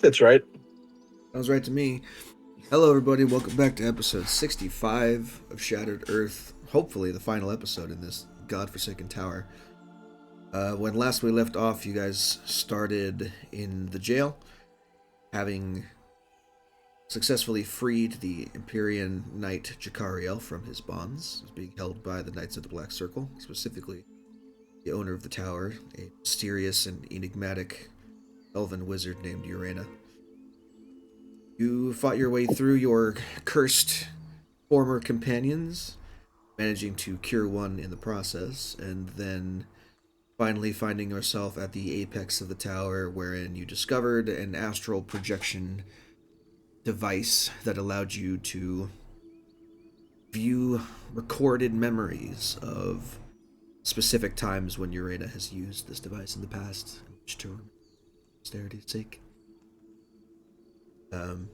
That's right. Sounds right to me. Hello, everybody. Welcome back to episode 65 of Shattered Earth. Hopefully, the final episode in this godforsaken tower. When last we left off, you guys started in the jail, having successfully freed the Empyrean Knight Jakariel from his bonds. He was being held by the Knights of the Black Circle, specifically the owner of the tower, a mysterious and enigmatic elven wizard named Urena. You fought your way through your cursed former companions, managing to cure one in the process, and then finally finding yourself at the apex of the tower, wherein you discovered an astral projection device that allowed you to view recorded memories of specific times when Urena has used this device in the past, which to remember posterity's sake. Um,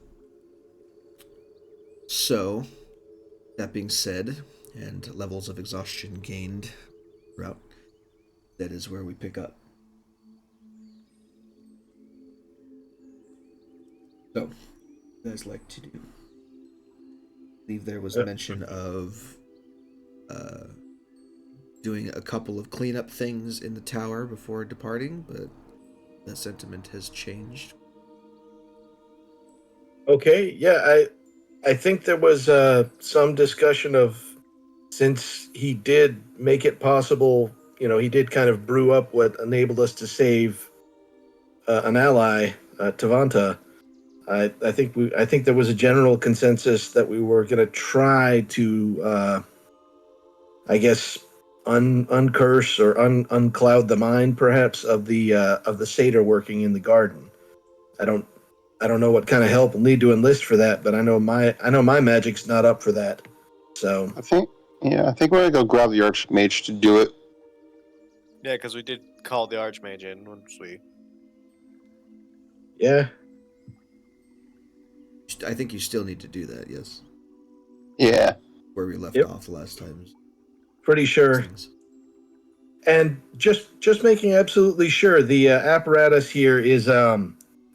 so, that being said, and levels of exhaustion gained throughout, that is where we pick up. So, what do you guys like to do? I believe there was mention of uh, doing a couple of cleanup things in the tower before departing, but that sentiment has changed. Okay. Yeah, I think there was some discussion of, since he did make it possible. He did kind of brew up what enabled us to save an ally, Tavanta. I think there was a general consensus that we were going to try to, I guess, uncurse or uncloud the mind, perhaps, of the satyr working in the garden. I don't I don't know what kind of help we'll need to enlist for that, but I know my magic's not up for that. So I think we're gonna go grab the Archmage to do it. Yeah, because we did call the Archmage in once we. yeah, I think you still need to do that, yes. Yeah. Where we left Yep. off last time. pretty sure. And just making absolutely sure the apparatus here is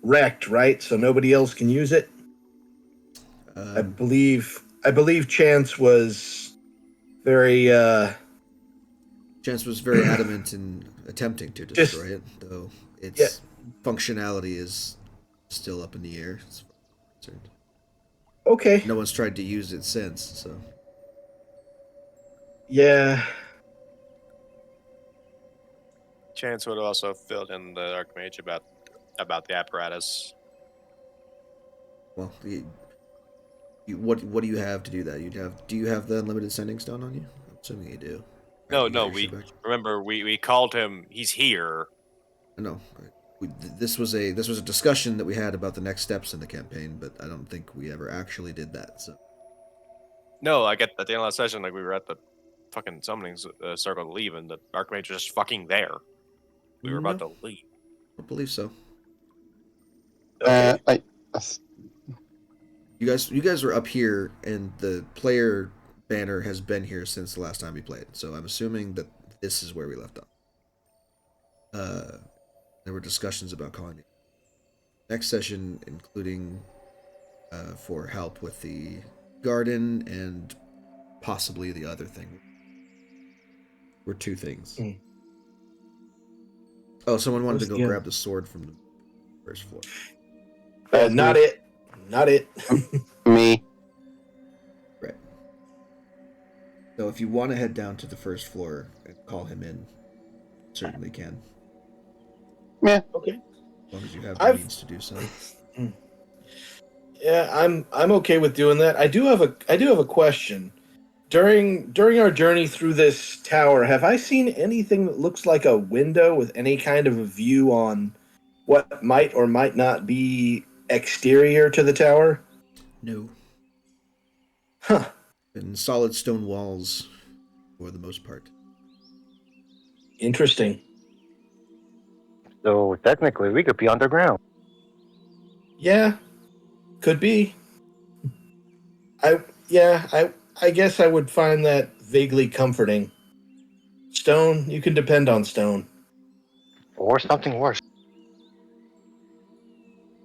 wrecked, right? So nobody else can use it. I Um, believe Chance was very Chance was very adamant in attempting to Just- destroy it, though its Yeah. functionality is still up in the air. As far as I'm concerned. okay. No one's tried to use it since, so Yeah, Chance would have also filled in the Archmage about the apparatus. well, what do you have to do that? Do you have the unlimited sending stone on you? I'm assuming you do. No, You got no, your we shit back? remember we called him. He's here. No. This was a discussion that we had about the next steps in the campaign, but I don't think we ever actually did that. So No, I get at the end of the session, like we were at the fucking summoning circle to leave, and the Archmage was just fucking there. We were about to leave. I don't believe so. okay. You guys are up here, and the player banner has been here since the last time we played. So I'm assuming that this is where we left off. There were discussions about calling it next session, including for help with the garden and possibly the other thing. Were two things. Mm. Oh, someone wanted to What's go the grab other? the sword from the first floor. Not it. Not it. Me. Right. So if you want to head down to the first floor and call him in, certainly can. Yeah. Okay. As long as you have the I've- means to do so. Yeah, I'm okay with doing that. I do have a question. During our journey through this tower, have I seen anything that looks like a window with any kind of a view on what might or might not be exterior to the tower? No. Huh. And solid stone walls for the most part. Interesting. So technically, we could be underground. Yeah. Could be. I guess I would find that vaguely comforting. Stone, you can depend on stone. Or something worse.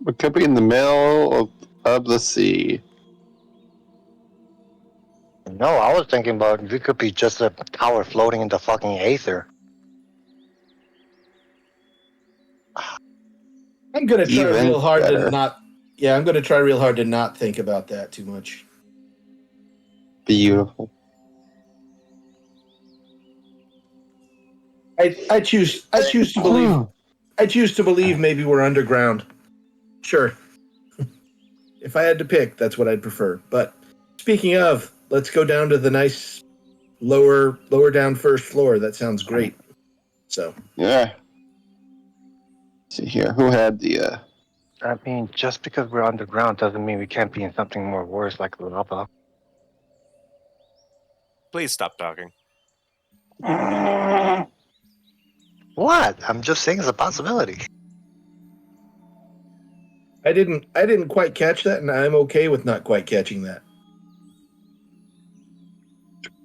It could be in the middle of the sea. No, I was thinking about we could be just a tower floating in the fucking aether. I'm gonna try Even real hard to better. not. Yeah, I'm gonna try real hard to not think about that too much. Beautiful. I choose to believe. I choose to believe maybe we're underground. Sure. If I had to pick, that's what I'd prefer. But speaking of, let's go down to the nice lower down first floor. That sounds great. So Yeah. See here, who had the I mean, just because we're underground doesn't mean we can't be in something more worse like lava. Please stop talking. What? I'm just saying it's a possibility. I didn't quite catch that, and I'm okay with not quite catching that.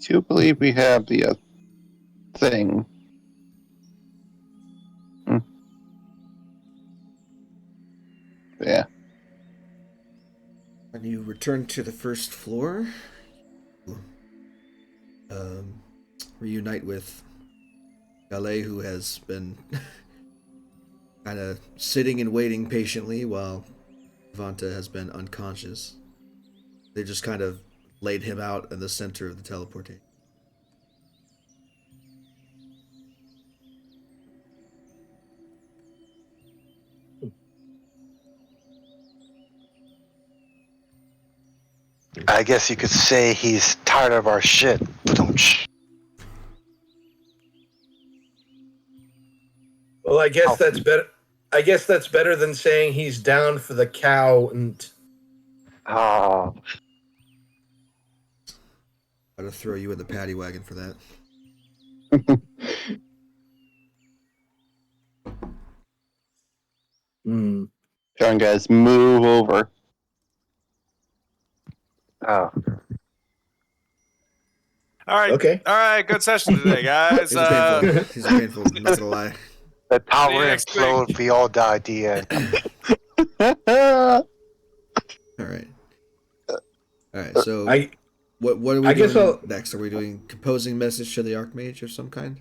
do you believe we have the thing? Yeah. When you return to the first floor, reunite with Gale, who has been kind of sitting and waiting patiently while Vanta has been unconscious. They just kind of laid him out in the center of the teleportation. I guess you could say he's tired of our shit. Well, I guess Oh. that's better. I guess that's better than saying he's down for the cow and. Oh, Got to throw you in the paddy wagon for that. Hmm. Come on, guys, move over. oh. All right. Okay. All right. Good session today, guys. These are painful. These are painful. I'm not gonna lie. The tower See you next implode, we all die at the end. All right. All right. So what are we I guess doing I'll. next? Are we doing composing message to the Archmage of some kind?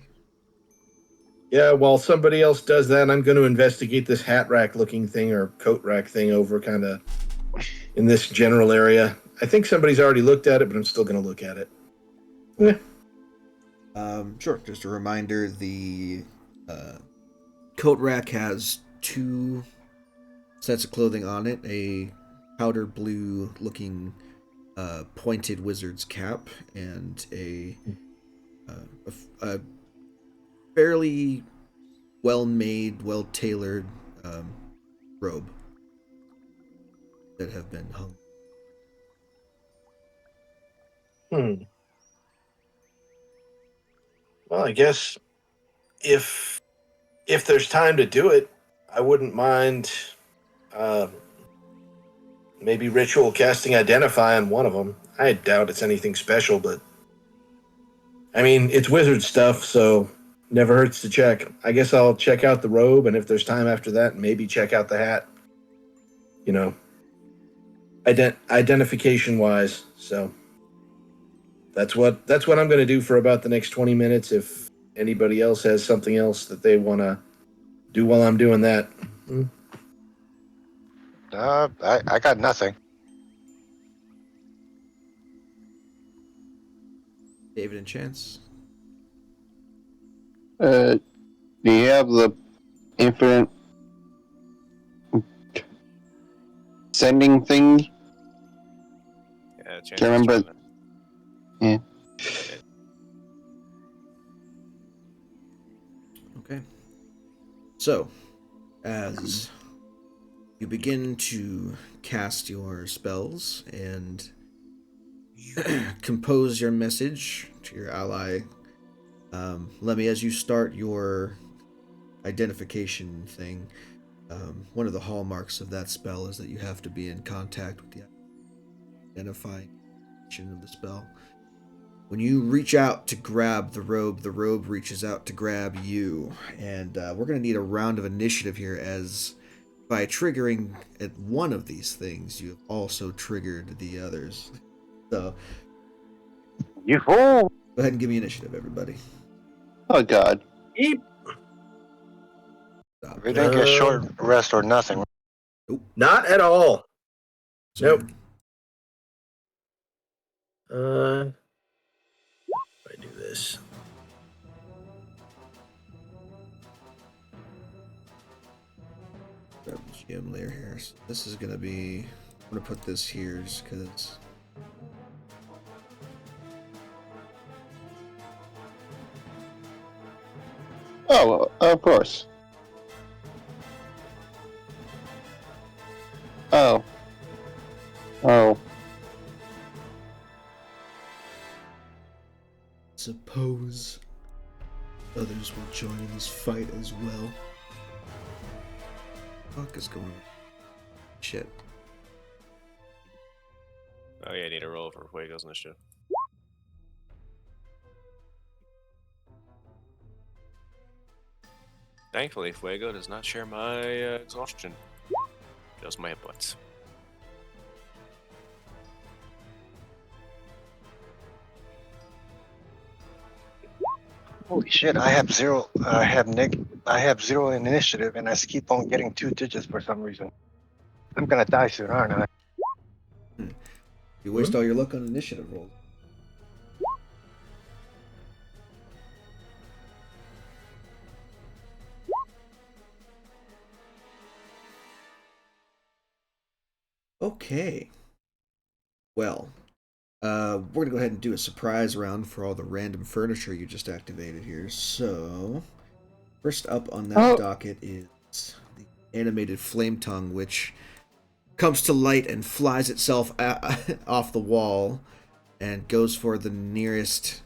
Yeah, while somebody else does that, I'm going to investigate this hat rack looking thing or coat rack thing over kind of in this general area. I think somebody's already looked at it, but I'm still going to look at it. Yeah. Sure. Just a reminder: the coat rack has two sets of clothing on it: a powder blue looking pointed wizard's cap and a fairly well-made, well-tailored robe that have been hung. Well, I guess if there's time to do it, I wouldn't mind uh, maybe ritual casting identify on one of them. I doubt it's anything special, but I mean it's wizard stuff, so never hurts to check. I guess I'll check out the robe, and if there's time after that, maybe check out the hat. You know, identification wise. So that's what I'm going to do for about the next 20 minutes. If anybody else has something else that they want to do while I'm doing that. I got nothing. David and Chance. Do you have the infinite sending thing? Yeah, change Can't remember. Yeah. Okay. So, as you begin to cast your spells and compose your message to your ally, Lemmy, as you start your identification thing, one of the hallmarks of that spell is that you have to be in contact with the identifying of the spell. When you reach out to grab the robe reaches out to grab you. And we're going to need a round of initiative here as by triggering at one of these things, you have also triggered the others. So, You fool! go ahead and give me initiative, everybody. Oh God. Eep. Stop. We didn't get short rest or nothing. Not at all. Sorry. Nope. If I do this. Grab the GM layer here. So this is gonna be. I'm gonna put this here just because. Oh, of course. Oh. Oh. Suppose others will join this fight as well. Fuck is going on? Shit. Oh yeah, I need a roll for Fuego's initiative. Thankfully, Fuego does not share my exhaustion. Just my hit points. Holy shit! I have zero. I have zero in initiative, and I keep on getting 2 digits for some reason. I'm gonna die soon, aren't I? You waste all your luck on initiative rolls. Okay. Well, we're gonna go ahead and do a surprise round for all the random furniture you just activated here. So, first up on that docket is the animated flame tongue, which comes to light and flies itself off the wall and goes for the nearest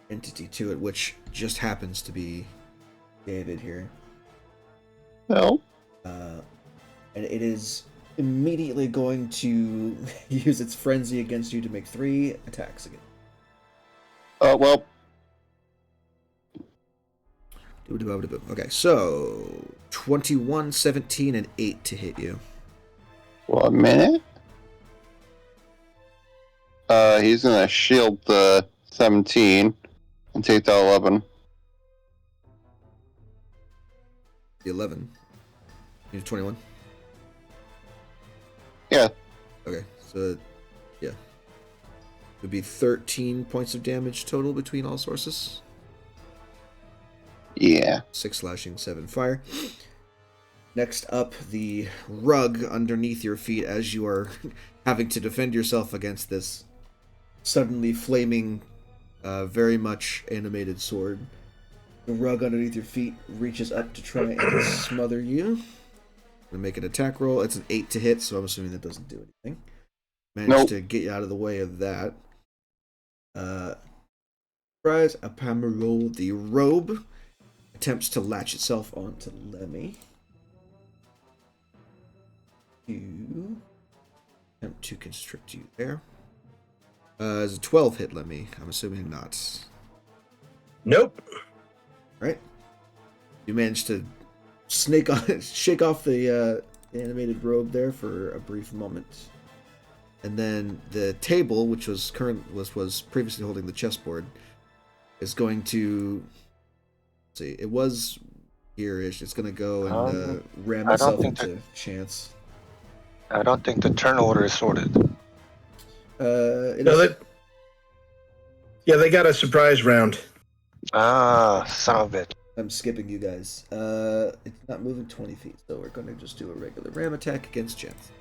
entity to it, which just happens to be David here. No. And it is immediately going to use its frenzy against you to make 3 attacks again. Well. Okay, so 21, 17, and 8 to hit you. 1 minute. He's gonna shield the 17 and take the 11. The 11. You have 21? Yeah. Okay, so, yeah. It would be 13 points of damage total between all sources. Yeah. 6 slashing, 7 fire. Next up, the rug underneath your feet as you are having to defend yourself against this suddenly flaming, very much animated sword. The rug underneath your feet reaches up to try and smother you. Gonna make an attack roll. It's an 8 to hit, so I'm assuming that doesn't do anything. Managed to get you out of the way of that. Surprise, Apamaro, the robe, attempts to latch itself onto Lemmy. You attempt to constrict you there. Is a 12 hit Lemmy? I'm assuming not. Nope. Right? You managed to shake off the animated robe there for a brief moment. And then the table, which was previously holding the chessboard, is going to see. It was here-ish. It's going to go and ram itself into Chance. I don't think the turn order is sorted. They got a surprise round. Ah, son of a bitch. I'm skipping you guys. It's not moving 20 feet, so we're going to just do a regular ram attack against Chance.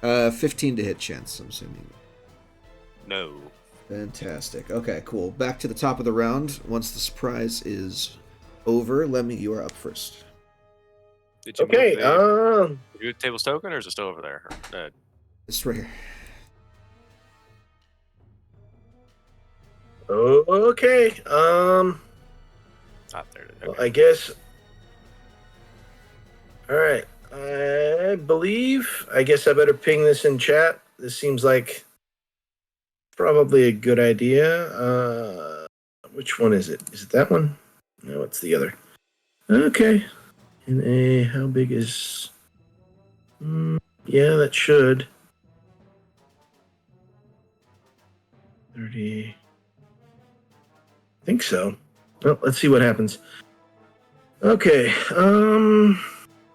15 to hit Chance, I'm assuming. No. Fantastic. Okay, cool. Back to the top of the round. Once the surprise is over, Lemmy, you are up first. Did you Okay. move the table's token, or is it still over there? It's right here. Okay. There. Okay. Well, I guess. All right. I guess I better ping this in chat. This seems like probably a good idea. Which one is it? Is it that one? No, it's the other. Okay. How big is Yeah, that should. 30. I think so. Well, let's see what happens. Okay.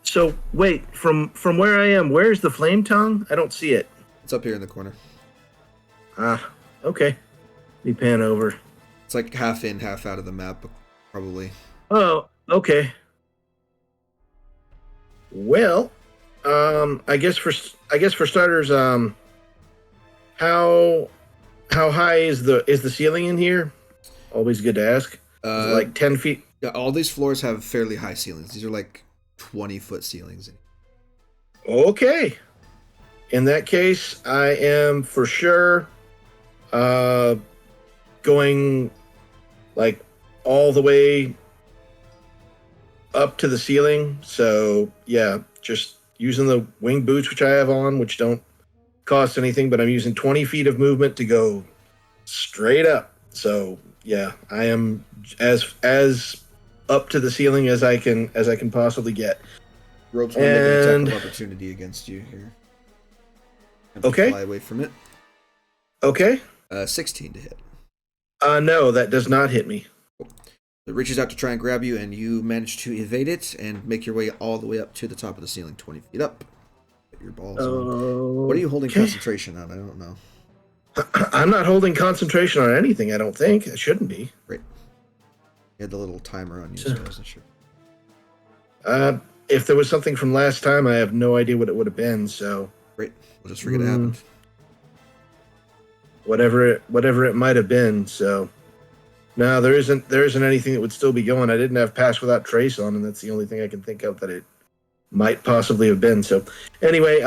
So wait, from where I am, where's the flame tongue? I don't see it. It's up here in the corner. Ah, okay. Let me pan over. It's like half in, half out of the map, probably. Oh, okay. Well, I guess for starters, how high is the ceiling in here? Always good to ask. Is it like 10 feet? Yeah, all these floors have fairly high ceilings. These are like 20-foot ceilings. Okay. In that case, I am for sure going like all the way up to the ceiling. So yeah, just using the wing boots which I have on, which don't cost anything, but I'm using 20 feet of movement to go straight up. So yeah, I am as up to the ceiling as I can possibly get. Rope's going to make an And- attack of opportunity against you here. Have Okay. to fly away from it. Okay. 16 to hit. No, that does not hit me. It reaches out to try and grab you, and you manage to evade it and make your way all the way up to the top of the ceiling, 20 feet up. Get your balls on. What are you holding Okay. concentration on? I don't know. I'm not holding concentration on anything, I don't think. I shouldn't be. You had the little timer on you, so I wasn't sure. If there was something from last time, I have no idea what it would have been, so We'll just forget it happened. whatever it might have been, so no, there isn't anything that would still be going. I didn't have Pass Without Trace on, and that's the only thing I can think of that it might possibly have been. So anyway,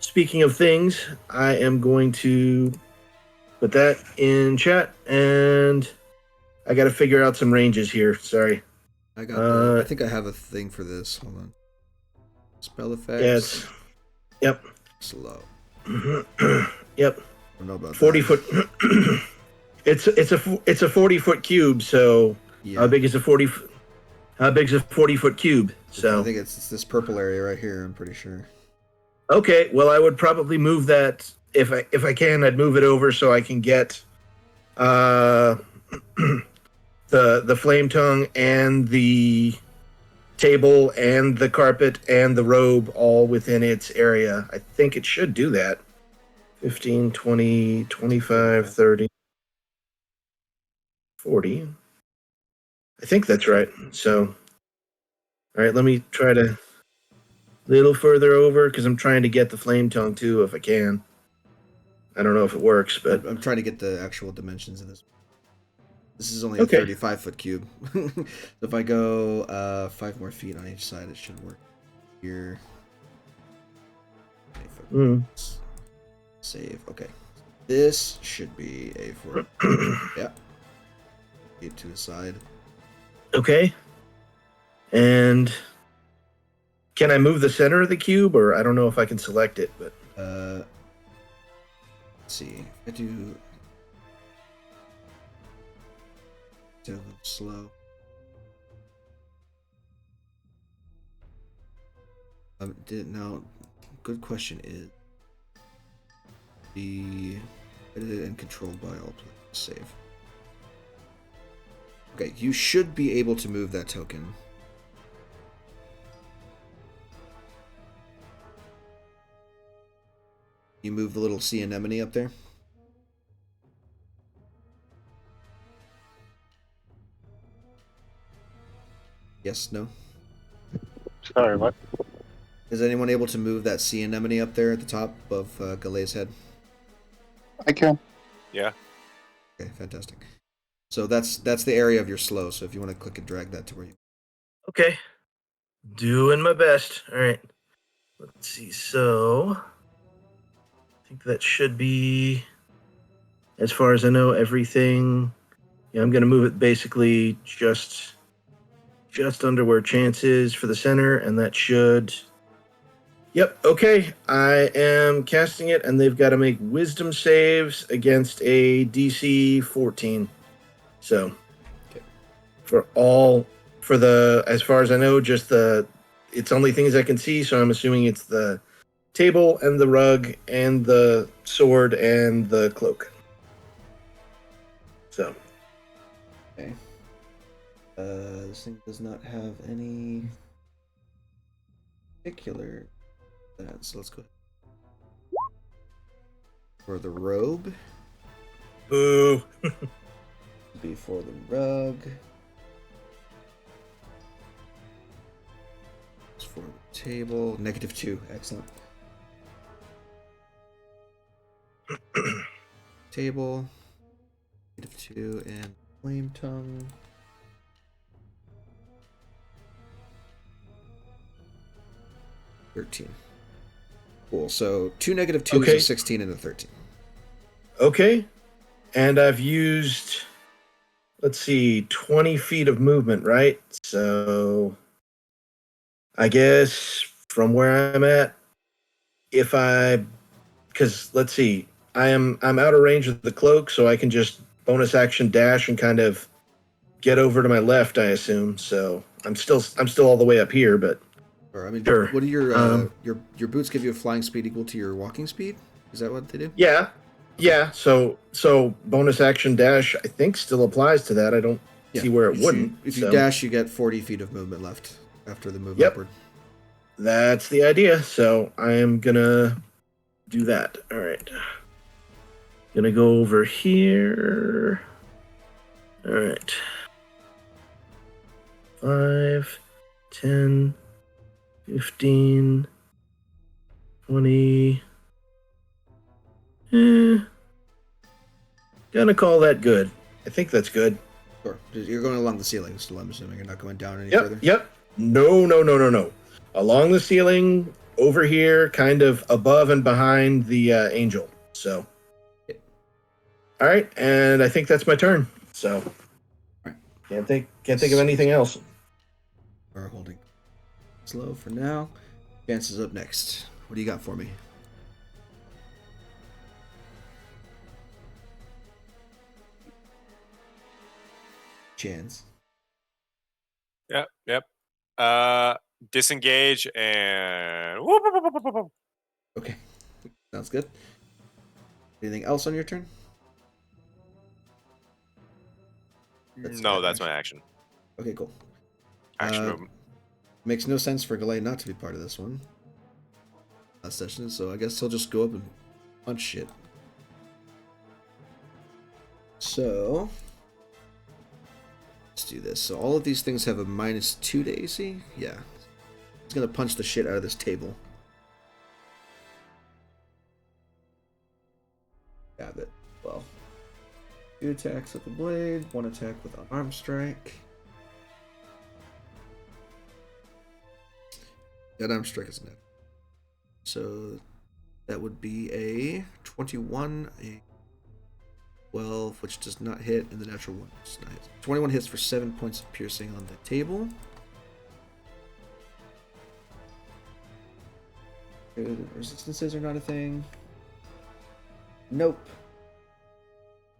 speaking of things, I am going to put that in chat, and I got to figure out some ranges here. Sorry. I got. I think I have a thing for this. Hold on. Spell effects. Yes. Yep. Slow. Yep. I don't know about 40 that. foot. It's a 40-foot cube. So Yeah. how big is a 40-foot cube? I So think it's this purple area right here. I'm pretty sure. okay. Well, I would probably move that if I can. I'd move it over so I can get the flame tongue and the table and the carpet and the robe all within its area. I think it should do that. 15, 20, 25, 30, 40. I think that's right. So, all right, let me try to little further over because I'm trying to get the flame tongue too if I can. I don't know if it works, but I'm trying to get the actual dimensions of this. This is only Okay. a 35-foot cube. If I go 5 more feet on each side, it should work. Here. 20 foot. Mm. Save. Okay. This should be a 4. Yeah. Get to the side. Okay. And can I move the center of the cube, or I don't know if I can select it, but Let's see. If I do. Do a little slow. Now, good question is be edited and controlled by all players. Save. Okay, you should be able to move that token. You move the little sea anemone up there. Yes, no? Sorry, what? Is anyone able to move that sea anemone up there at the top of Galay's head? I can. Yeah. Okay, fantastic. So that's the area of your slow, so if you want to click and drag that to where you... okay. Doing my best. All right. Let's see. So I think that should be, as far as I know, everything. Yeah, I'm going to move it basically just under where chance is for the center, and that should... Yep, okay. I am casting it, and they've got to make wisdom saves against a DC 14. So, Okay. as far as I know, just the it's only things I can see, so I'm assuming it's the table and the rug and the sword and the cloak. So, Okay. This thing does not have any particular that, so let's go for the robe. boo. Be for the rug. For the table, -2. Excellent. Table, -2, and flame tongue. $13. Cool. So 2 -2s, Okay. a 16, and a 13. Okay. And I've used, let's see, 20 feet of movement, right? So I guess from where I'm at, because let's see, I'm out of range of the cloak, so I can just bonus action dash and kind of get over to my left, I assume. So I'm still all the way up here, but Or I mean, Sure. what do your Um, your boots give you a flying speed equal to your walking speed? Is that what they do? yeah, yeah. So bonus action dash, I think, still applies to that. I don't see where it wouldn't. If you so dash, you get 40 feet of movement left after the move Yep. upward. That's the idea. So I am gonna do that. All right. Gonna go over here. All right. 5, 10, 15, 20. Gonna call that good. I think that's good. Sure. You're going along the ceiling still, I'm assuming. You're not going down any Yep, further? yep. No. Along the ceiling, over here, kind of above and behind the angel. So, Yeah. all right, and I think that's my turn. So, Right. can't think of anything else. We're holding slow for now. Chance is up next. What do you got for me? Chance. Yep. Disengage and Okay. Sounds good. Anything else on your turn? no, that's my action. Okay, cool. Action Uh, movement. Makes no sense for Galay not to be part of this one. Last session, so I guess he'll just go up and punch shit. So let's do this. So all of these things have a -2 to AC? Yeah. He's gonna punch the shit out of this table. Got it. Well. 2 attacks with the blade, 1 attack with an arm strike. That arm strike is net. So that would be a 21, a 12, which does not hit, and the natural 1 does not hit. 21 hits for 7 points of piercing on the table. Resistances are not a thing. Nope.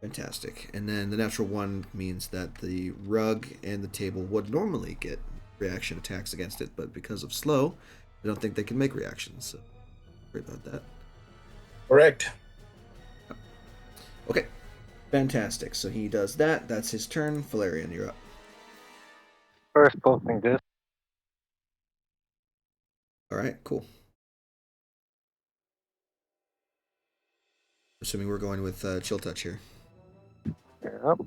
Fantastic. And then the natural 1 means that the rug and the table would normally get reaction attacks against it, but because of slow, I don't think they can make reactions, so worry about that. Correct. Okay. Fantastic. So he does that. That's his turn. Valerian, you're up. First posting this. Alright, cool. Assuming we're going with chill touch here. Yep.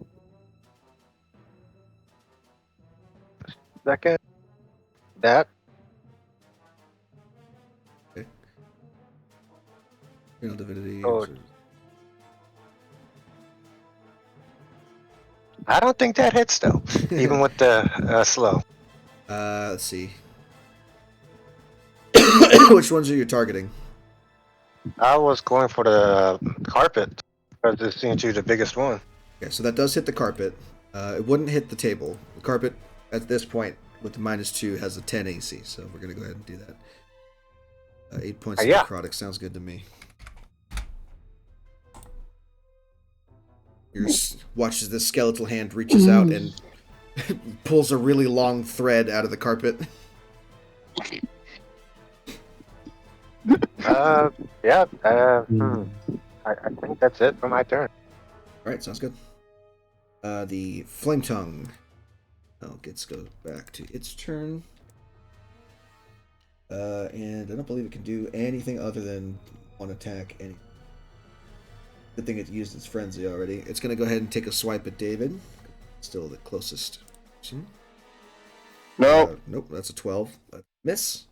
Second. That. Real divinity. Oh. I don't think that hits though, even with the slow. Let's see. Which ones are you targeting? I was going for the carpet because it seems to be the biggest one. Okay, so that does hit the carpet. It wouldn't hit the table. The carpet, at this point, with the -2, has a 10 AC, so we're going to go ahead and do that. 8 points of Yeah. necrotic sounds good to me. Watch as this skeletal hand reaches out and pulls a really long thread out of the carpet. Yeah. I think that's it for my turn. All right, sounds good. The Flame Tongue. Oh, gets go back to its turn. And I don't believe it can do anything other than one attack. Good thing it used its frenzy already. It's going to go ahead and take a swipe at David. Still the closest person. Nope. Nope, that's a 12. Miss.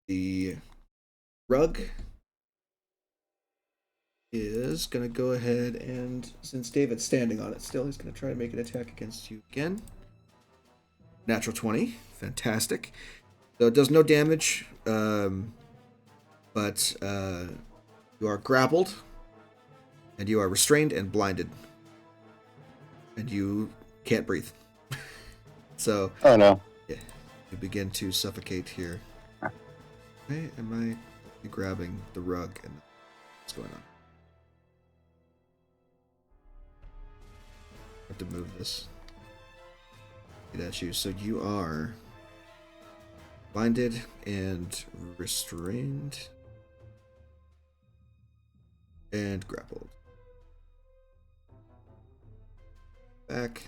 The rug is going to go ahead and, since David's standing on it still, he's going to try to make an attack against you again. Natural 20. Fantastic. So it does no damage, but you are grappled, and you are restrained and blinded, and you can't breathe. So, Oh no. yeah, you begin to suffocate here. Okay, am I grabbing the rug and what's going on? I have to move this. Get at you. So you are blinded and restrained and grappled. Back.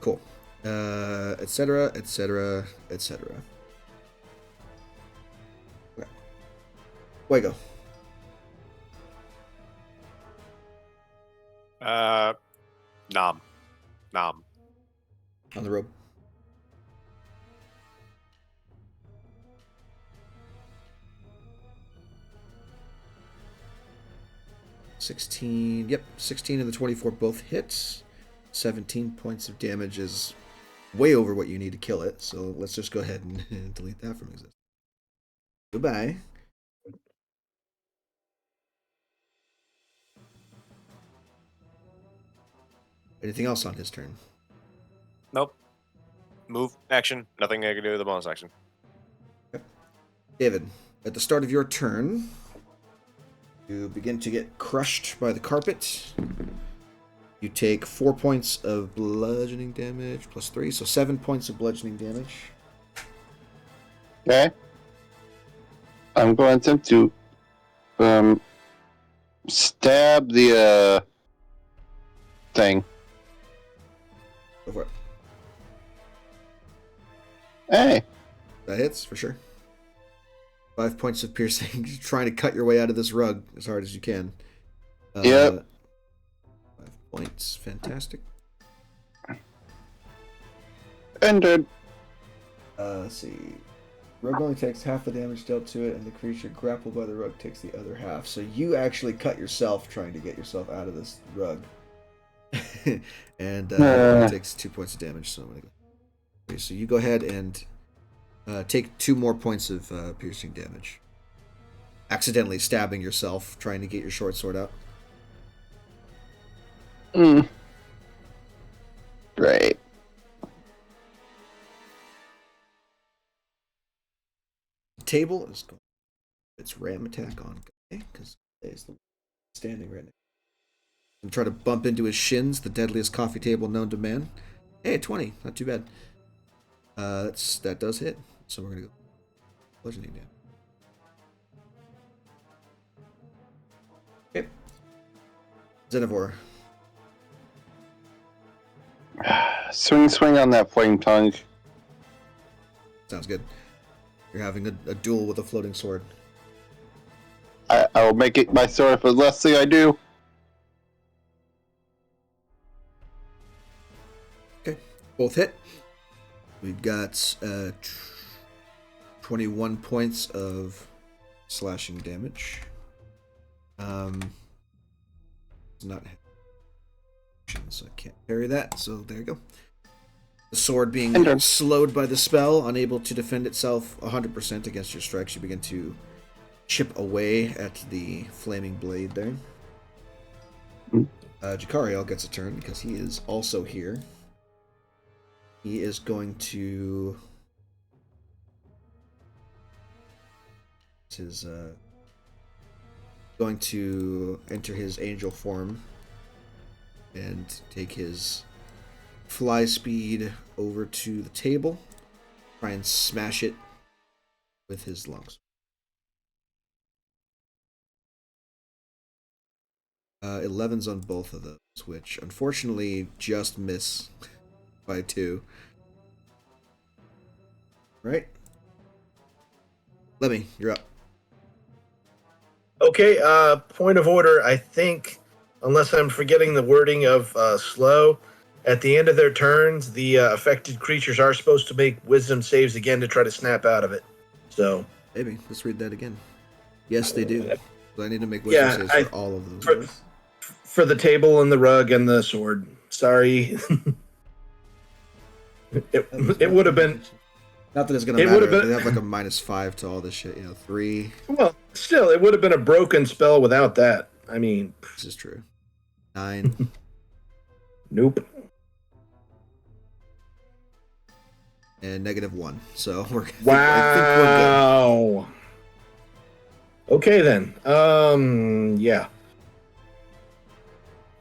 Cool. Etc. Etc. Etc. Okay. Fuego. Nom. Nom. On the rope. Yep, 16 and the 24 both hits. 17 points of damage is way over what you need to kill it, so let's just go ahead and delete that from existence. Goodbye. Anything else on his turn? Nope. Move. Action. Nothing I can do with the bonus action. Okay. David, at the start of your turn, you begin to get crushed by the carpet. You take 4 points of bludgeoning damage plus 3, so 7 points of bludgeoning damage. Okay. I'm going to attempt to stab the thing. Go for it. Hey. That hits, for sure. 5 points of piercing. Trying to cut your way out of this rug as hard as you can. Yep. 5 points. Fantastic. Ended. Let's see. Rug only takes half the damage dealt to it, and the creature grappled by the rug takes the other half. So you actually cut yourself trying to get yourself out of this rug. And it takes 2 points of damage, so I'm going to go. Okay, so you go ahead and take 2 more points of piercing damage. Accidentally stabbing yourself trying to get your short sword out. Great. Table is going its ram attack on Guy because he's standing right now. And try to bump into his shins, the deadliest coffee table known to man. Hey, 20, not too bad. That does hit, so we're gonna go bludgeoning damage. Okay. Xenivore. Swing on that flame tongue. Sounds good. You're having a duel with a floating sword. I will make it my sword for the last thing I do. Okay, both hit. We've got 21 points of slashing damage. It's not so I can't parry that. So there you go. The sword being slowed by the spell, unable to defend itself 100% against your strikes, you begin to chip away at the flaming blade there. Jakariel gets a turn because he is also here. He is going to... going to enter his angel form and take his fly speed over to the table. Try and smash it with his lungs. 11's on both of those, which unfortunately just miss by 2. Right? Lemmy, you're up. Okay, point of order. I think, unless I'm forgetting the wording of slow, at the end of their turns, the affected creatures are supposed to make wisdom saves again to try to snap out of it. So, Maybe. Let's read that again. Yes, they do. So I need to make wisdom saves for all of those. For the table and the rug and the sword. Sorry. it would have been... Not that it's going to matter. They have like a -5 to all this shit. 3. Well, still, it would have been a broken spell without that. I mean... This is true. 9. Nope. And -1. So we're... Wow. Okay, then. Yeah.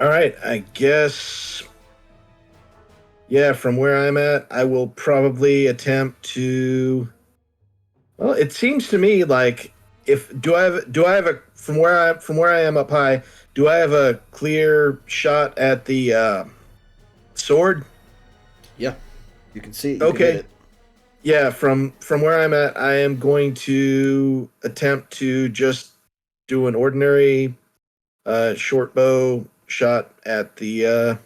All right, I guess... Yeah, from where I'm at, I will probably attempt to... Well, it seems to me like do I have a from where I am up high, do I have a clear shot at the sword? Yeah. You can see it. Okay. Yeah, from where I'm at, I am going to attempt to just do an ordinary short bow shot at the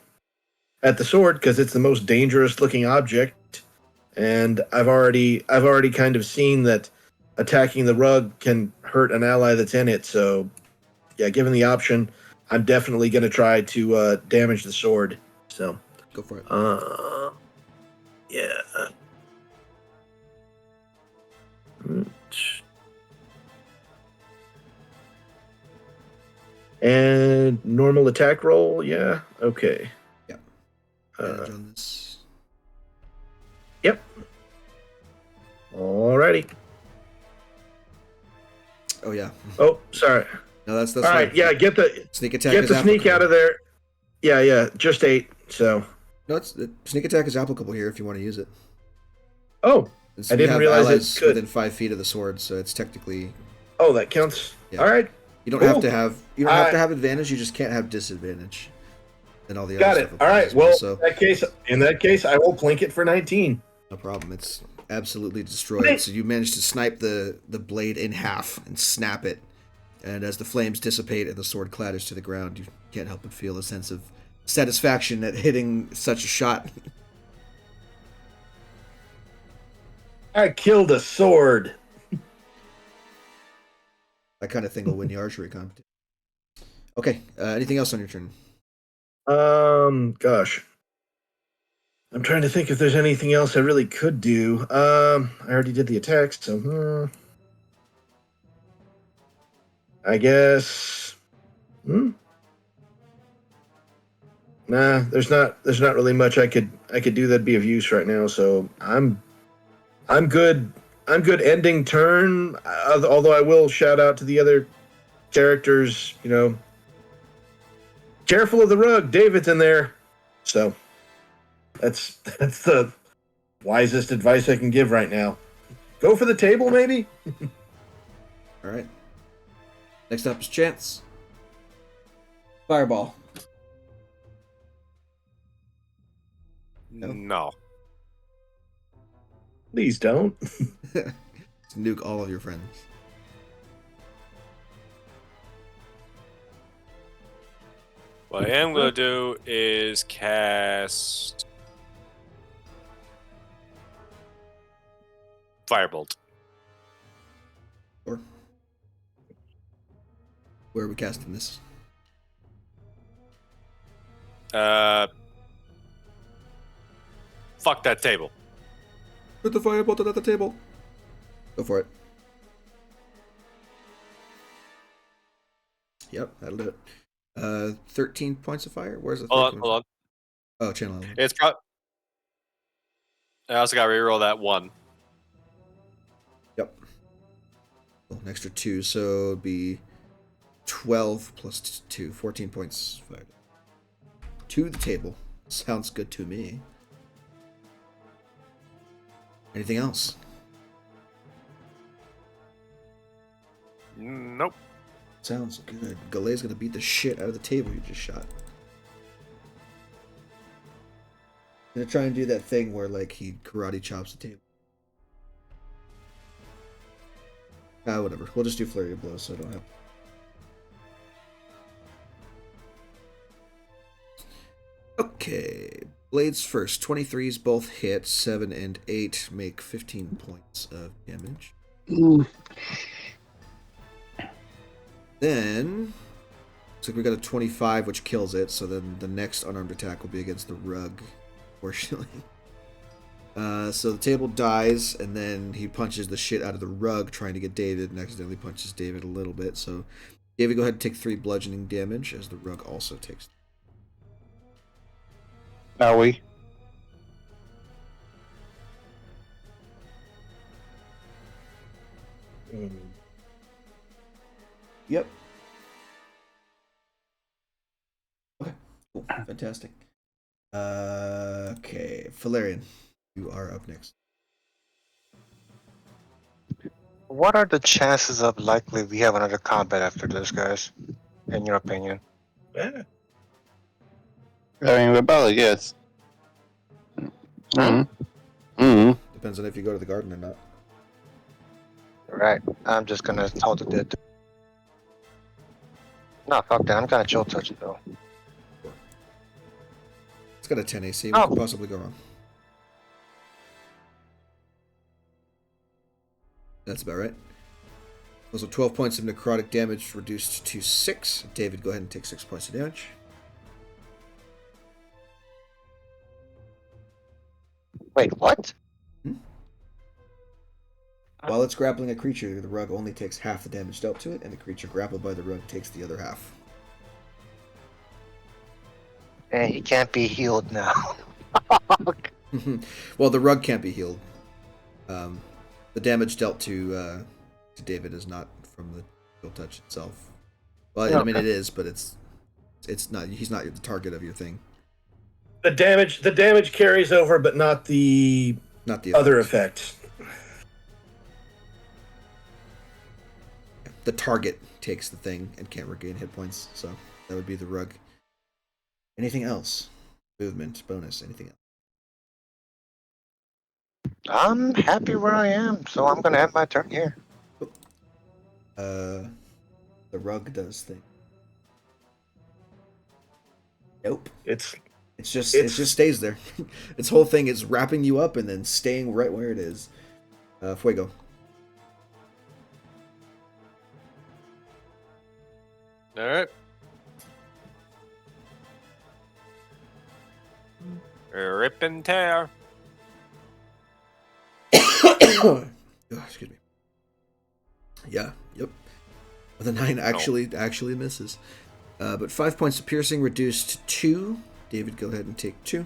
sword because it's the most dangerous looking object, and I've already kind of seen that attacking the rug can hurt an ally that's in it. So, yeah, given the option, I'm definitely going to try to damage the sword. So, go for it. Yeah. And normal attack roll, yeah, okay. Yep. On this. Yep. Alrighty. Oh yeah. Oh, sorry. No, that's all right. fine. Yeah, get the sneak attack. Get the sneak out of there. Yeah, just 8. So. No, sneak attack is applicable here if you want to use it. Oh, so I didn't realize it's within 5 feet of the sword, so it's technically. Oh, that counts. Yeah. All right. You don't have to have. You don't have to have advantage. You just can't have disadvantage. And all the got other it. stuff. All right. Well, so in that case, I will plink it for 19. No problem. It's absolutely destroyed. So you managed to snipe the blade in half and snap it. And as the flames dissipate and the sword clatters to the ground, you can't help but feel a sense of satisfaction at hitting such a shot. I killed a sword. That kind of thing will win the archery competition. Okay. Anything else on your turn? Gosh. I'm trying to think if there's anything else I really could do. I already did the attacks, so I guess. Nah, there's not really much I could do that'd be of use right now. So I'm good. I'm good ending turn. Although I will shout out to the other characters. Careful of the rug. David's in there. So that's the wisest advice I can give right now. Go for the table, maybe. All right. Next up is Chance. Fireball. No. Please don't. Nuke all of your friends. What I am going to do is cast Firebolt. Or where are we casting this? Fuck that table. Put the firebolt at the table. Go for it. Yep, that'll do it. 13 points of fire. Where's the? Hold on. Oh, channel. It's probably. I also got to reroll that 1. Yep. Well, an extra 2, so it'd be 12 plus 2, 14 points. Fire. To the table. Sounds good to me. Anything else? Nope. Sounds good. Galet's gonna beat the shit out of the table you just shot. Gonna try and do that thing where like he karate chops the table. Whatever. We'll just do flurry of blows so I don't have. Okay. Blades first. 23s both hit. 7 and 8 make 15 points of damage. Then looks like we got a 25, which kills it. So then the next unarmed attack will be against the rug, fortunately. So the table dies, and then he punches the shit out of the rug, trying to get David, and accidentally punches David a little bit. So David, go ahead and take 3 bludgeoning damage, as the rug also takes. Are we? Yep. Okay. Cool. Fantastic. Okay, Valerian, you are up next. What are the chances of likely we have another combat after this, guys? In your opinion? Yeah. I mean, we probably guess. Depends on if you go to the garden or not. Right. I'm just gonna hold it dead. No, fuck that. I'm gonna chill touch it though. It's got a 10 AC. What could possibly go wrong? That's about right. Also, 12 points of necrotic damage reduced to 6. David, go ahead and take 6 points of damage. Wait, what? While it's grappling a creature, the rug only takes half the damage dealt to it, and the creature grappled by the rug takes the other half. And he can't be healed now. Well, the rug can't be healed. The damage dealt to David is not from the chill touch itself. Well, I mean it is, but it's not. He's not the target of your thing. The damage carries over, but not the other effects. The target takes the thing and can't regain hit points, so that would be the rug. Anything else? Movement, bonus, anything else? I'm happy where I am, so I'm gonna end my turn here. The rug does thing. Nope. It just stays there. Its whole thing is wrapping you up and then staying right where it is. Fuego. All right. Rip and tear. Oh, excuse me. Yeah, yep. The 9 actually misses. But 5 points of piercing reduced to 2. David, go ahead and take 2.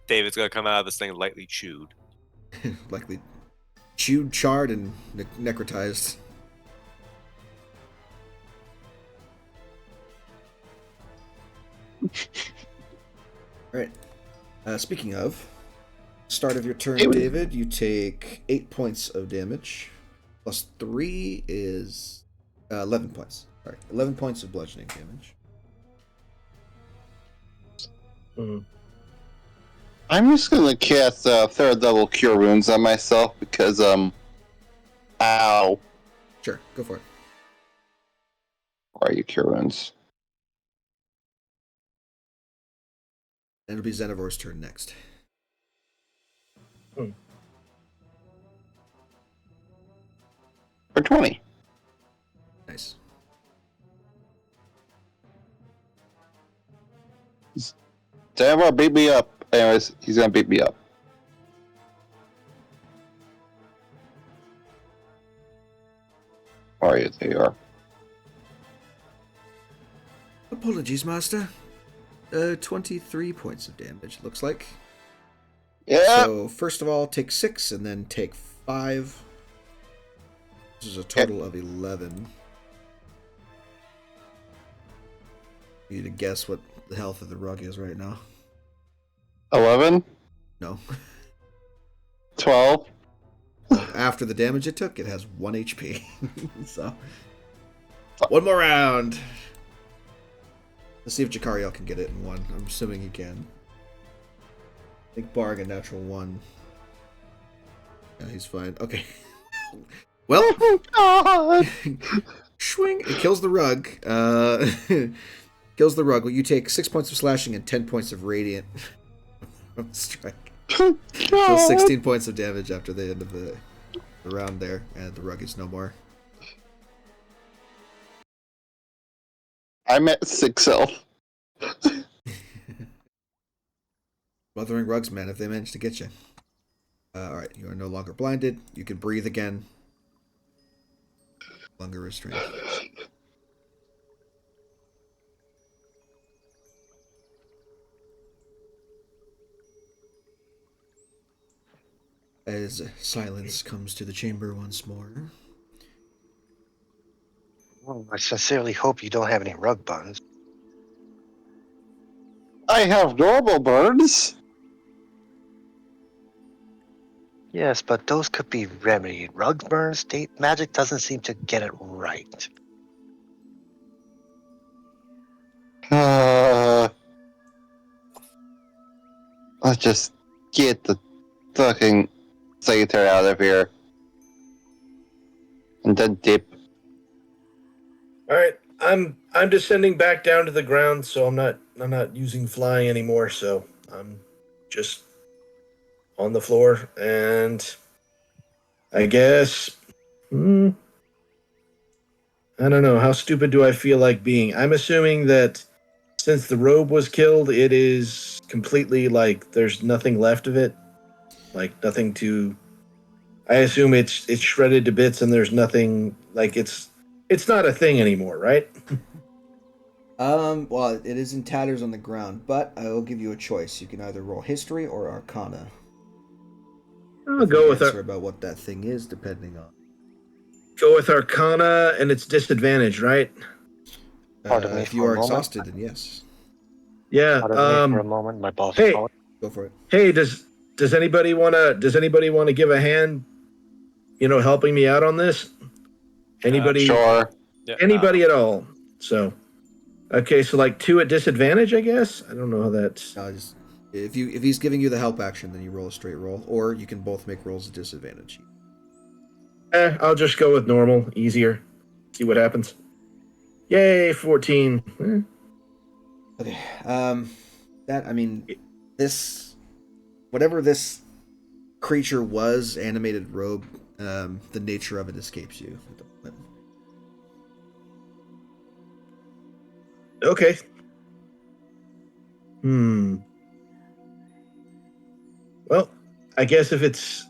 David's gonna come out of this thing lightly chewed. Likely chewed, charred, and necrotized. Alright. Speaking of, start of your turn, David, you take 8 points of damage. Plus 3 is 11 points. Sorry, 11 points of bludgeoning damage. I'm just gonna cast third level cure wounds on myself because ow. Sure, go for it. Where are you cure wounds? And it'll be Xenovor's turn next. For 20. Nice. Xenovor beat me up. Anyways, he's gonna beat me up. Where are you? There you are. Apologies, Master. 23 points of damage, looks like. Yeah. So, first of all, take 6, and then take 5. This is a total of 11. I need you to guess what the health of the rug is right now. 11, No. 12. After the damage it took, it has 1 HP. So, one more round. Let's see if Jakariel can get it in one. I'm assuming he can. I think Barg a natural 1. Yeah, he's fine. Okay. Well, God. swing. It kills the rug. Kills the rug. Well, you take 6 points of slashing and 10 points of radiant strike. So 16 points of damage after the end of the round there, and the rug is no more. I'm at 6 health. Mothering rugs, man, if they manage to get you. Alright, you are no longer blinded. You can breathe again. No longer restrained. As silence comes to the chamber once more. Well, I sincerely hope you don't have any rug buns. I have normal burns. Yes, but those could be remedied. Rug burns, state magic doesn't seem to get it right. Let's just get the fucking secretary out of here. And then dip. All right, I'm descending back down to the ground, so I'm not using flying anymore. So I'm just on the floor, and I guess I don't know, how stupid do I feel like being? I'm assuming that since the robe was killed, it is completely like there's nothing left of it, like nothing to. I assume it's shredded to bits, and there's nothing like it's not a thing anymore, right? Well, it is in tatters on the ground, but I will give you a choice. You can either roll history or arcana. I'll go with answer about what that thing is, depending on. Go with arcana, and it's disadvantage, right? Pardon me If for you a are moment. exhausted, then yes. Yeah. Pardon me for a moment. My balls Hey. are calling. Go for it. Hey, does anybody wanna give a hand? Helping me out on this? Anybody? Sure. Yeah, Anybody at all? So, okay, so like 2 at disadvantage, I guess. I don't know how that's. Just, if he's giving you the help action, then you roll a straight roll, or you can both make rolls at disadvantage. I'll just go with normal, easier. See what happens. Yay, 14. Okay. This, whatever this creature was, animated robe, the nature of it escapes you at the moment. Okay. Well, I guess if it's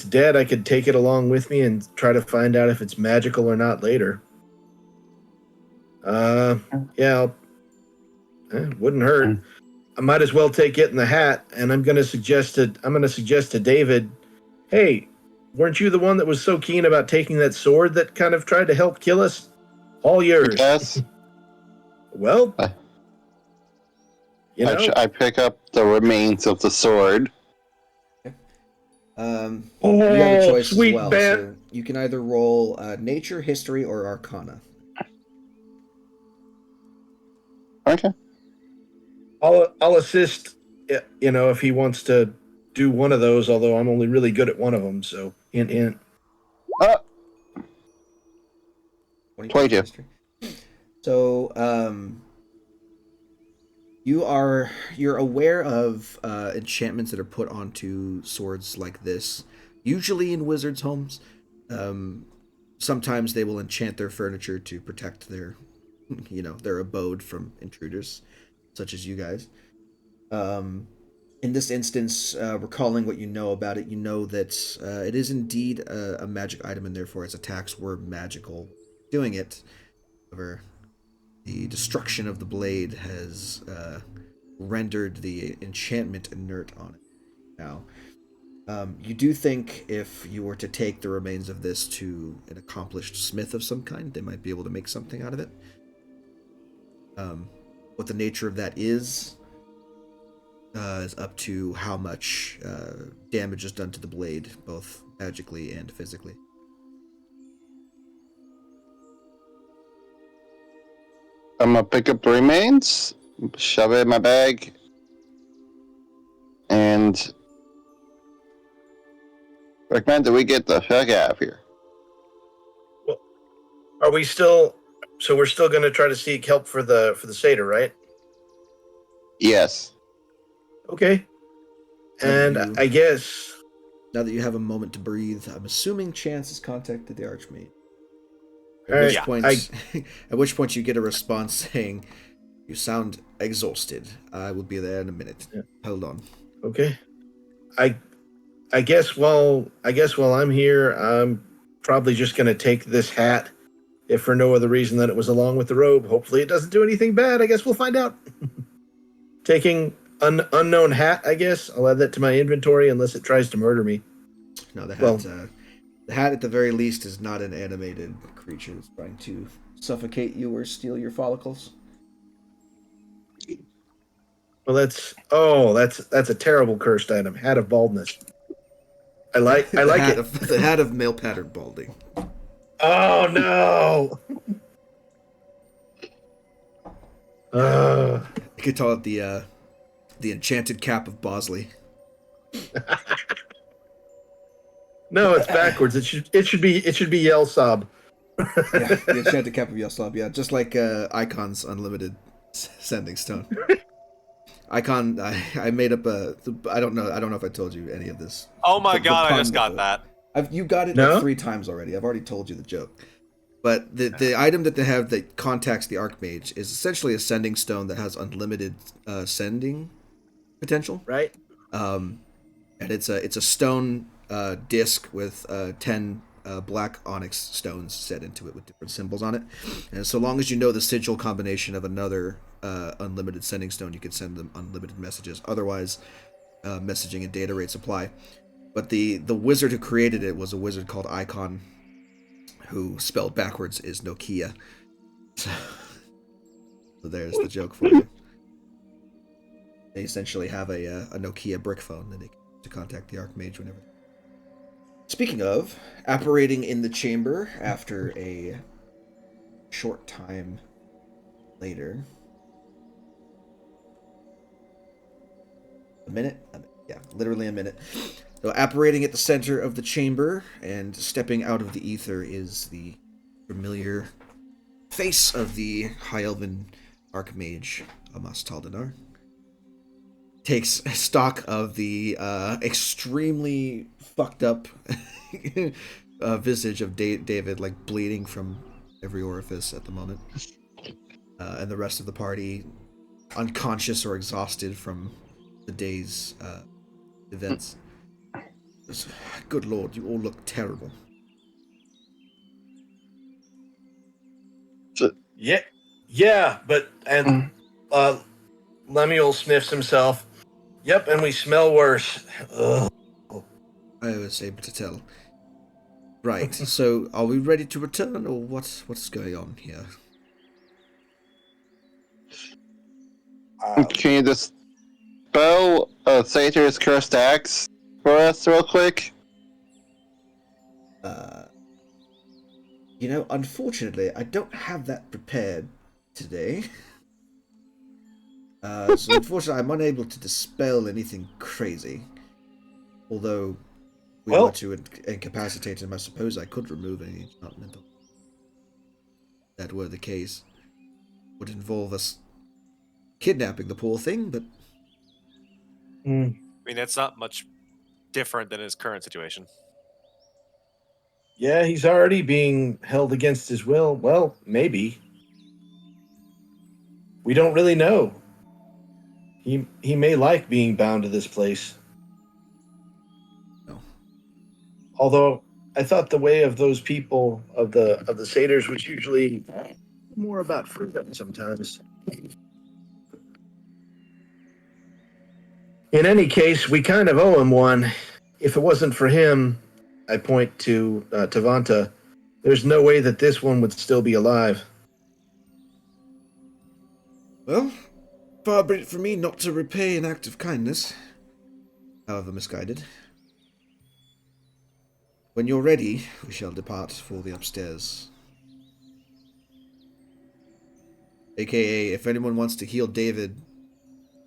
dead, I could take it along with me and try to find out if it's magical or not later. Yeah, wouldn't hurt. I might as well take it in the hat, and I'm gonna suggest to David, hey, weren't you the one that was so keen about taking that sword that kind of tried to help kill us? All yours. Yes. Well, I pick up the remains of the sword. You have a choice sweet as well. bat. So you can either roll nature, history, or arcana. Okay. I'll assist, if he wants to do one of those, although I'm only really good at one of them, so hint, hint. 22. History. So, you're aware of enchantments that are put onto swords like this, usually in wizards' homes. Sometimes they will enchant their furniture to protect their abode from intruders, such as you guys. In this instance, recalling what you know about it, you know that it is indeed a magic item, and therefore its attacks were magical. Doing it, however, the destruction of the blade has rendered the enchantment inert on it. Now, you do think if you were to take the remains of this to an accomplished smith of some kind, they might be able to make something out of it. What the nature of that is up to how much damage is done to the blade, both magically and physically. I'm gonna pick up the remains, shove it in my bag, and recommend that we get the fuck out of here. Are we still? So we're still going to try to seek help for the satyr, right? Yes. Okay. And Now that I guess you have a moment to breathe, I'm assuming Chance has contacted the Archmage. All right, At which point you get a response saying, "You sound exhausted. I will be there in a minute. Yeah. Hold on." Okay. I guess while I'm here, I'm probably just going to take this hat, if for no other reason than it was along with the robe. Hopefully, it doesn't do anything bad. I guess we'll find out. Taking unknown hat. I guess I'll add that to my inventory unless it tries to murder me. No, the hat at the very least is not an animated creature that's trying to suffocate you or steal your follicles. Well, that's a terrible cursed item. Hat of baldness. I like it. The hat of male pattern balding. Oh no! You could call it the enchanted cap of Bosley. No, it's backwards. It should be Yelsob. Yeah, the enchanted cap of Yoslav. Yeah, just like Icon's unlimited sending stone. Icon, I made up a. I don't know if I told you any of this. Oh my The god, I pun just with got it. that. You got it No? like 3 times already. I've already told you the joke. But the item that they have that contacts the Archmage is essentially a sending stone that has unlimited sending potential. Right? And it's a stone disc with 10 black onyx stones set into it with different symbols on it. And so long as you know the sigil combination of another unlimited sending stone, you can send them unlimited messages. Otherwise, messaging and data rates apply. But the wizard who created it was a wizard called Icon, who spelled backwards is Nokia. So there's the joke for you. They essentially have a Nokia brick phone that they can use to contact the Archmage whenever. Speaking of, apparating in the chamber after a short time later. A minute? Yeah, literally a minute. So apparating at the center of the chamber and stepping out of the ether is the familiar face of the High Elven Archmage, Amas Taldinar. Takes stock of the extremely fucked up visage of David, like bleeding from every orifice at the moment. And the rest of the party unconscious or exhausted from the day's events. Good lord, you all look terrible. Yeah, but Lemuel sniffs himself. Yep, and we smell worse. Ugh. I was able to tell. Right, so are we ready to return, or what's going on here? Can you dispel Satyr's cursed axe for us real quick? Unfortunately, I don't have that prepared today. So unfortunately, I'm unable to dispel anything crazy. Although, if we were to incapacitate him, I suppose I could remove any enchantment. If that were the case, would involve us kidnapping the poor thing, but I mean, it's not much different than his current situation. Yeah, he's already being held against his will. Well, maybe. We don't really know. He may like being bound to this place. No. Although I thought the way of those people of the satyrs was usually more about freedom sometimes. In any case, we kind of owe him one. If it wasn't for him, I point to Tavanta, there's no way that this one would still be alive. Well, far be it from me not to repay an act of kindness, however misguided. When you're ready, we shall depart for the upstairs. AKA, if anyone wants to heal David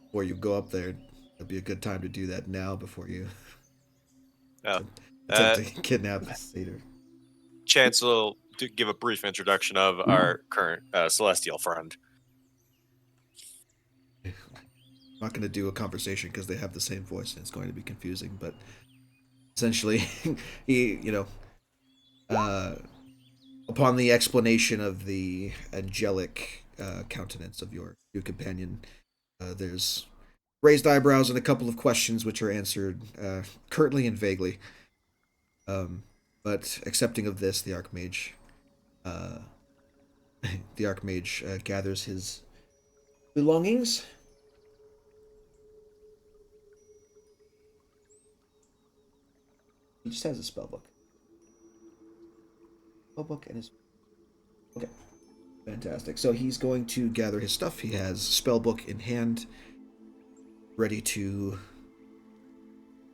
before you go up there, it'd be a good time to do that now before you Yeah. attempt to kidnap Satyr. Chance will give a brief introduction of our current celestial friend. I'm not going to do a conversation because they have the same voice and it's going to be confusing, but essentially, upon the explanation of the angelic countenance of your new companion, there's raised eyebrows and a couple of questions which are answered curtly and vaguely. But accepting of this, the Archmage, uh, gathers his belongings. He just has a spell book. Spellbook and his. Okay, fantastic. So he's going to gather his stuff. He has spellbook in hand, ready to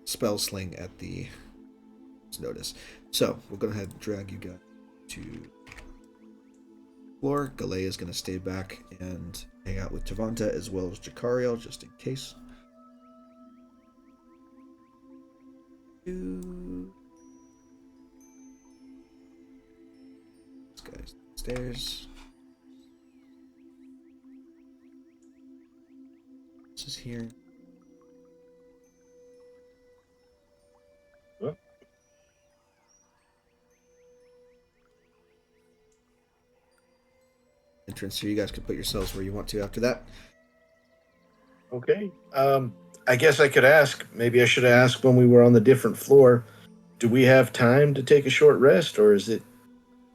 spell sling at the notice. So we'll go ahead and drag you guys to floor. Galea is going to stay back and hang out with Tavanta as well as Jakariel, just in case. This guy's downstairs. This is here. What? Entrance here. You guys can put yourselves where you want to after that. Okay. I guess I could ask. Maybe I should have asked when we were on the different floor. Do we have time to take a short rest, or is it,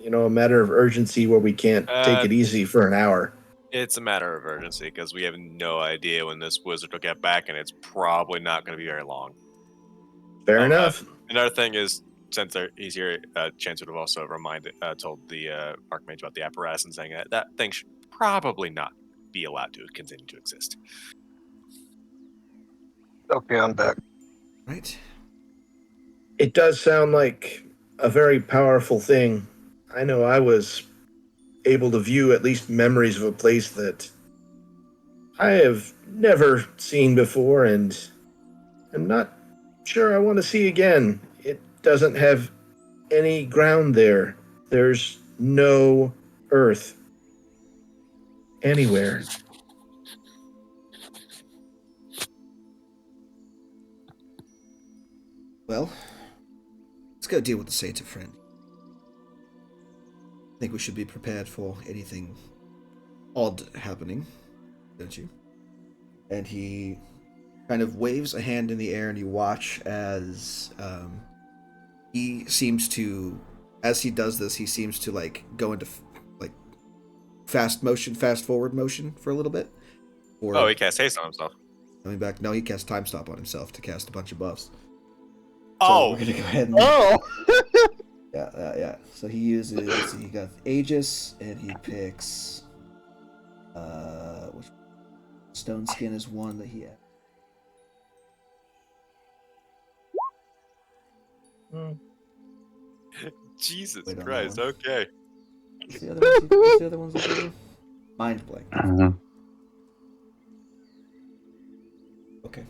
a matter of urgency where we can't take it easy for an hour? It's a matter of urgency because we have no idea when this wizard will get back, and it's probably not going to be very long. Fair enough. Another thing is, since he's here, Chance would have also told the Archmage about the apparatus and saying that thing should probably not be allowed to continue to exist. Okay, I'm back. Right. It does sound like a very powerful thing. I know I was able to view at least memories of a place that I have never seen before and I'm not sure I want to see again. It doesn't have any ground there. There's no earth anywhere. Well, let's go deal with the Satyr friend. I think we should be prepared for anything odd happening, don't you? And he kind of waves a hand in the air, and you watch as he seems to, as he does this, he seems to go into fast forward motion for a little bit. He casts haste on himself. Coming back, no, he casts time stop on himself to cast a bunch of buffs. So we're gonna go ahead and yeah. So he uses, he got Aegis, and he picks which Stone Skin is one that he had. Jesus Wait on Christ, that one. okay. What's the other ones that do? Mind Blank. Okay.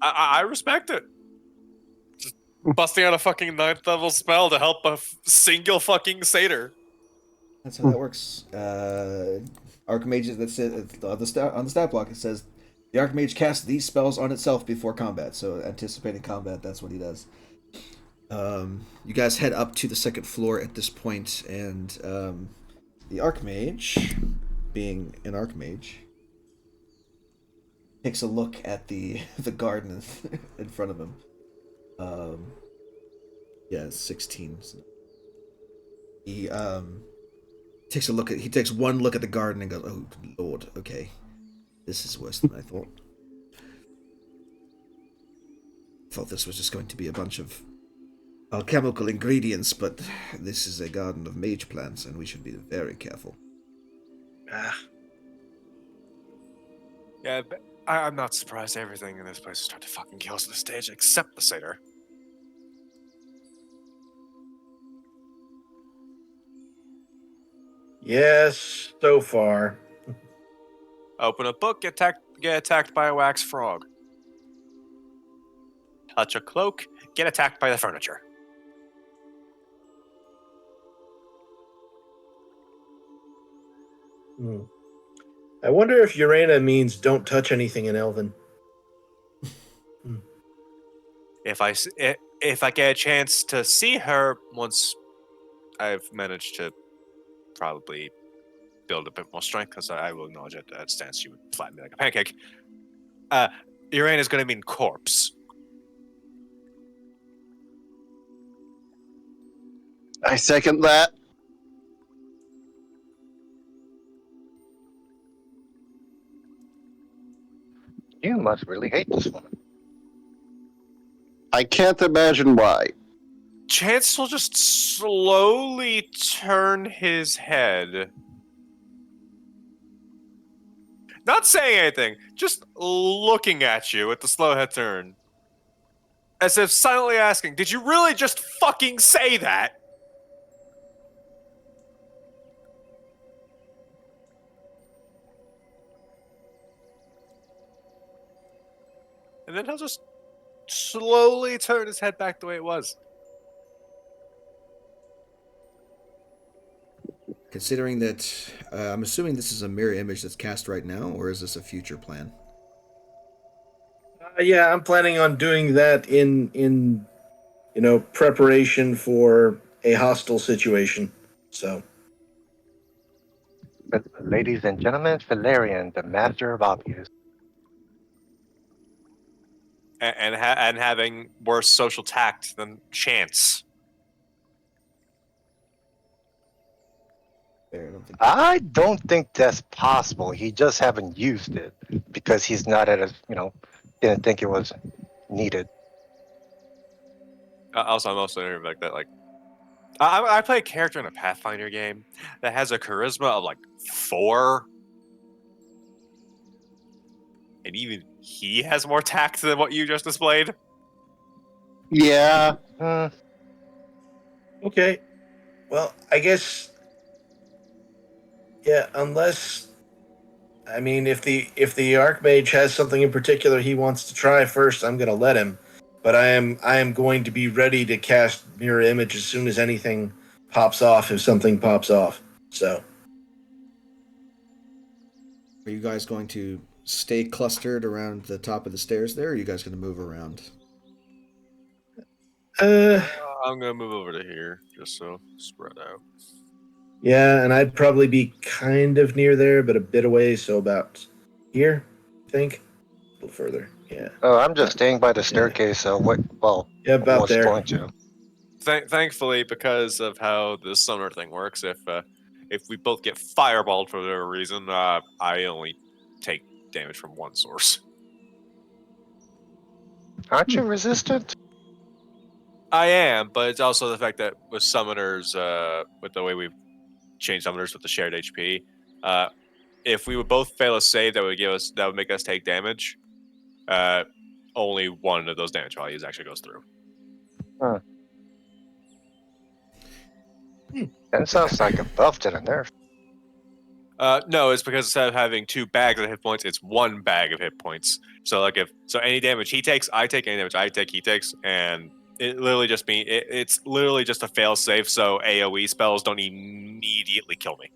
I respect it. Just busting out a fucking 9th level spell to help a single fucking satyr. That's how that works. Archmage, that's it. On the stat block, it says the Archmage casts these spells on itself before combat. So anticipating combat, that's what he does. You guys head up to the second floor at this point, and the Archmage, being an Archmage, takes a look at the garden in front of him. Yeah, it's 16. He takes one look at the garden and goes, "Oh Lord, okay, this is worse than I thought. Thought this was just going to be a bunch of alchemical ingredients, but this is a garden of mage plants, and we should be very careful." Yeah, but I'm not surprised everything in this place is starting to fucking kill us on the stage, except the satyr. Yes, so far. Open a book, get attacked by a wax frog. Touch a cloak, get attacked by the furniture. Hmm. I wonder if Urena means don't touch anything in Elven. If I get a chance to see her once I've managed to probably build a bit more strength, because I will acknowledge at that stance she would flatten me like a pancake. Urane is going to mean corpse. I second that. You must really hate this woman. I can't imagine why. Chance will just slowly turn his head. Not saying anything, just looking at you with the slow head turn. As if silently asking, did you really just fucking say that? And then he'll just slowly turn his head back the way it was. Considering that, I'm assuming this is a mirror image that's cast right now, or is this a future plan? Yeah, I'm planning on doing that in preparation for a hostile situation. So But ladies and gentlemen, Valerian, the master of obvious. And having worse social tact than Chance. Fair, I don't think. I don't think that's possible. He just haven't used it because he's not at a, didn't think it was needed. Also, I'm also like that. Like, I play a character in a Pathfinder game that has a charisma of like 4, and even he has more tact than what you just displayed. Yeah. okay. Well, I guess yeah, unless I mean if the Archmage has something in particular he wants to try first, I'm gonna let him. But I am going to be ready to cast mirror image as soon as anything pops off, if something pops off. So Are you guys going to stay clustered around the top of the stairs there, or are you guys going to move around? uh I'm gonna move over to here just so spread out. yeah, and I'd probably be kind of near there, but a bit away, so about here, I think. A little further. Yeah. Oh, I'm just staying by the staircase. So Yeah, about was there. going to. Thankfully, because of how this summoner thing works, if we both get fireballed for whatever reason, I only take damage from one source. Aren't you resistant? I am, but it's also the fact that with summoners, with the way we've changed summoners with the shared HP, if we would both fail a save, that would make us take damage. Only one of those damage values actually goes through. That sounds like a buff to the nerf. No, it's because instead of having 2 bags of hit points, it's 1 bag of hit points. So any damage he takes, I take. Any damage I take, he takes, and it literally just it's literally just a fail safe. So AOE spells don't immediately kill me.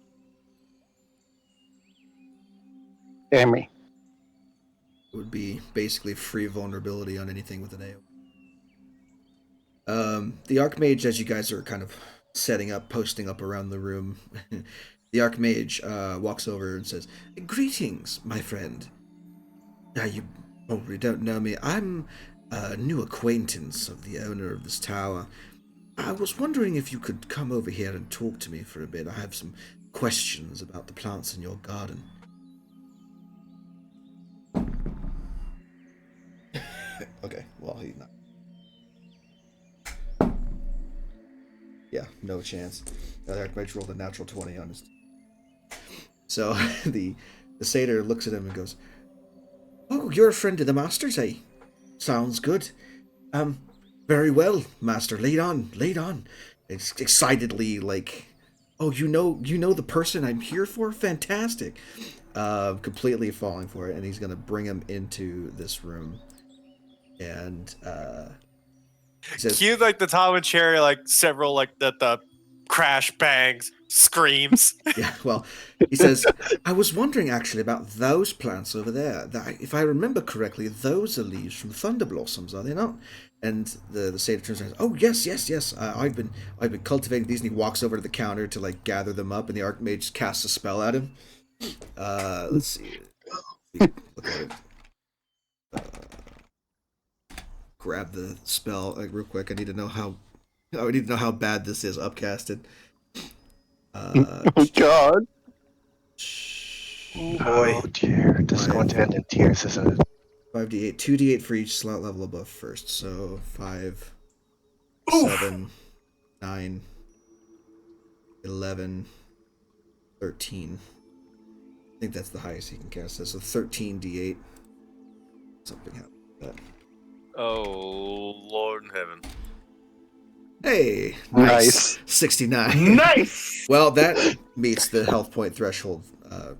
Amy. It would be basically free vulnerability on anything with an AoE. The Archmage, as you guys are kind of setting up, posting up around the room, the Archmage walks over and says, "Greetings, my friend. Now, you probably don't know me. I'm a new acquaintance of the owner of this tower. I was wondering if you could come over here and talk to me for a bit. I have some questions about the plants in your garden." Okay, well, he's not. Yeah, no chance. The Archmage rolled a natural 20 on his. So the satyr looks at him and goes, Oh, you're a friend of the Master's, eh? Sounds good. Very well, Master. Lead on, lead on. It's excitedly like, oh, you know the person I'm here for? Fantastic. Completely falling for it, and he's gonna bring him into this room. And he says, Cue like the Tom and Cherry, like several like the crash bangs, screams. yeah, well, he says, I was wondering actually about those plants over there. If I remember correctly, those are leaves from thunder blossoms, are they not? And the satyr turns around and says, oh, yes. I've been cultivating these. And he walks over to the counter to like gather them up, and the Archmage casts a spell at him. Let's see. Look at it. Grab the spell like real quick. I need to know how bad this is upcasted. Oh God! Oh dear, this is going to end in tears, isn't it? 5d8, 2d8 for each slot level above first. So 5, Oof. 7, 9, 11, 13. I think that's the highest he can cast. So 13d8. Something happened with that. Oh Lord in heaven! Hey, Nice. 69. Nice. Well, that meets the health point threshold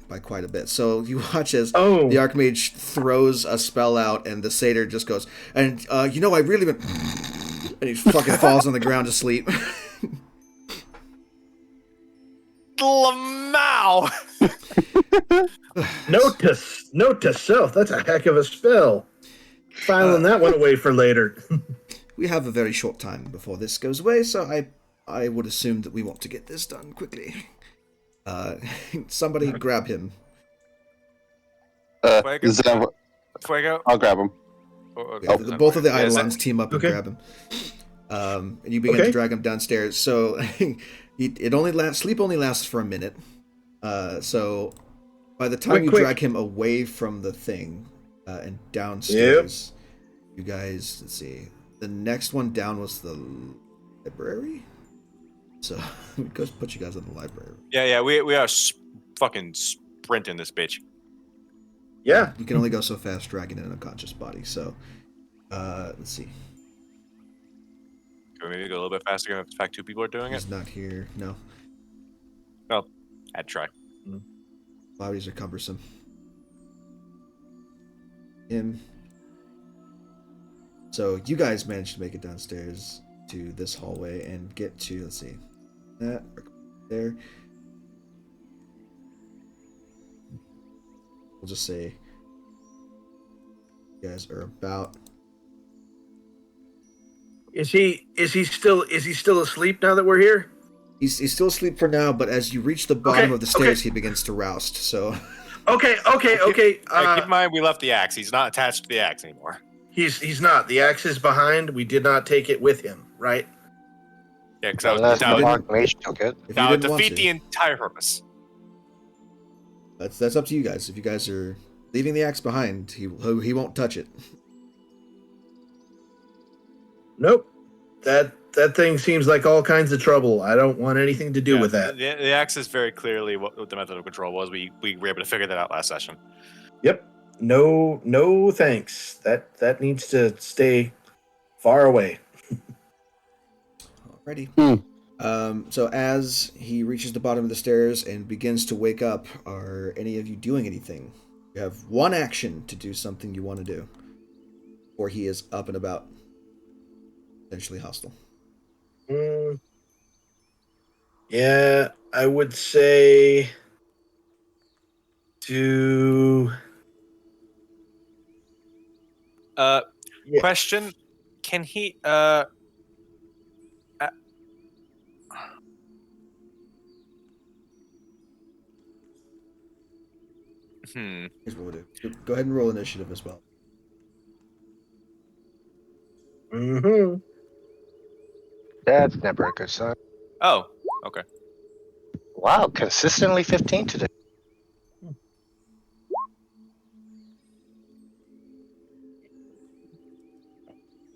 by quite a bit. So you watch as Oh. the Archmage throws a spell out, and the Satyr just goes, and I really been, and he fucking falls on the ground asleep. Lamau! Note to self. That's a heck of a spell. Filing that one away for later. We have a very short time before this goes away, so I would assume that we want to get this done quickly. Somebody grab him. Fuego? Zev, Fuego. I'll grab him. Both of the Yeah, is Eidolons team up and Okay. grab him. And you begin to drag him downstairs. So sleep only lasts for a minute. So by the time you Quick. drag him away from the thing and downstairs, you guys, let's see. The next one down was the library. So it goes put you guys in the library. Yeah, we are fucking sprinting this bitch. Yeah. You can only go so fast dragging an unconscious body. So let's see. Can we maybe go a little bit faster if in fact two people are doing it? He's not here. No. Well, I'd try. Bodies are cumbersome. Him. So you guys managed to make it downstairs to this hallway and get to, let's see, that there. We'll just say you guys are about. Is he still asleep now that we're here? He's still asleep for now, but as you reach the bottom of the stairs, he begins to roust. So Okay. keep in mind we left the axe. He's not attached to the axe anymore. He's not. The axe is behind. We did not take it with him, right? Yeah, because Unless the that would Archmage took it. if that you would didn't want defeat to, the entire purpose. that's up to you guys. If you guys are leaving the axe behind, he won't touch it. Nope. That thing seems like all kinds of trouble. I don't want anything to do with that. The axe is very clearly what the method of control was. We were able to figure that out last session. Yep. No thanks. That needs to stay far away. Alrighty. So as he reaches the bottom of the stairs and begins to wake up, are any of you doing anything? You have one action to do something you want to do, or he is up and about, potentially hostile. Yeah, I would say to Yeah. Question: can he? Here's what we'll do. Go ahead and roll initiative as well. Mm-hmm. That's never a good sign. Oh, okay. Wow, consistently 15 today.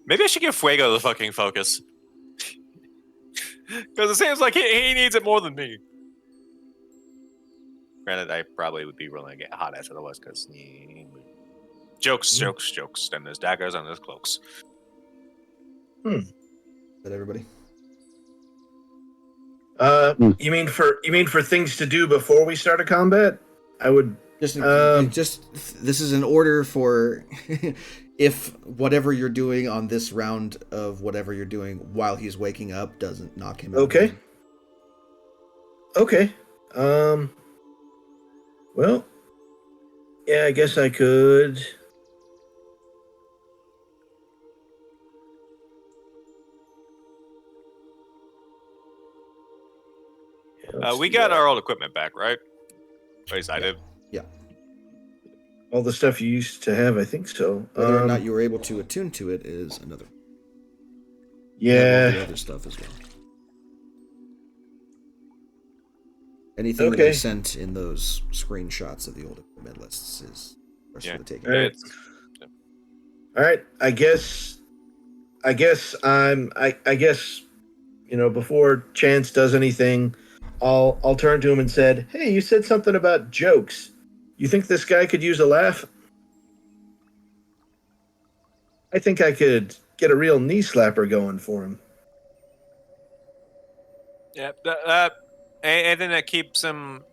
Maybe I should give Fuego the fucking focus. Because it seems like he needs it more than me. Granted, I probably would be rolling to get hot ass otherwise, because... Jokes, jokes, jokes. Then there's daggers and there's cloaks. Is that everybody? You mean for things to do before we start a combat? I would Just this is an order for if whatever you're doing on this round of whatever you're doing while he's waking up doesn't knock him out. Okay. Okay. Well, yeah, I guess I could. Yeah, We got our old equipment back, right? At least I did. Yeah. all the stuff you used to have. I think so. Whether or not you were able to attune to it is another. You have all the Yeah. other stuff as well. Anything that I Okay. sent in those screenshots of the old equipment lists is for the taking. All right. It's- All right. I guess before Chance does anything, I'll turn to him and said, "Hey, you said something about jokes. You think this guy could use a laugh? I think I could get a real knee slapper going for him." Yeah, anything that keeps him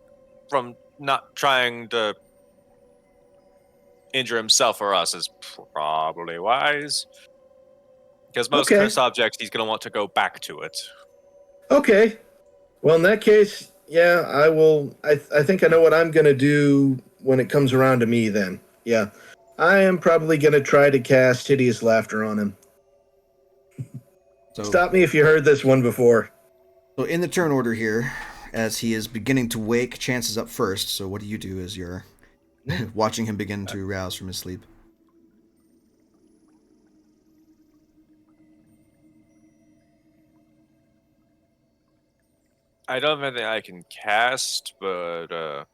from not trying to injure himself or us is probably wise. Because most Okay. cursed objects, he's going to want to go back to it. Okay. Well, in that case, yeah, I will. I think I know what I'm going to do when it comes around to me then. Yeah. I am probably going to try to cast Hideous Laughter on him. So, Stop me if you heard this one before. So in the turn order here, as he is beginning to wake, Chance is up first. So what do you do as you're watching him begin to rouse from his sleep? I don't have anything I can cast, but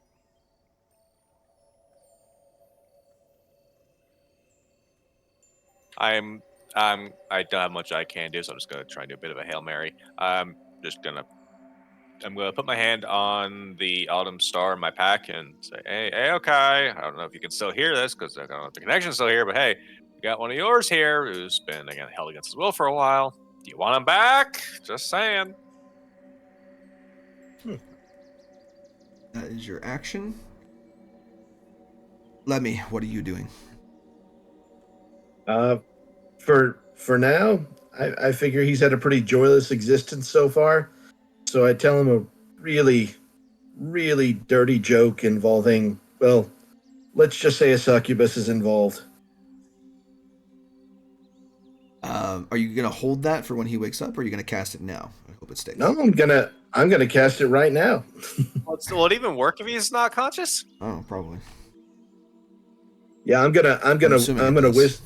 I don't have much I can do, so I'm just gonna try and do a bit of a Hail Mary. I'm gonna put my hand on the Autumn Star in my pack and say, hey, okay. I don't know if you can still hear this because I don't know if the connection's still here, but hey, we got one of yours here who's been held against his will for a while. Do you want him back? Just saying. That is your action. Lemmy, what are you doing? For now, I figure he's had a pretty joyless existence so far. So I tell him a really, really dirty joke involving, well, let's just say a succubus is involved. Are you gonna hold that for when he wakes up, or are you gonna cast it now? I hope it stays. No, I'm gonna cast it right now. Will it even work if he's not conscious? Oh, probably. Yeah, I'm gonna assuming it does.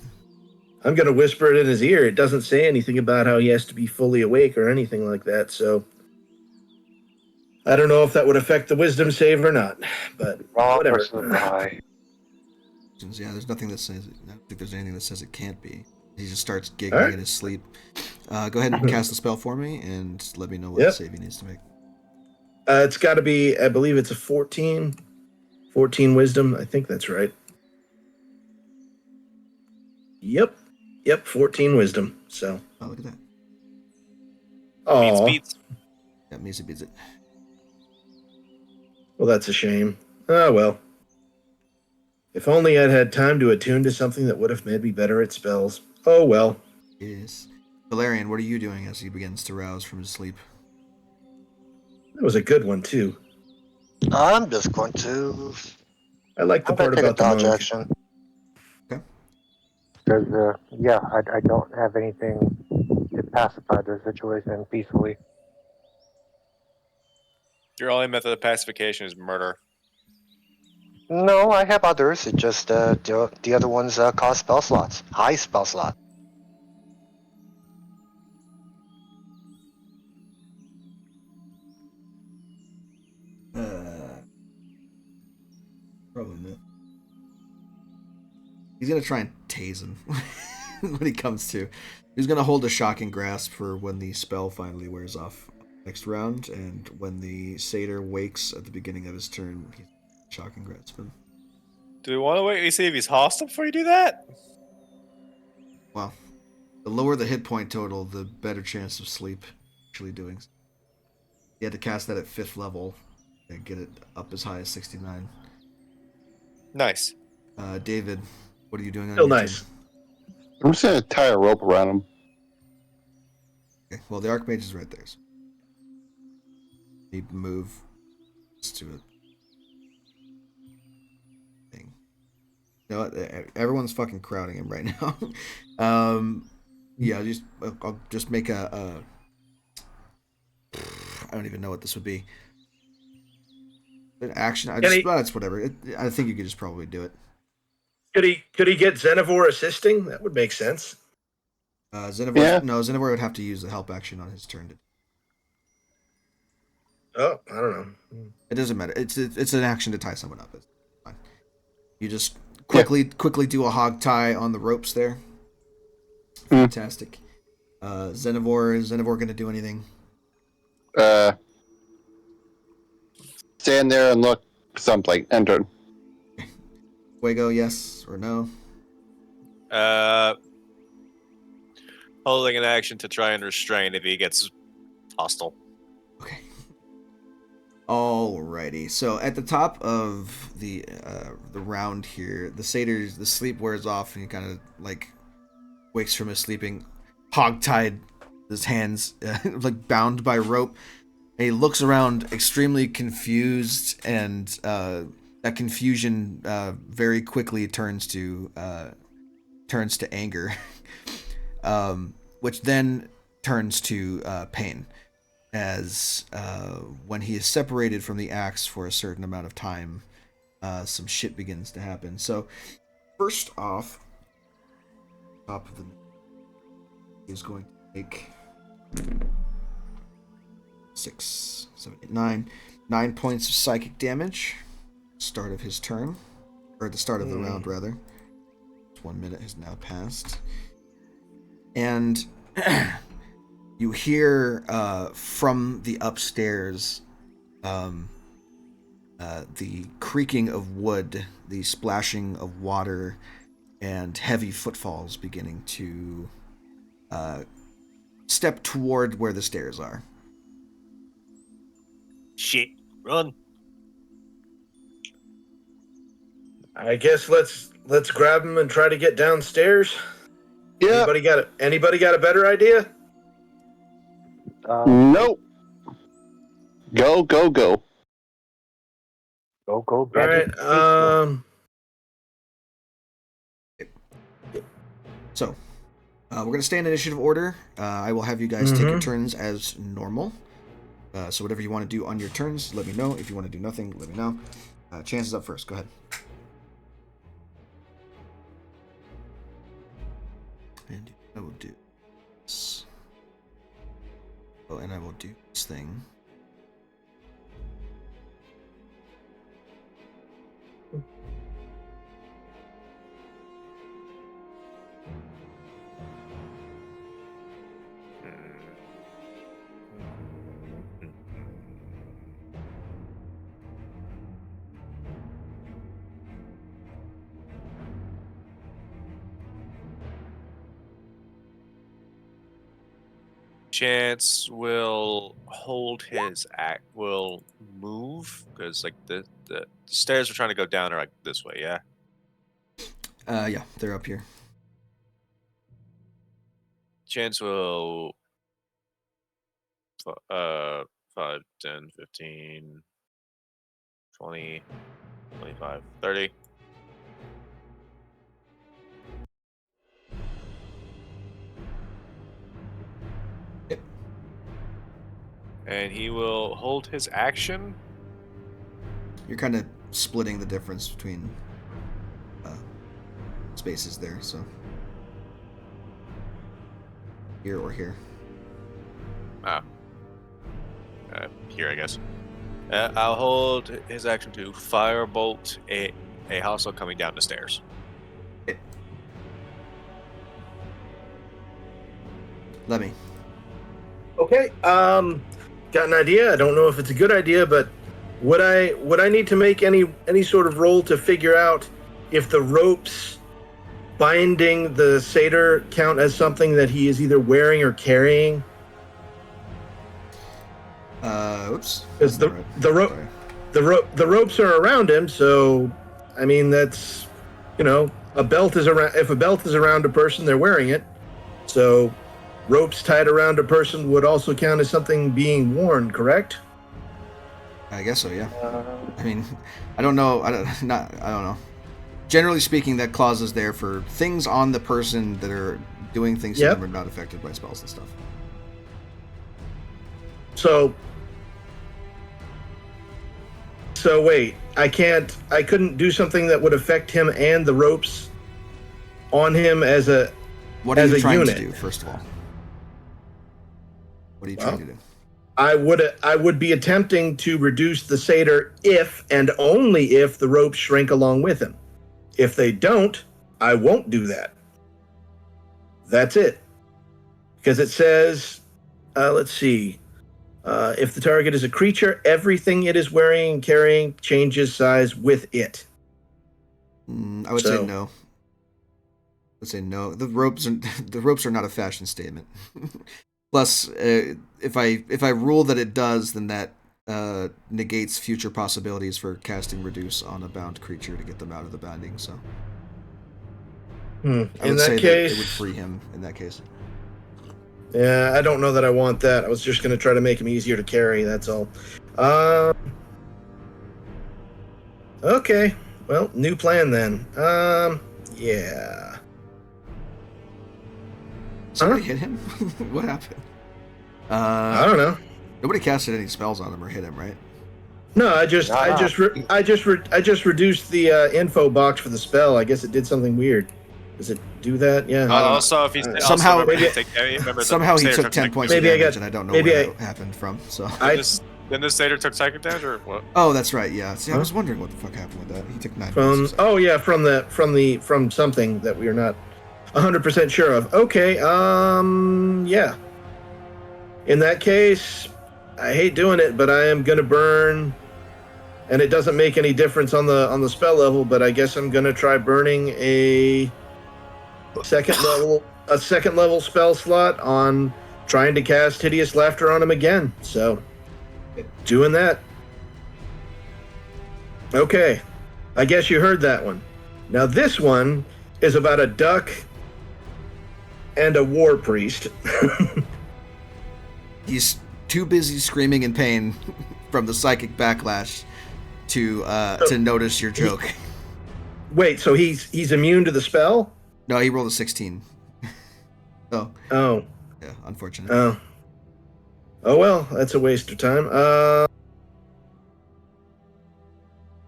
I'm gonna whisper it in his ear. It doesn't say anything about how he has to be fully awake or anything like that. So I don't know if that would affect the wisdom save or not. But Wrong whatever. person to buy. Yeah, there's nothing that says. I don't think there's anything that says it can't be. He just starts giggling All right. in his sleep. Go ahead and cast the spell for me, and let me know what save he needs to make. It's got to be. I believe it's a 14 wisdom. I think that's right. Yep, 14 wisdom. So. Oh, look at that. Oh, Beats. Yeah, Misa beats it. well, that's a shame. Oh well. If only I'd had time to attune to something that would have made me better at spells. Oh well. Yes. Valerian, what are you doing as he begins to rouse from his sleep? That was a good one too. I'm just going to. I like the I'm going part to take a about the dodge monk. action. Okay. Because, I don't have anything to pacify the situation peacefully. Your only method of pacification is murder. No, I have others. It just the other ones cost spell slots, high spell slot. Probably not. He's gonna try and tase him when he comes to. He's gonna hold a shocking grasp for when the spell finally wears off next round, and when the satyr wakes at the beginning of his turn, he's shocking grasp him. Do we want to wait and see if he's hostile before you do that? Well, the lower the hit point total, the better chance of sleep actually doing. You had to cast that at 5th level and get it up as high as 69. Nice. David, what are you doing on Still your nice. turn? I'm just gonna tie a rope around him. Okay, well, the Archmage is right there. So need to move to a thing. You know what? Everyone's fucking crowding him right now. Yeah, I'll just make a I don't even know what this would be. An action. That's whatever. I think you could just probably do it. Could he get Xenivore assisting? That would make sense. Xenivore. Yeah. No, Xenivore would have to use the help action on his turn. Oh, I don't know. It doesn't matter. It's an action to tie someone up. It's fine. You just quickly do a hog tie on the ropes there. Fantastic. Xenivore. Is Xenivore going to do anything? Stand there and look something. Enter. Fuego, yes or no? Holding an action to try and restrain if he gets hostile. Okay. Alrighty. So at the top of the round here, the satyr's the sleep wears off and he kind of like wakes from his sleeping, hog-tied, his hands like bound by rope. And he looks around extremely confused, and that confusion very quickly turns to anger, which then turns to pain, as when he is separated from the axe for a certain amount of time, some shit begins to happen. So first off, top of the is going to take 6, 7, 8, 9 points of psychic damage. Start of his turn, or at the start of the round, rather. 1 minute has now passed, and you hear from the upstairs the creaking of wood, the splashing of water, and heavy footfalls beginning to step toward where the stairs are. Shit, run! I guess let's grab him and try to get downstairs. Yeah. Anybody got a better idea? Nope. Go. Go. All right. So, we're going to stay in initiative order. I will have you guys take your turns as normal. So whatever you want to do on your turns, let me know. If you want to do nothing, let me know. Chances up first. Go ahead. And I will do this. Oh, and I will do this thing. Chance will hold his act. Will move because like the stairs we're trying to go down are like this way. Yeah. Yeah, they're up here. Chance will 5, 10, 15, 20, 25, 30. Yep. And he will hold his action. You're kind of splitting the difference between spaces there, so here or here. Here, I guess. I'll hold his action to firebolt a hostile coming down the stairs. Let me. Okay. Got an idea. I don't know if it's a good idea, but would I need to make any sort of roll to figure out if the ropes binding the satyr count as something that he is either wearing or carrying? Oops. Because That's not right. Sorry. the ropes are around him, so I mean that's, a belt is around. If a belt is around a person, they're wearing it. So ropes tied around a person would also count as something being worn, correct? I guess so, yeah. I mean, I don't know. I don't know. Generally speaking, that clause is there for things on the person that are doing things to them are not affected by spells and stuff. So wait, I couldn't do something that would affect him and the ropes on him as a What are as you a trying unit. to do, first of all? What are you trying to do? I would be attempting to reduce the satyr if and only if the ropes shrink along with him. If they don't, I won't do that. That's it. Because it says, let's see, if the target is a creature, everything it is wearing and carrying changes size with it. I would say no. I would say no. The ropes are not a fashion statement. Plus, if I rule that it does, then that negates future possibilities for casting Reduce on a bound creature to get them out of the binding. So, I would say that it would free him in that case. Yeah, I don't know that I want that. I was just going to try to make him easier to carry. That's all. Okay. Well, new plan then. Yeah. Somebody hit him? What happened? I don't know. Nobody casted any spells on him or hit him, right? No, I just reduced the info box for the spell. I guess it did something weird. Does it do that? Yeah. Also, if he's somehow somehow he took 10 points of damage, and I don't know where that happened from. So then the satyr took psychic damage, or what? Oh, that's right. Yeah. See, I was wondering what the fuck happened with that. He took 9 points. From something that we are not 100% sure of. Okay. Yeah. In that case, I hate doing it, but I am gonna burn, and it doesn't make any difference on the spell level. But I guess I'm gonna try burning a second level spell slot on trying to cast Hideous Laughter on him again. So, doing that. Okay, I guess you heard that one. Now this one is about a duck and a war priest. He's too busy screaming in pain from the psychic backlash to notice your joke. Wait, so he's immune to the spell? No, he rolled a 16. Oh. Yeah, unfortunate. Oh well, that's a waste of time.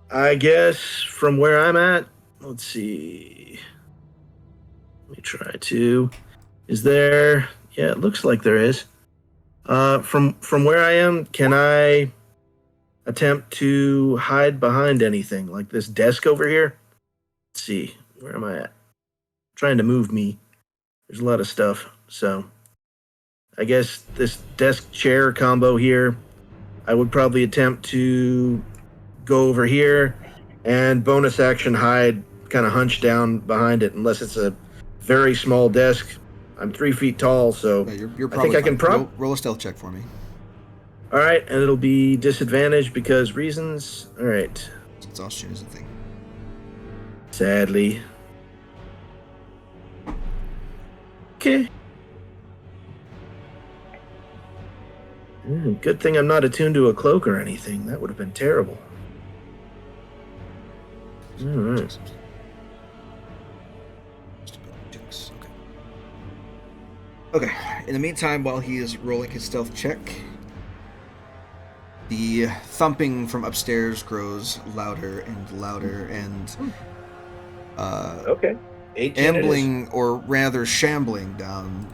I guess from where I'm at, let's see. Let me try to. Is there? Yeah, it looks like there is. From where I am, can I attempt to hide behind anything like this desk over here? Let's see, where am I at? Trying to move me. There's a lot of stuff, so I guess this desk chair combo here, I would probably attempt to go over here and bonus action hide, kind of hunch down behind it, unless it's a very small desk. I'm 3 feet tall, so you're probably I think I can roll a stealth check for me. All right, and it'll be disadvantaged because reasons. All right. Exhaustion is a thing. Sadly. Okay. Good thing I'm not attuned to a cloak or anything. That would have been terrible. All right. Okay. In the meantime, while he is rolling his stealth check, the thumping from upstairs grows louder and louder, and okay. ambling, or rather shambling down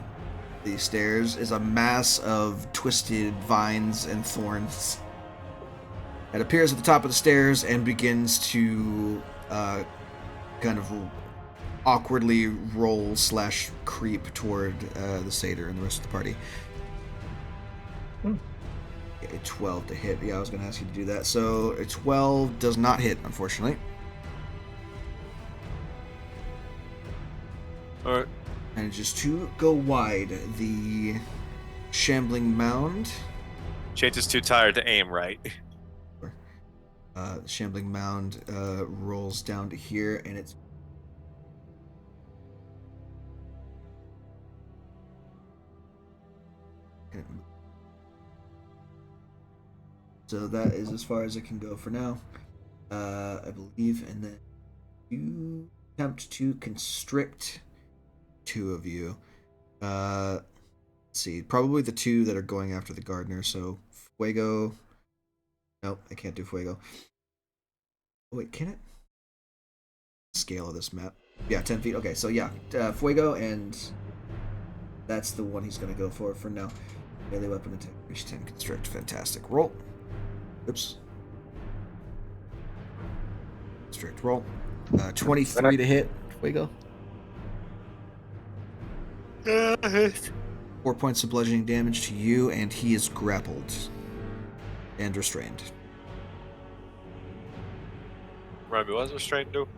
the stairs, is a mass of twisted vines and thorns. It appears at the top of the stairs and begins to kind of awkwardly roll / creep toward the satyr and the rest of the party. A 12 to hit. Yeah, I was going to ask you to do that. So a 12 does not hit, unfortunately. All right. Manages to go wide. The shambling mound. Chance is too tired to aim right. The shambling mound rolls down to here, and it's so that is as far as it can go for now, I believe. And then you attempt to constrict two of you. Let's see, probably the two that are going after the gardener. So Fuego. Nope, I can't do Fuego. Oh, wait, can it? Scale of this map. Yeah, 10 feet. Okay, so yeah, Fuego, and that's the one he's going to go for now. Melee weapon attack, reach 10, constrict. Fantastic. Roll. Oops. Constrict, roll. 23 to hit. Fuego. 4 points of bludgeoning damage to you, and he is grappled and restrained. Remind me, what does restraint do?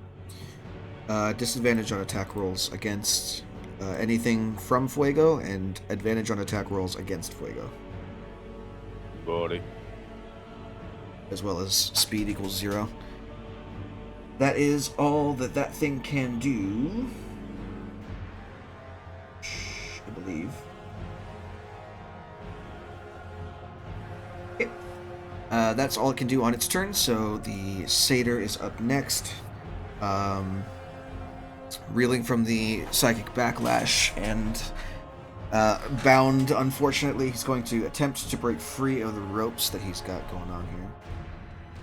Disadvantage on attack rolls against anything from Fuego, and advantage on attack rolls against Fuego, Body. as well as speed equals 0. That is all that thing can do, I believe. Okay. That's all it can do on its turn, so the satyr is up next. Reeling from the psychic backlash and bound, unfortunately, he's going to attempt to break free of the ropes that he's got going on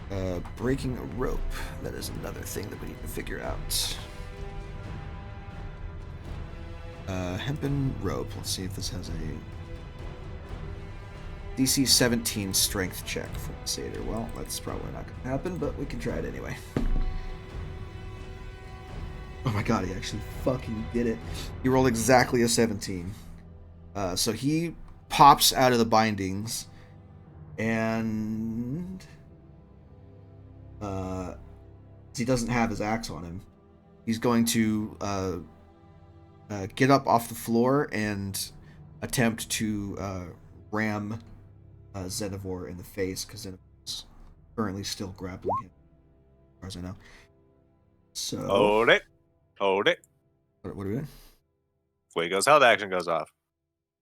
here. Breaking a rope, that is another thing that we need to figure out. Hempen rope, let's see if this has a DC 17 strength check for the satyr. Well, that's probably not going to happen, but we can try it anyway. Oh my god, he actually fucking did it. He rolled exactly a 17. So he pops out of the bindings, and he doesn't have his axe on him. He's going to get up off the floor and attempt to ram Zenivore in the face, because Zenivore's currently still grappling him, as far as I know. So Hold it. Hold it. what are we doing? Fuego's held action goes off.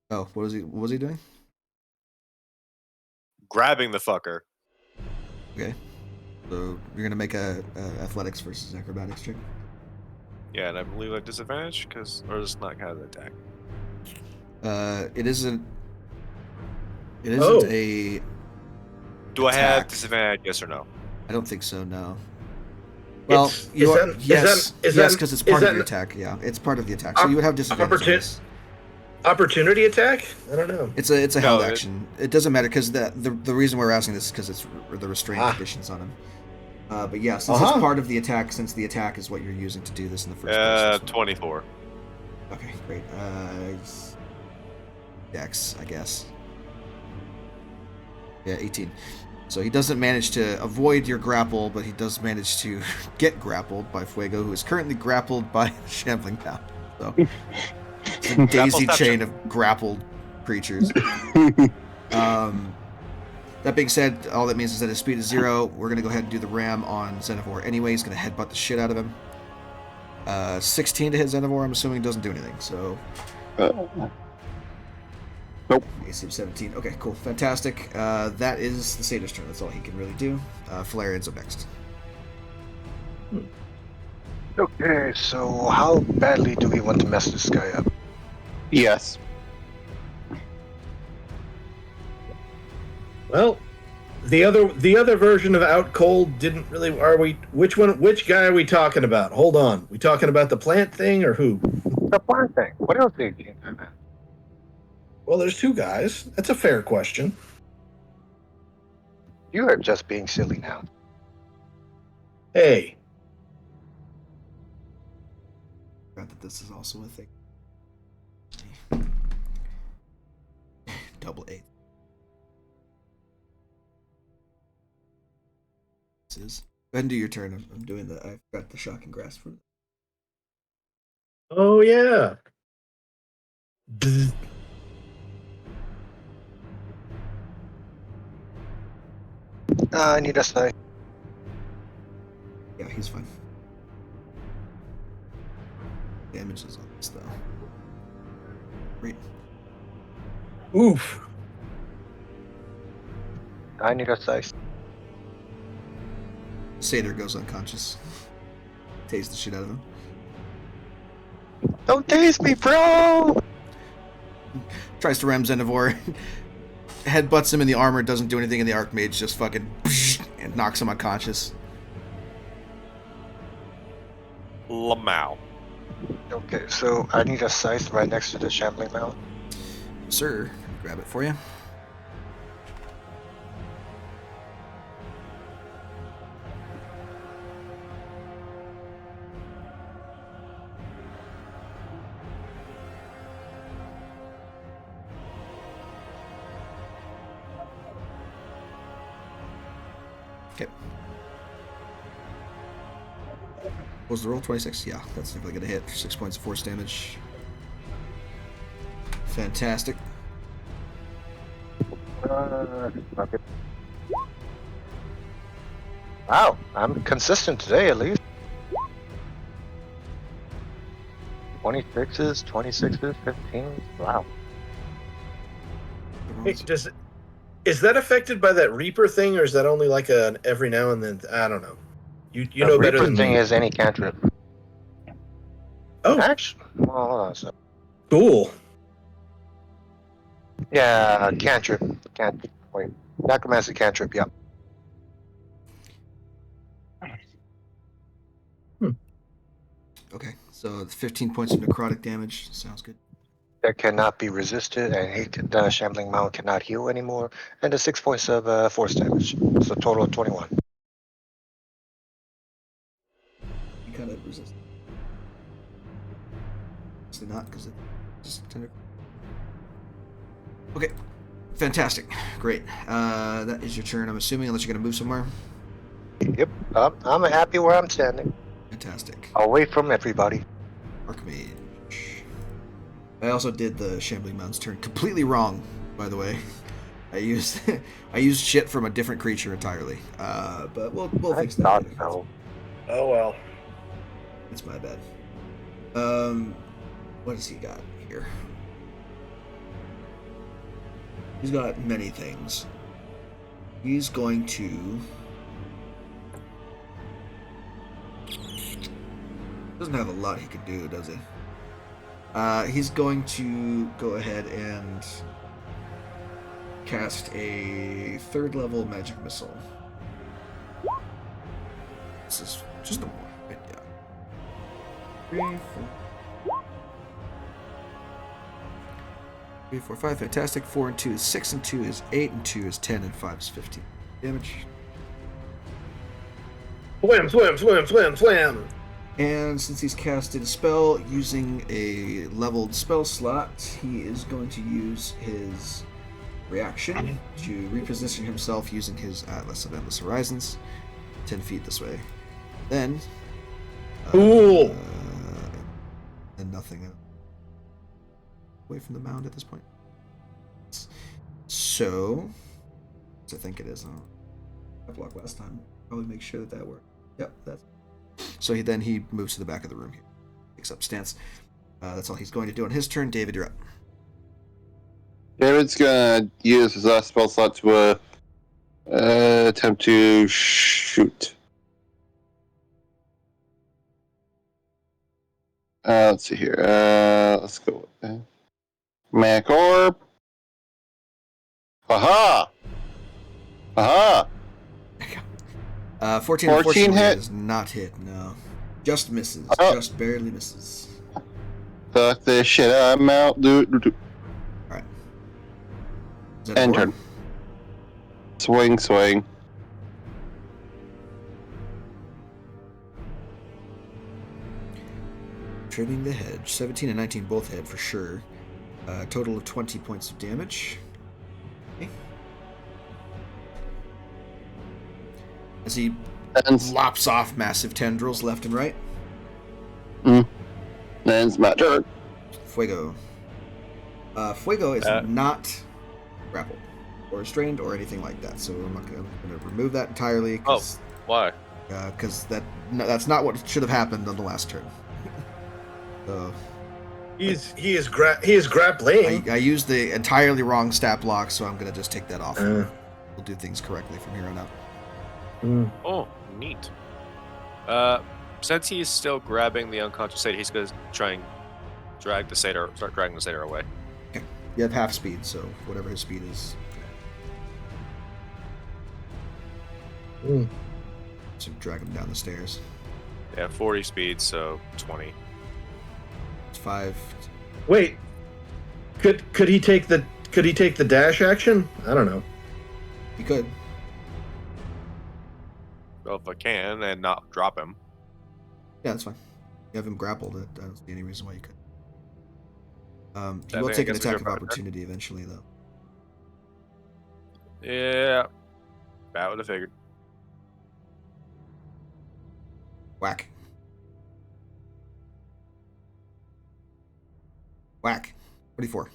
Oh, what was he doing? Grabbing the fucker. Okay. So you're gonna make a athletics versus acrobatics check. Yeah, and I believe I disadvantage or it's not kind of the attack. It isn't. It isn't Oh. a. Do I have attack. disadvantage? Yes or no? I don't think so. No. Well, Is you are, that- is yes, that- is yes, that- because it's is part of that- the attack. Yeah, it's part of the attack. So you would have disadvantage. On this. Opportunity attack? I don't know. It's a No, held action. It doesn't matter because the reason we're asking this is because it's the restraint Ah. conditions on him. But yeah, since it's part of the attack, since the attack is what you're using to do this in the first place. 24. Okay, great. Dex, I guess. Yeah, 18. So he doesn't manage to avoid your grapple, but he does manage to get grappled by Fuego, who is currently grappled by Shambling Town. So it's a daisy chain of grappled creatures. That being said, all that means is that his speed is 0. We're going to go ahead and do the ram on Zenivore anyway. He's going to headbutt the shit out of him. 16 to hit Zenivore, I'm assuming doesn't do anything, so... Nope. AC of 17. Okay, cool. Fantastic. That is the satyr's turn. That's all he can really do. Valerian's up next. Okay, so how badly do we want to mess this guy up? Yes. Well, the other version of Out Cold didn't really. Are we? Which guy are we talking about? Hold on. We talking about the plant thing or who? The fun thing. What else do you think? Well, there's two guys. That's a fair question. You are just being silly now. Hey, Forgot that this is also a thing. Double 8. This is. Go ahead and do your turn. I'm doing the. I forgot the shocking grasp for Oh yeah. Bzz. I need a slice. Yeah, he's fine. Damage is on this though. Great. Oof. I need a slice. Sather goes unconscious. Tastes the shit out of him. Don't taste me, bro! Tries to ram Zenivore. Headbutts him in the armor, doesn't do anything, and the Archmage just fucking and knocks him unconscious. Lamau. Okay, so I need a slice right next to the shambling mount. Sir, grab it for you. Okay. What was the roll? 26? Yeah, that's definitely gonna hit. 6 points of force damage. Fantastic. Okay. Wow, I'm consistent today at least. 26s, 26s, 15s. Wow. Hey, is that affected by that Reaper thing, or is that only like an every now and then? I don't know. You The know better Reaper than thing me. is any cantrip. Oh, Actually, well, hold on. So, cool. yeah, cantrip. Cantrip. Wait, necromancy cantrip. Yeah. Okay, so it's 15 points of necrotic damage. Sounds good. That cannot be resisted, and the shambling mount cannot heal anymore. And the 6 points of force damage. So total of 21. You kind of resist. Obviously not, because it's just tender. Okay, fantastic. Great. That is your turn, I'm assuming, unless you're going to move somewhere. Yep. I'm happy where I'm standing. Fantastic. Away from everybody. Archmage. I also did the Shambling Mountain's turn completely wrong, by the way. I used I used shit from a different creature entirely. But we'll I fix that thought later. so. Oh well. It's my bad. What has he got here? He's got many things. He's going to... Doesn't have a lot he can do, does he? He's going to go ahead and cast a 3rd level magic missile. This is just a 1, right? Yeah. 3, 4. 3, 4, 5, fantastic. 4 and 2 is 6 and 2 is 8 and 2 is 10 and 5 is 15 damage. Slam, slam, slam, slam, slam. And since he's casted a spell using a leveled spell slot, he is going to use his reaction to reposition himself using his Atlas of Endless Horizons 10 feet this way. Then... Cool. And nothing away from the mound at this point. So... I think it is. I blocked last time. Probably make sure that worked. Yep, that's... So he moves to the back of the room here. Picks up stance. That's all he's going to do on his turn. David, you're up. David's gonna use his last spell slot to attempt to shoot. Let's see here. Let's go with Manic Orb. Aha! Aha! 14 14 unfortunately hit. does not hit, no. Just misses. Oh. Just barely misses. Fuck this shit. I'm out. Alright. End turn. Swing, swing. Trimming the hedge. 17 and 19 both hit for sure. Total of 20 points of damage. Okay. As he And lops off massive tendrils left and right. and then it's my turn. Fuego. Fuego is Uh, not grappled or restrained or anything like that, so I'm going to remove that entirely. Why? Because that's not what should have happened on the last turn. So He is grappling. I used the entirely wrong stat block, so I'm going to just take that off. Uh, We'll do things correctly from here on out. Oh, neat. Since he's still grabbing the unconscious satyr, he's going to try and start dragging the satyr away. Okay. You have half speed, so whatever his speed is. So drag him down the stairs. Yeah, 40 speed, so 20. It's 5. Wait, could he take the dash action? I don't know. You could. Well, if I can, and not drop him. Yeah, that's fine. You have him grappled. I don't see any reason why you could. He I will mean, take I an guess we attack could of probably- opportunity eventually, though. Yeah. That would have figured. Whack. Whack. 24.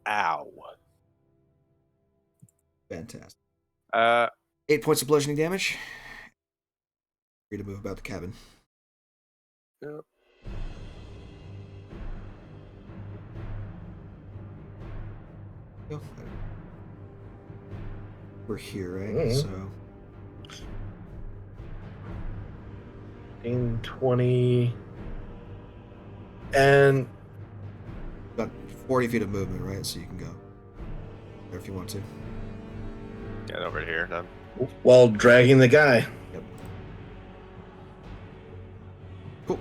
Ow. Fantastic. 8 points of bludgeoning damage. Free to move about the cabin. Yep. Oh, we're here, right? Mhm. So 20. And got 40 feet of movement, right? So you can go there if you want to. Get over here, then. while dragging the guy. Yep. Cool.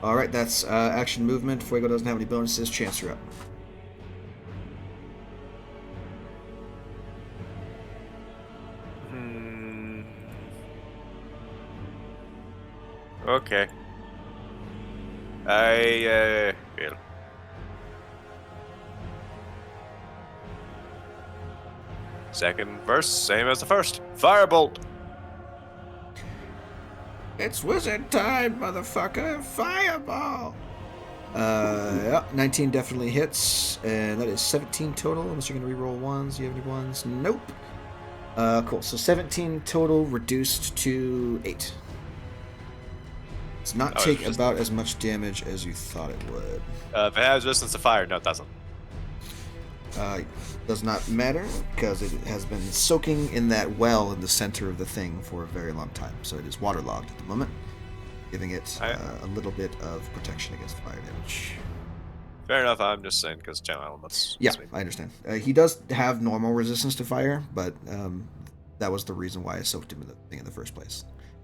All right, that's action movement. Fuego doesn't have any bonuses. Chance, you're up. Okay. I feel. Second verse, same as the first. Firebolt. It's wizard time, motherfucker! Fireball! Yeah, 19 definitely hits, and that is 17 total, unless you're gonna reroll ones. Do you have any ones? Nope. Cool, so 17 total reduced to 8. Does not Oh, take it's just- about as much damage as you thought it would. If it has resistance to fire, no, it doesn't. Does not matter, because it has been soaking in that well in the center of the thing for a very long time, so it is waterlogged at the moment, giving it a little bit of protection against fire damage. Fair enough. I'm just saying because channel elements. Yeah, I understand. He does have normal resistance to fire, but that was the reason why I soaked him in the thing in the first place.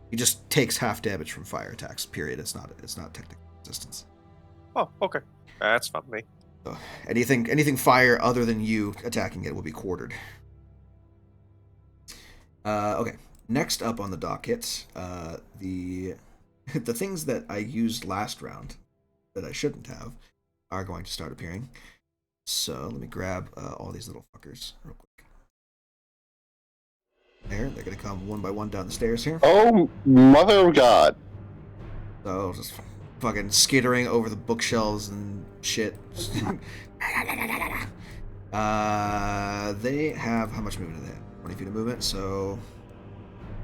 He just takes half damage from fire attacks. Period. It's not technical resistance. Oh, okay. That's fun with me. So anything fire other than you attacking it will be quartered. Okay. Next up on the docket, the things that I used last round that I shouldn't have are going to start appearing. So let me grab all these little fuckers real quick. There, they're gonna come one by one down the stairs here. Oh, mother of God. So just fucking skittering over the bookshelves and shit. They have, how much movement do they have? 20 feet of movement, so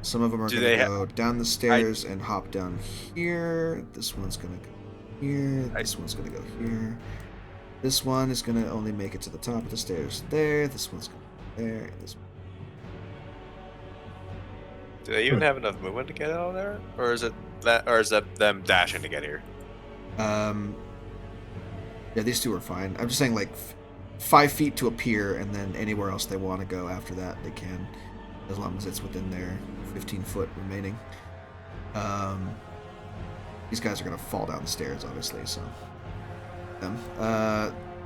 some of them are Do going to they go down the stairs and hop down here. This one's going to go here. This one's going to go here. This one is going to only make it to the top of the stairs there. This one's going to go there. And this one. Do they even have enough movement to get out of there, or is it that, or is that them dashing to get here? Yeah, these two are fine. I'm just saying, like, 5 feet to appear, and then anywhere else they want to go after that, they can, as long as it's within their 15-foot remaining. These guys are going to fall down the stairs, obviously, so...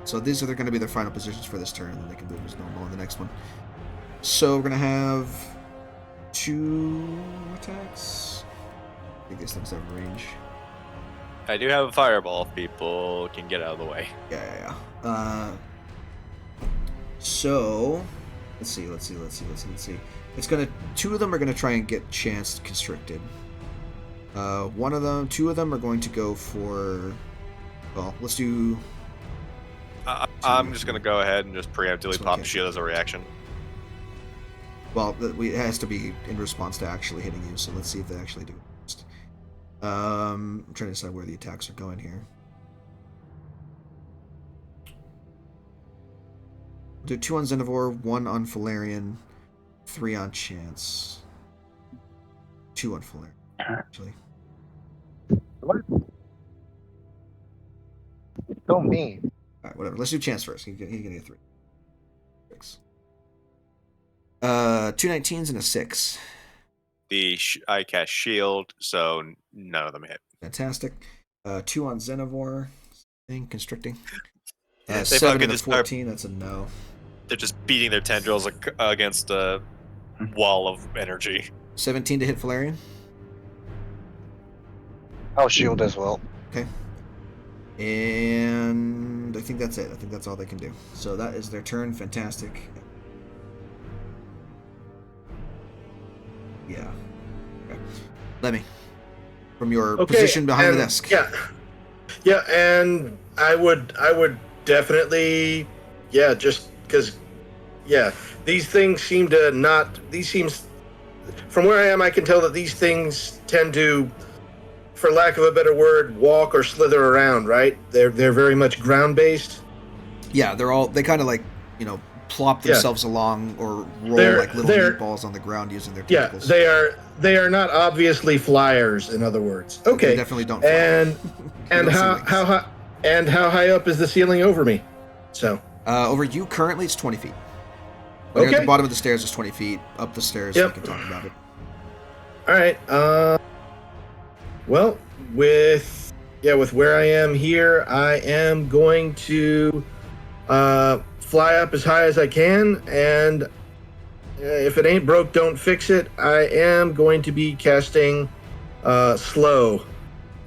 So these are going to be their final positions for this turn, and then they can move as normal in the next one. So we're going to have 2 attacks. I think these things have range. I do have a fireball if people can get out of the way. Yeah. So let's see. It's gonna. 2 of them are gonna try and get chance constricted. Two of them are going to go for. Well, let's do. I'm just gonna go ahead and just preemptively This one pop can't shield as a reaction. Well, it has to be in response to actually hitting you. So let's see if they actually do it first. I'm trying to decide where the attacks are going here. Do 2 on Xenivore, 1 on Falarian, 3 on Chance. 2 on Falarian, actually. What? Don't me. Alright, whatever. Let's do Chance first. He's gonna get 3. 6. 2 19s and a 6. I cast shield, so none of them hit. Fantastic. 2 on Xenivore. Thing constricting. They 7 fucking and a just start- 14. That's a no. They're just beating their tendrils against a wall of energy. 17 to hit Falarian. I'll shield as well. Okay. And I think that's it. I think that's all they can do. So that is their turn. Fantastic. Yeah. Okay. Lemmy, from your position behind the and- desk. Yeah, and I would definitely, just because, these things seem to not. These seems, from where I am, I can tell that these things tend to, for lack of a better word, walk or slither around. Right? They're very much ground based. Yeah, they kind of like, plop themselves along or roll They're- like little they're- meatballs on the ground using their Yeah, tentacles. they are not obviously flyers. In other words, They okay. definitely don't fly. And They don't see how wings. how high up is the ceiling over me? So Over you currently it's 20 feet. When you're at Okay. the bottom of the stairs is 20 feet. Up the stairs, Yep. we can talk about it. all right. Well, with where I am here, I am going to fly up as high as I can, and if it ain't broke, don't fix it. I am going to be casting slow,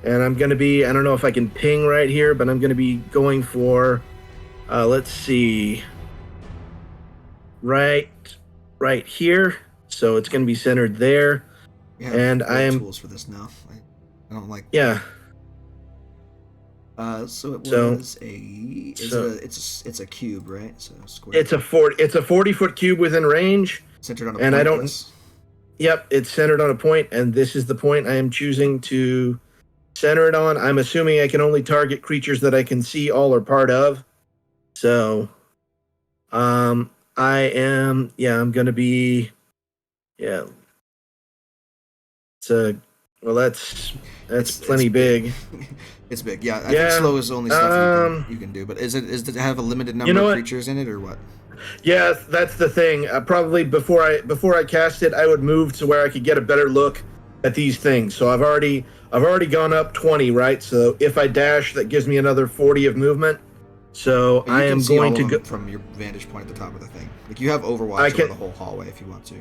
and I'm going to be. I don't know if I can ping right here, but I'm going to be going for. Let's see. Right here. So it's going to be centered there. We have And great I am- tools for this now. I don't like. Yeah. So it So- was it's a cube, right? So square. It's a 40-foot cube within range. centered on a and point. I don't- yes. Yep, it's centered on a point, and this is the point I am choosing to center it on. I'm assuming I can only target creatures that I can see all or part of. So, I'm gonna be, that's It's plenty big. It's big. Yeah, I Yeah, think slow is the only stuff you can do. But does it have a limited number know of what? creatures in it or what? Yeah, that's the thing. Probably before I cast it, I would move to where I could get a better look at these things. So I've already gone up 20, right? So if I dash, that gives me another 40 of movement. So But you I can am see going all to of go. them from your vantage point at the top of the thing. Like you have Overwatch I over can- the whole hallway if you want to.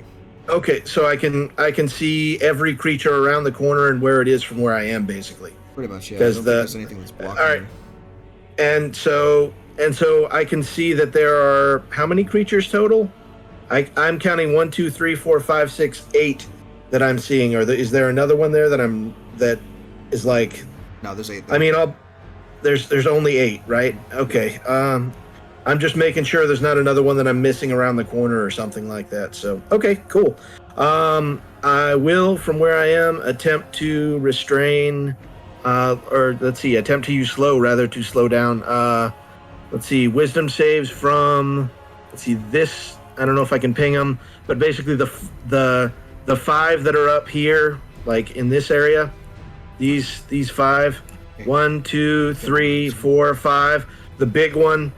Okay, so I can see every creature around the corner and where it is from where I am, basically. Pretty much, yeah. I 'Cause don't think the- there's anything that's blocking. all right. you. And so I can see that there are how many creatures total? I'm counting 1, 2, 3, 4, 5, 6, 8 that I'm seeing. Is there another one there that is like? No, there's 8. I mean, there's only 8, right? Okay. I'm just making sure there's not another one that I'm missing around the corner or something like that. So okay, cool. I will, from where I am, attempt to restrain, attempt to use slow rather to slow down. Let's see, wisdom saves from. Let's see this. I don't know if I can ping them, but basically the 5 that are up here, like in this area, these 5. 1, 2, 3, 4, 5. The big one.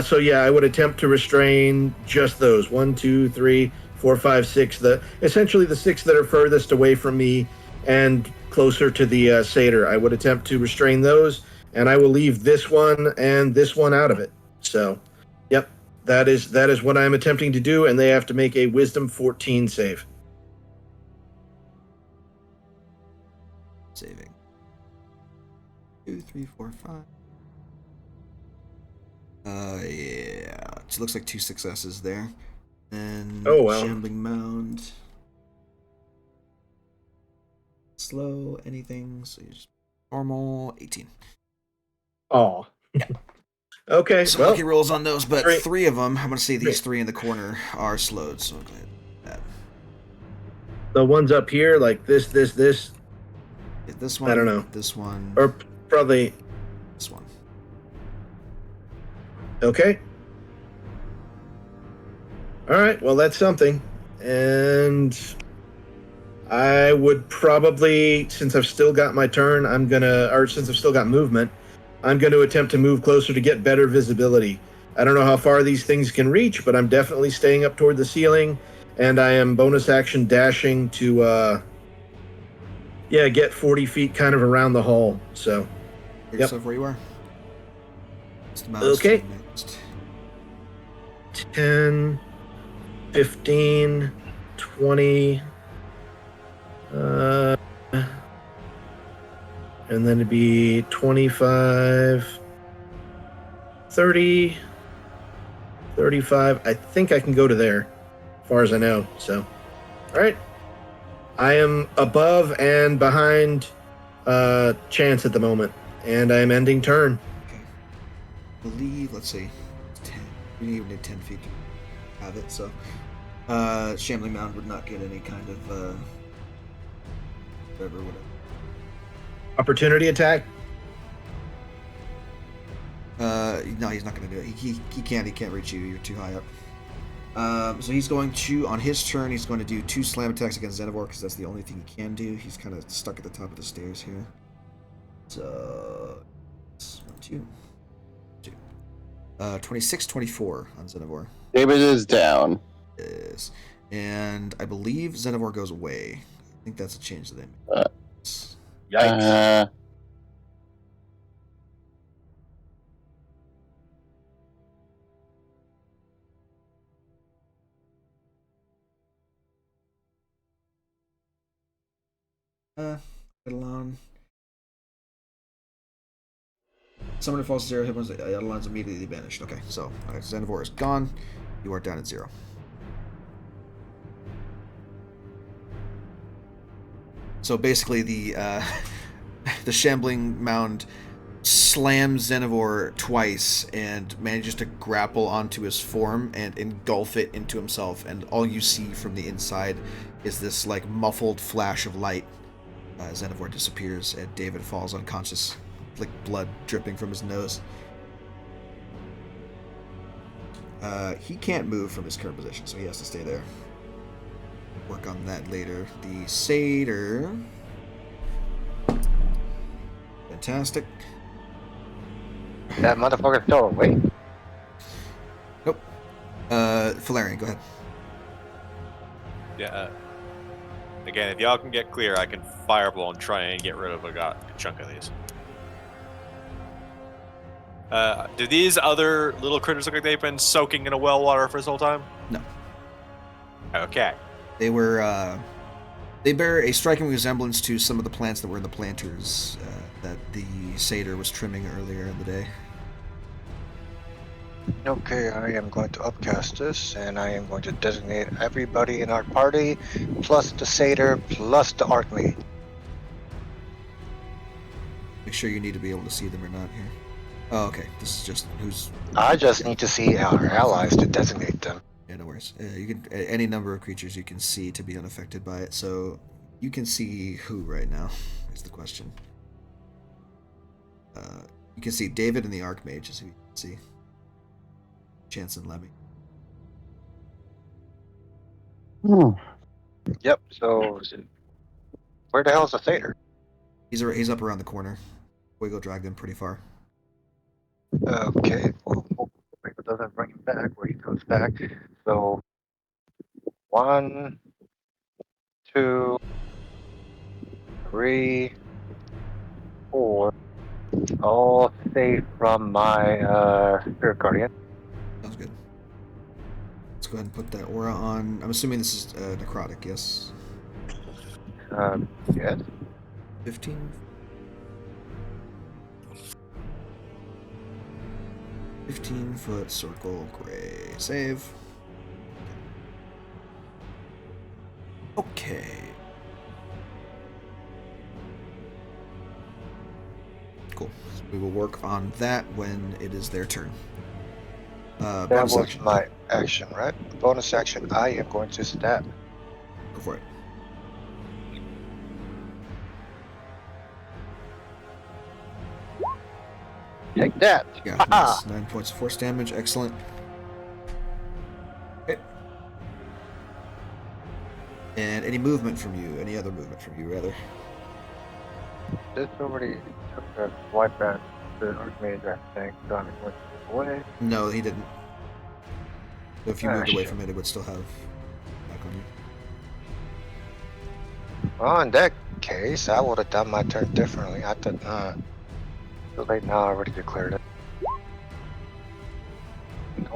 So yeah, I would attempt to restrain just those 1, 2, 3, 4, 5, 6. Essentially the 6 that are furthest away from me and closer to the satyr. I would attempt to restrain those, and I will leave this one and this one out of it. So, yep, that is what I'm attempting to do, and they have to make a Wisdom 14 save. Saving. 2, 3, 4, 5. Yeah. It looks like 2 successes there. And Oh, well. Shambling Mound. slow, anything. So you just normal 18. Oh. Okay. Some Well, lucky rolls on those, but three. 3 of them, I'm going to say these 3 in the corner are slowed. So okay, that. The ones up here, like this. This one, I don't know. this one, Or probably. this one. Okay. All right. Well, that's something. And I would probably, since I've still got my turn, since I've still got movement, I'm going to attempt to move closer to get better visibility. I don't know how far these things can reach, but I'm definitely staying up toward the ceiling, and I am bonus action dashing to, get 40 feet kind of around the hall. So, Get Yep. yourself where you are. It's the mouse Okay. next. 10, 15, 20, and then it'd be 25, 30, 35. I think I can go to there, as far as I know. So, all right. I am above and behind Chance at the moment, and I am ending turn. Okay. I believe, let's see. 10. You need 10 feet to have it, so. Shambling Mound would not get any kind of, whatever. Opportunity attack. No, he's not going to do it. He can't reach you. You're too high up. So he's going to, on his turn, he's going to do 2 slam attacks against Xenivore because that's the only thing he can do. He's kind of stuck at the top of the stairs here. So, 1, 2. 26, 24 on Xenivore. David is down. Yes. And I believe Xenivore goes away. I think that's a change that they made. Yikes. Eidolon. Summoner falls to 0 hit points. Eidolon's immediately banished. Okay, so Xenivore is gone. You are down at 0. So basically, the the Shambling Mound slams Xenivore twice and manages to grapple onto his form and engulf it into himself. And all you see from the inside is this like muffled flash of light. Xenivore disappears and David falls unconscious, like blood dripping from his nose. He can't move from his current position, so he has to stay there. Work on that later. The Satyr. Fantastic. That motherfucker's still awake. Nope. Valerian, go ahead. Yeah. Again, if y'all can get clear, I can fireball and try and get rid of a chunk of these. Do these other little critters look like they've been soaking in a well water for this whole time? No. Okay. They were, they bear a striking resemblance to some of the plants that were in the planters that the Satyr was trimming earlier in the day. Okay, I am going to upcast this, and I am going to designate everybody in our party, plus the Satyr, plus the Archmage. Make sure you need to be able to see them or not here. Oh, okay. This is just who's... I just need to see our allies to designate them. Yeah, no worries. You can any number of creatures you can see to be unaffected by it. So you can see who right now is the question. You can see David and the Archmage is who you can see. Chance and Lemmy. Yep, so where the hell is the Satyr? He's up around the corner. Wiggle dragged him pretty far. Okay, well, it doesn't bring him back where he goes back. So 1, 2, 3, 4, all safe from my Spirit Guardian. Sounds good. Let's go ahead and put that aura on. I'm assuming this is necrotic, yes? Yes. 15? 15-foot circle, gray. Save. Okay. We will work on that when it is their turn. That Bonus was action. my action, right? Bonus action. I am going to stab. Go for it. Take that. Yeah, Haha. nice. 9 points of force damage. Excellent. Okay. And any movement from you? Any other movement from you, rather? This already took the white back. The Archmage, I think, done it went away. No, he didn't. So if you moved away Shit. from it, it would still have back on you. Well, in that case, I would have done my turn differently. I thought, too late now. I already declared it.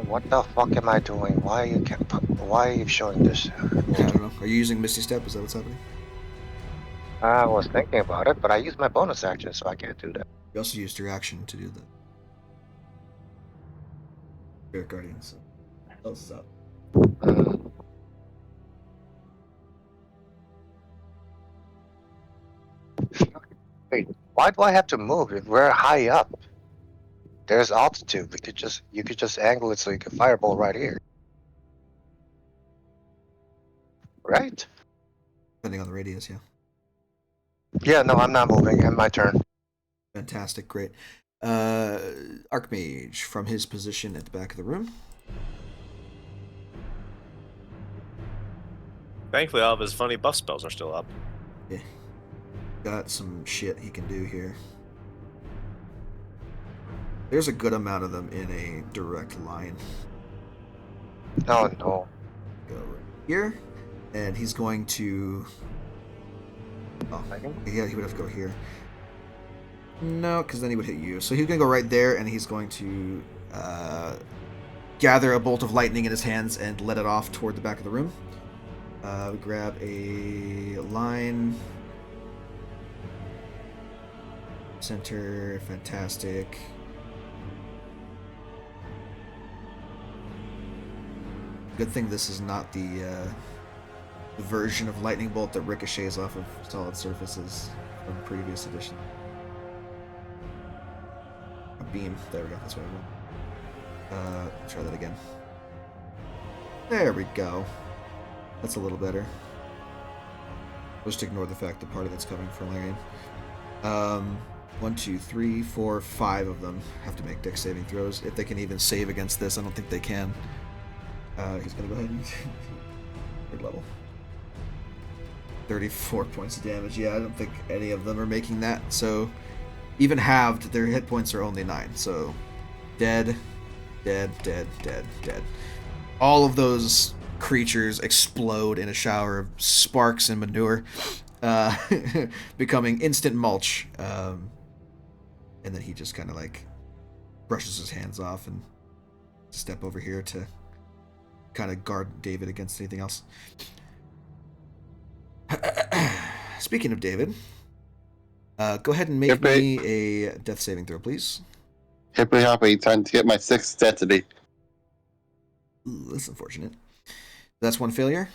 What the fuck am I doing? Why are you showing this? I don't know. Are you using Misty Step? Is that what's happening? I was thinking about it, but I used my bonus action, so I can't do that. You also used your action to do that. Spirit Guardian, so else is up. Wait, why do I have to move if we're high up? There's altitude. You could just angle it so you can fireball right here. Right? Depending on the radius, yeah. Yeah, no, I'm not moving. And my turn. Fantastic, great. Archmage from his position at the back of the room. Thankfully, all of his funny buff spells are still up. Yeah. Got some shit he can do here. There's a good amount of them in a direct line. Oh no. Go right here, and he's going to. Oh, yeah, he would have to go here. No, because then he would hit you. So he's going to go right there, and he's going to gather a bolt of lightning in his hands and let it off toward the back of the room. We grab a line. Center, fantastic. Good thing this is not the version of lightning bolt that ricochets off of solid surfaces from previous edition. A beam. There we go. That's what I want. Try that again. There we go. That's a little better. Just ignore the fact that part of it's coming from Larian. 1, 2, 3, 4, 5 of them have to make dex saving throws. If they can even save against this, I don't think they can. He's gonna go ahead and third level. 34 points of damage. Yeah, I don't think any of them are making that. So even halved, their hit points are only 9. So dead, dead, dead, dead, dead. All of those creatures explode in a shower of sparks and manure, becoming instant mulch. And then he just kind of like brushes his hands off and step over here to kind of guard David against anything else. Speaking of David, go ahead and make me a death saving throw, please. Hippy hoppy, time to get my 6th density. Ooh, that's unfortunate. That's one failure.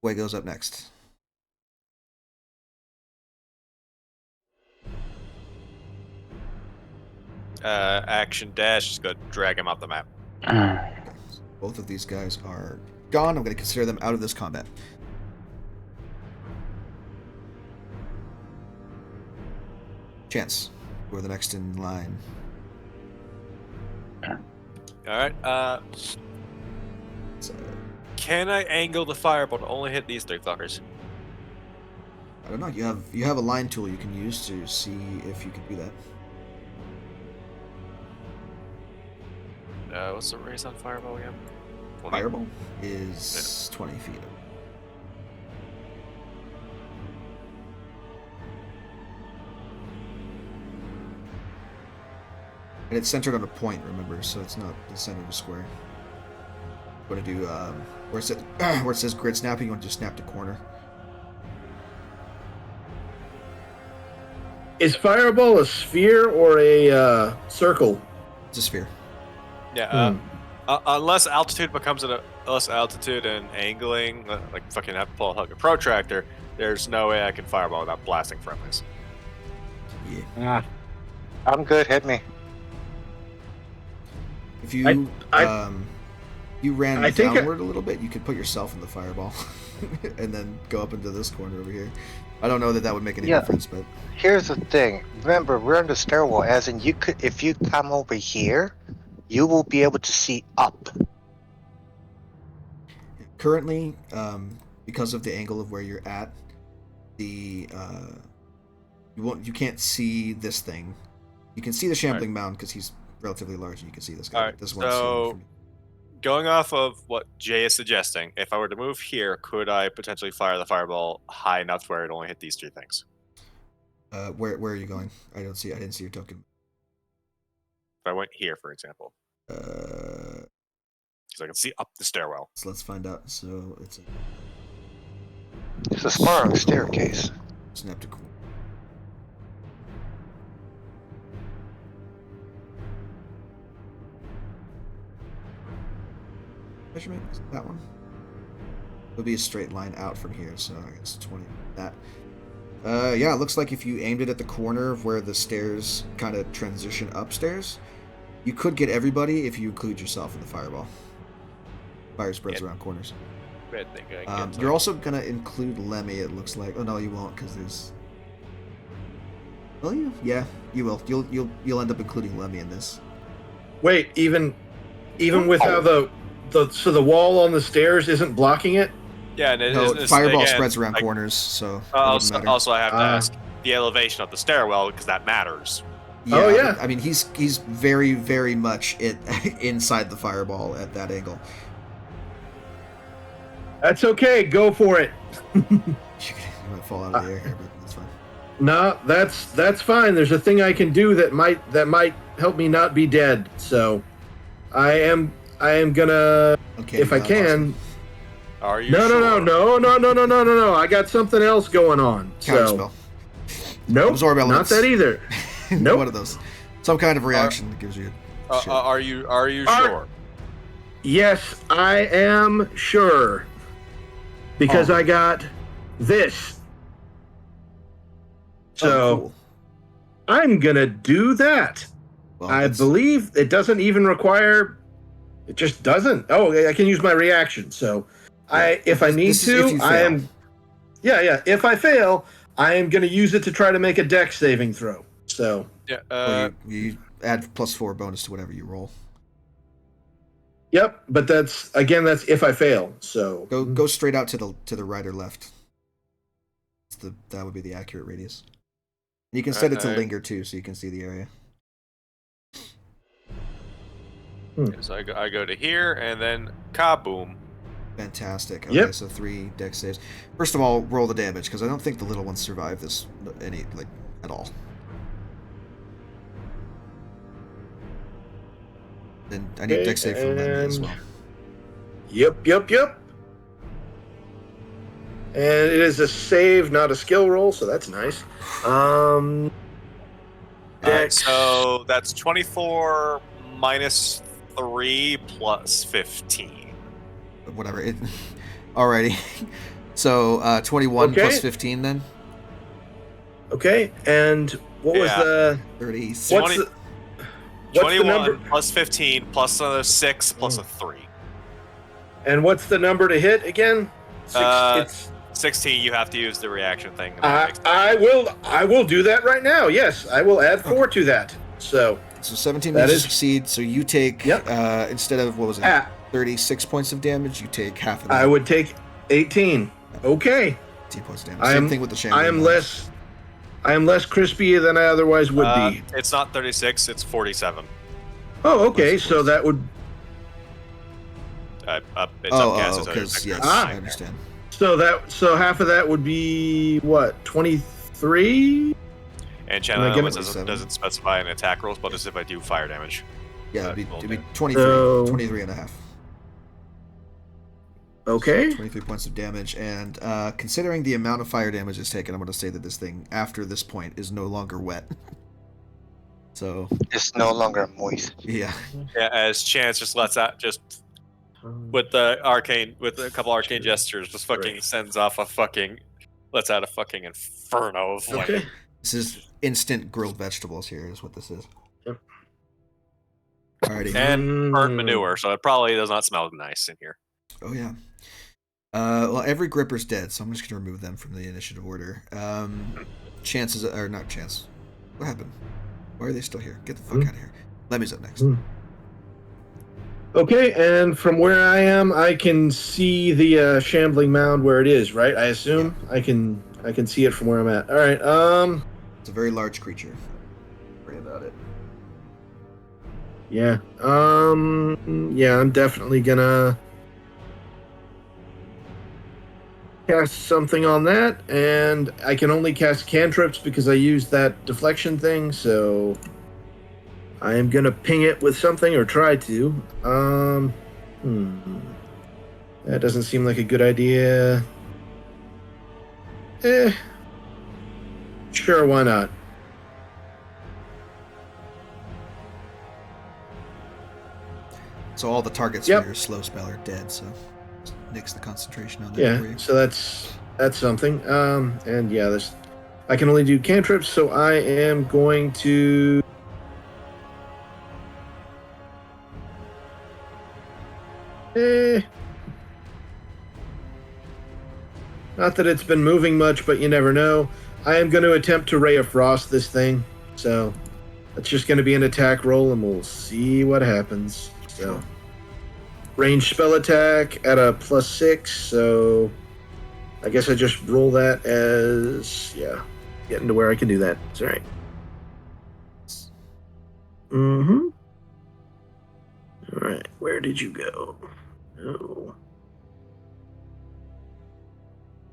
Boy goes up next. Action dash, just go drag him off the map. Both of these guys are gone. I'm going to consider them out of this combat. Chance, we're the next in line. Alright, So, can I angle the fireball to only hit these 3 fuckers? I don't know. You have a line tool you can use to see if you can do that. What's the raise on fireball again? 20? Fireball is 20 feet. And it's centered on a point, remember, so it's not the center of a square. You want to do, where it says grid snapping, you want to just snap the corner. Is fireball a sphere or a circle? It's a sphere. Yeah, unless altitude becomes less altitude and angling, like fucking have to pull a protractor, there's no way I can fireball without blasting friendlies. Yeah. I'm good. Hit me. If you I you ran I think downward a little bit, you could put yourself in the fireball, and then go up into this corner over here. I don't know that would make any Yeah. difference, but Here's the thing. Remember, we're on the stairwell. As in, you could, if you come over here, you will be able to see up. currently, because of the angle of where you're at, the you can't see this thing. You can see the shambling mound because he's relatively large, and you can see this guy. All right, This one is hidden so from you. going off of what Jay is suggesting, if I were to move here, could I potentially fire the fireball high enough to where it only hit these 3 things? Where are you going? I didn't see your token. If I went here, for example, Uh, because I can see up the stairwell. so let's find out. So it's a It's a spiral staircase. synaptic. Measurement is it that one? It'll be a straight line out from here, so I guess 20. That. Yeah, it looks like if you aimed it at the corner of where the stairs kind of transition upstairs, you could get everybody if you include yourself in the fireball. Fire spreads around corners. I think I can You're also gonna include Lemmy. It looks like. Oh no, you won't, because there's. Will you? Yeah, you will. You'll end up including Lemmy in this. wait, even with how the wall on the stairs isn't blocking it. Yeah, and No, fireball again, spreads around like, corners, so. It wouldn't matter. also, I have to Ah. ask the elevation of the stairwell because that matters. Oh, yeah. but, I mean, he's very, very much inside the fireball at that angle. That's okay. Go for it. You might fall out of the air here, but that's fine. No, that's fine. There's a thing I can do that might help me not be dead. So, I am gonna, Okay. if I can. Are you No, sure? no. I got something else going on. Counter So, spell. nope, Absorb not elements. that either. Nope. One of those. Some kind of reaction that gives you. Shit. Are you Are- sure? Yes, I am sure. Because Oh. I got this. So, Oh, cool. I'm gonna do that. Well, I that's- believe it doesn't even require. It just doesn't. Oh, I can use my reaction. So, if I need This is if to, you I fail. am. Yeah. If I fail, I am going to use it to try to make a dex saving throw. So, Yeah. Well, you add +4 bonus to whatever you roll. yep. But that's if I fail. So Go straight out to the right or left. That would be the accurate radius. And you can set it to linger too, so you can see the area. So I go to here and then kaboom. Fantastic. Okay, Yep. so 3 dex saves. First of all, roll the damage because I don't think the little ones survive this at all. Then I need Okay, dex save from Lemmy as and- well. Yep. And it is a save, not a skill roll. So that's nice. Alright, Dex. so that's 24 minus 3 plus 15. Whatever. Alrighty. So 21 Okay. plus 15 then? Okay. And what was Yeah. the 36. what's 20 the what's 21 the number? plus 15 plus another 6 plus a 3. And what's the number to hit again? It's 16, you have to use the reaction thing. I will do that right now. Yes, I will add 4 to that. So, So 17 That means you is- succeed, so you take, Yep. instead of, what was it, ah, 36 points of damage, you take half of that. I would take 18. Okay. 18 points of damage. I Same am- thing with the shambling. I am mound. less crispy than I otherwise would be. It's not 36, it's 47. Oh, okay. Plus So that would It's Oh, upcast, because, yes, Ah. I understand. so half of that would be what? 23? And Am channel I giving- elements doesn't specify an attack rolls, but as if I do fire damage. Yeah, it'd Well, be 23, So- 23 and a half. Okay. 23 points of damage, and considering the amount of fire damage is taken, I'm going to say that this thing, after this point, is no longer wet. So, It's no longer moist. yeah. Yeah, as Chance just lets out, just with a couple arcane gestures, just fucking Right. sends off lets out a fucking inferno of flame. Okay. This is instant grilled vegetables here, is what this is. Yep. Alrighty. And burnt manure, so it probably does not smell nice in here. Oh, yeah. Well, every gripper's dead, so I'm just going to remove them from the initiative order. Chances, or not chance. What happened? Why are they still here? Get the fuck out of here. Lemmy's up next. Okay, and from where I am, I can see the shambling mound where it is, right? I assume I can see it from where I'm at. All right. It's a very large creature. Worry about it. Yeah. Yeah, I'm definitely gonna cast something on that, and I can only cast cantrips because I used that deflection thing, so I am gonna ping it with something or try to. That doesn't seem like a good idea. Sure, why not? So all the targets Yep. for your slow spell are dead, so just nix the concentration on that for Yeah, you. so that's something. And yeah, this I can only do cantrips, so I am going to not that it's been moving much, but you never know. I am going to attempt to Ray of Frost this thing, so that's just going to be an attack roll, and we'll see what happens. So, range spell attack at a +6, so I guess I just roll that as, getting to where I can do that. It's all right. Mm-hmm. All right, where did you go? Oh.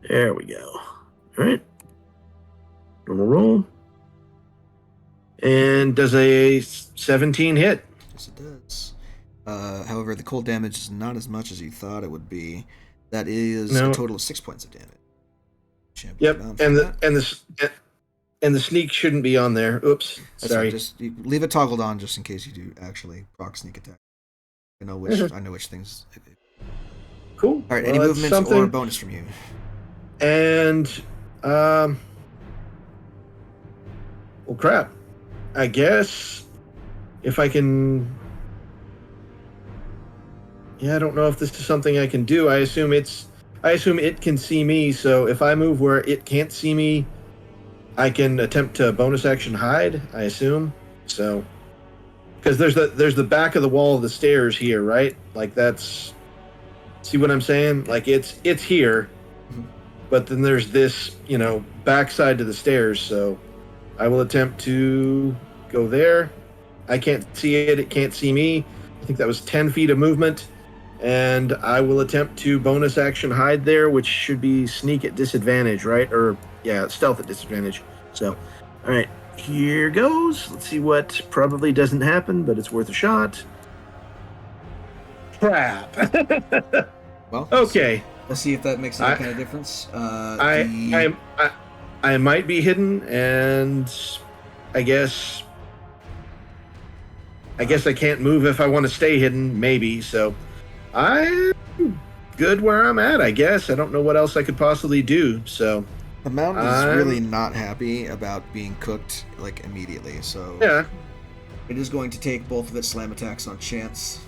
There we go. All right. Normal roll. And does a 17 hit? Yes, it does. However, the cold damage is not as much as you thought it would be. That is a total of 6 points of damage. Yep, and the sneak shouldn't be on there. Oops, That's sorry. right, just leave it toggled on just in case you do actually proc sneak attack. I know which things. Cool. All right, any movements or bonus from you? And well, crap. I guess if I can. Yeah, I don't know if this is something I can do. I assume it can see me. So if I move where it can't see me, I can attempt to bonus action hide. I assume so. Because there's the back of the wall of the stairs here, right? Like that's. See what I'm saying? Like it's here, but then there's this, backside to the stairs. So I will attempt to go there. I can't see it. It can't see me. I think that was 10 feet of movement. And I will attempt to bonus action hide there, which should be sneak at disadvantage, right? Or, stealth at disadvantage. So, all right, here goes. Let's see what probably doesn't happen, but it's worth a shot. Crap. Well, okay. Let's see if that makes any kind of difference. I might be hidden, and I guess I can't move if I want to stay hidden, maybe. So I'm good where I'm at, I guess. I don't know what else I could possibly do. So the mountain is really not happy about being cooked immediately. So yeah, it is going to take both of its slam attacks on chance.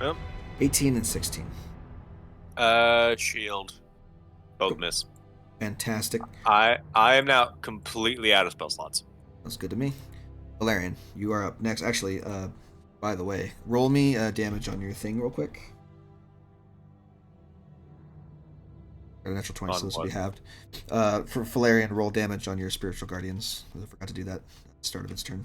Yep. 18 and 16. Shield. Both miss. Fantastic. I am now completely out of spell slots. That's good to me. Valerian, you are up next. Actually, by the way, roll me damage on your thing real quick. Got a natural 20, so this will be halved. For Valerian, roll damage on your spiritual guardians. I forgot to do that at the start of its turn.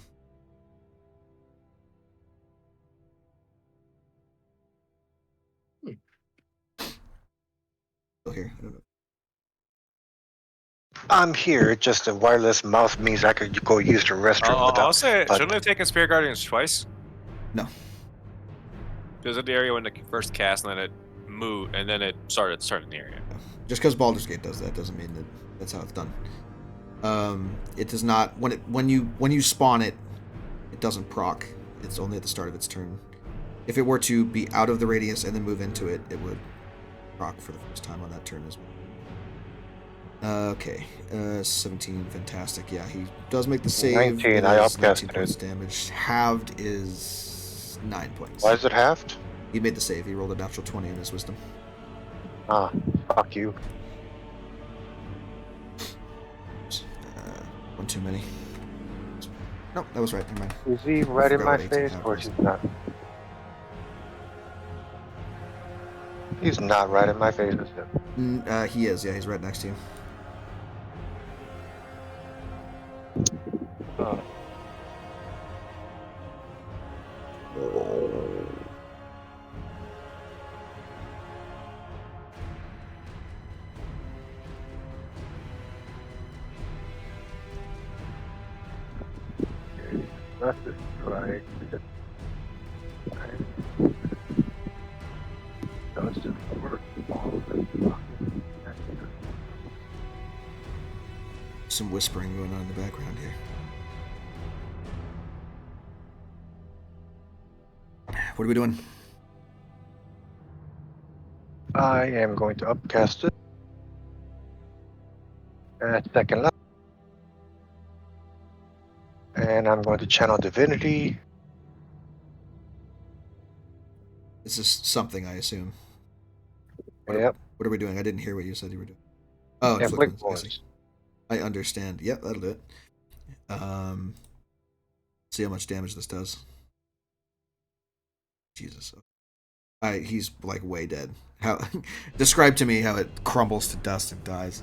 Still here. I don't know. I'm here. Just a wireless mouse means I could go use the restroom I'll without. say, but- shouldn't I have taken Spirit Guardians twice? No. There's the area when it first cast, and then it moved, and then it started the area. Just because Baldur's Gate does that doesn't mean that that's how it's done. It does not when you spawn it, it doesn't proc. It's only at the start of its turn. If it were to be out of the radius and then move into it, it would proc for the first time on that turn as well. Okay. 17, fantastic. Yeah, he does make the save. 19, It I is 19 upcasted points it. damage. Halved is 9 points. Why is it halved? He made the save. He rolled a natural 20 in his wisdom. Ah, fuck you. One too many. No, that was right. Never mind. Is he right in forgot my what 18 face, halved or was. he's not? He's not right in my face, is it? He is. Yeah, he's right next to you. Oh. Let's just try. Let's just work all of this. Some whispering going on in the background here. What are we doing? I am going to upcast it at second level. And I'm going to channel divinity. This is something, I assume. What Yep. What are we doing? I didn't hear what you said you were doing. Oh, And blink inflict wounds. I see. wounds. I understand. Yep, that'll do it. See how much damage this does. Jesus. He's like way dead. How? Describe to me how it crumbles to dust and dies.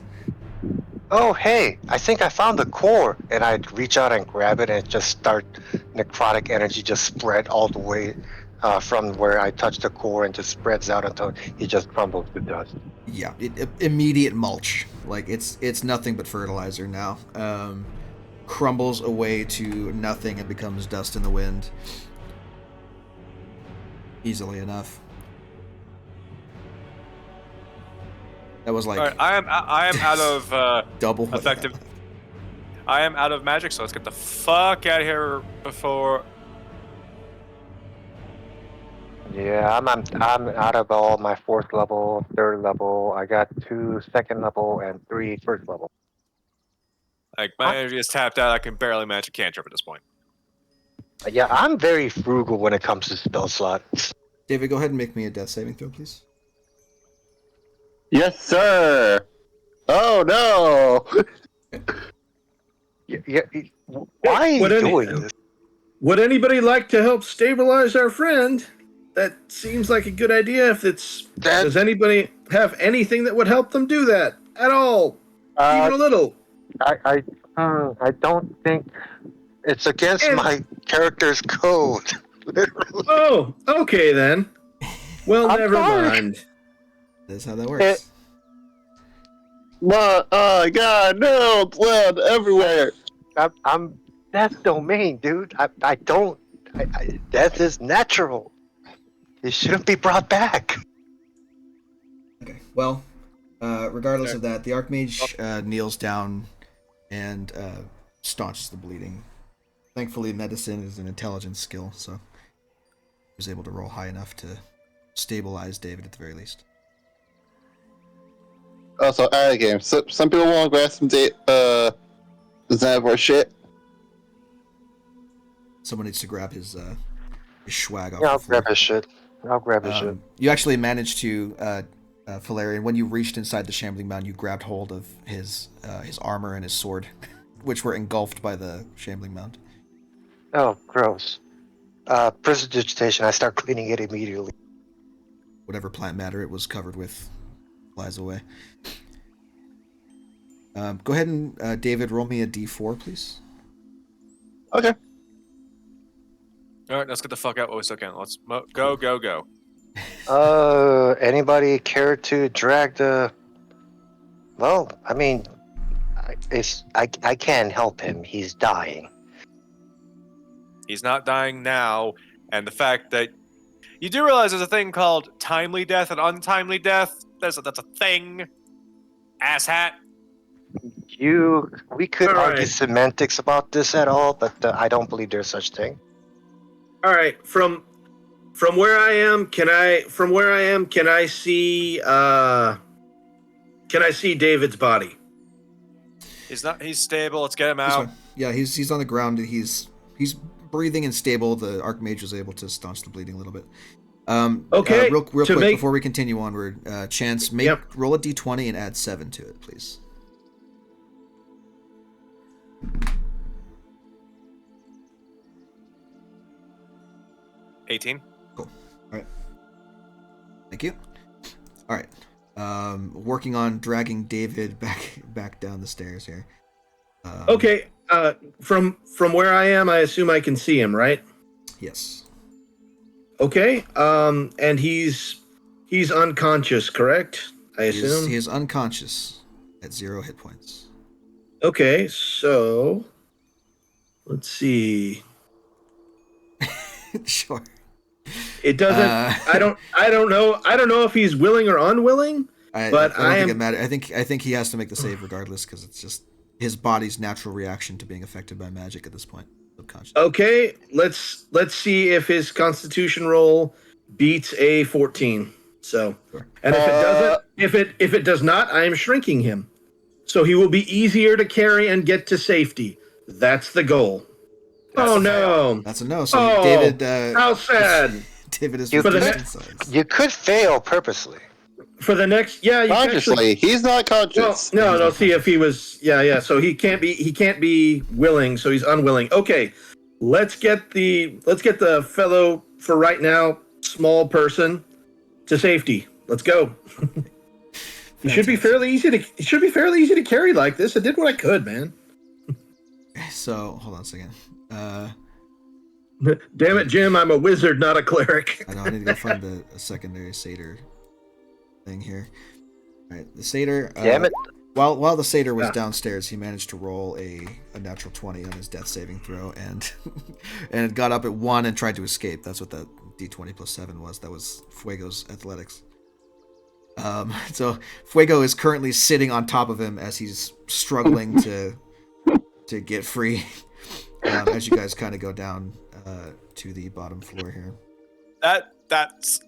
Oh, hey, I think I found the core. And I'd reach out and grab it and just start necrotic energy just spread all the way from where I touch the core and just spreads out until he just crumbles to dust. Yeah, immediate mulch. Like it's nothing but fertilizer now. Crumbles away to nothing and becomes dust in the wind. Easily enough. That was like All right, I am out of double what I had effective. left. I am out of magic, so let's get the fuck out of here before. Yeah, I'm out of all my 4th level, 3rd level. I got 2 second level and 3 first level. Like my energy is tapped out. I can barely manage a cantrip at this point. Yeah, I'm very frugal when it comes to spell slots. David, go ahead and make me a death saving throw, please. Yes, sir. Oh no. Yeah, why are What you any- doing this? Would anybody like to help stabilize our friend? That seems like a good idea. If it's That- does anybody have anything that would help them do that at all, even a little? I don't think it's against And- my character's code. Literally. Oh, okay then. Well, I'm never sorry. mind. That's how that works. But, oh god, no, blood everywhere. I'm death domain, dude. I don't. Death is natural. It shouldn't be brought back. Okay. Well, regardless of that, the Archmage kneels down and staunches the bleeding. Thankfully, medicine is an intelligence skill, so he was able to roll high enough to stabilize David at the very least. Also, out of the game. So, some people want to grab some Xanavar shit. Someone needs to grab his swag off Yeah, I'll the floor. grab his shit. I'll grab his shit. You actually managed to, Valerian, when you reached inside the Shambling Mound, you grabbed hold of his armor and his sword, which were engulfed by the Shambling Mound. Oh, gross. Prestidigitation. I start cleaning it immediately. Whatever plant matter it was covered with flies away. Go ahead and, David, roll me a d4, please. Okay. All right, let's get the fuck out while we still can. Let's go. Anybody care to drag the? Well, I mean, I can't help him. He's dying. He's not dying now, and the fact that you do realize there's a thing called timely death and untimely death. That's a thing. Asshat. We could All argue right. semantics about this at all, but I don't believe there's such thing. All right, from where I am, can I see David's body? He's stable. Let's get him He's out. fine. Yeah, he's on the ground. He's breathing and stable. The Archmage was able to staunch the bleeding a little bit. Okay, Real quick to make- before we continue onward, Chance, roll a d20 and add 7 to it, please. $18. Cool. All right. Thank you. All right. Working on dragging David back down the stairs here. Okay. From where I am, I assume I can see him, right? Yes. Okay. And he's unconscious, correct? I assume. He is unconscious at 0 hit points. Okay, so let's see. Sure. It doesn't. I don't know. I don't know if he's willing or unwilling. But I don't think it matters. I think he has to make the save regardless because it's just his body's natural reaction to being affected by magic at this point. Subconscious. Okay, let's see if his Constitution roll beats a 14. So, Sure. and if it doesn't, if it does not, I am shrinking him, so he will be easier to carry and get to safety. That's the goal. Oh no! That's a no. So Oh, David, how sad. David is You reduced could- in size. You could fail purposely. For the next, you can Consciously, actually, he's not conscious. no. See if he was, yeah. So he can't be willing. So he's unwilling. Okay, let's get the fellow, for right now, small person, to safety. Let's go. It should be fairly easy to carry like this. I did what I could, man. So hold on a second. Damn it, Jim! I'm a wizard, not a cleric. I know I need to go find a secondary satyr thing here. All right, the satyr. Damn it. While the satyr was Yeah. downstairs, he managed to roll a natural 20 on his death saving throw, and and got up at 1 and tried to escape. That's what that d20 plus 7 was. That was Fuego's athletics. So Fuego is currently sitting on top of him as he's struggling to get free. As you guys kind of go down to the bottom floor here. That's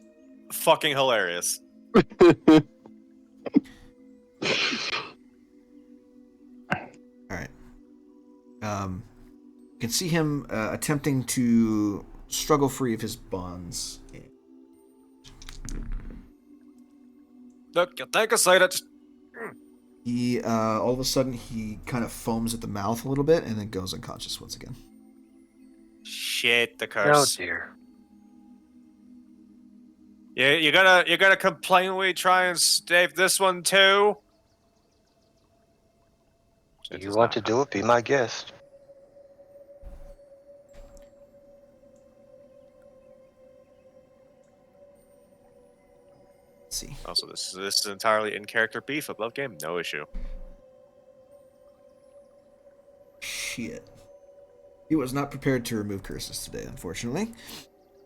fucking hilarious. All right. You can see him attempting to struggle free of his bonds. Look, you think I said it. He all of a sudden he kind of foams at the mouth a little bit and then goes unconscious once again. Shit, the Oh curse. dear. Yeah, you gotta complain when we try and save this one too. If you want to do it, be my guest. Let's see. Also, this is entirely in character beef. A love game, no issue. Shit. He was not prepared to remove curses today, unfortunately.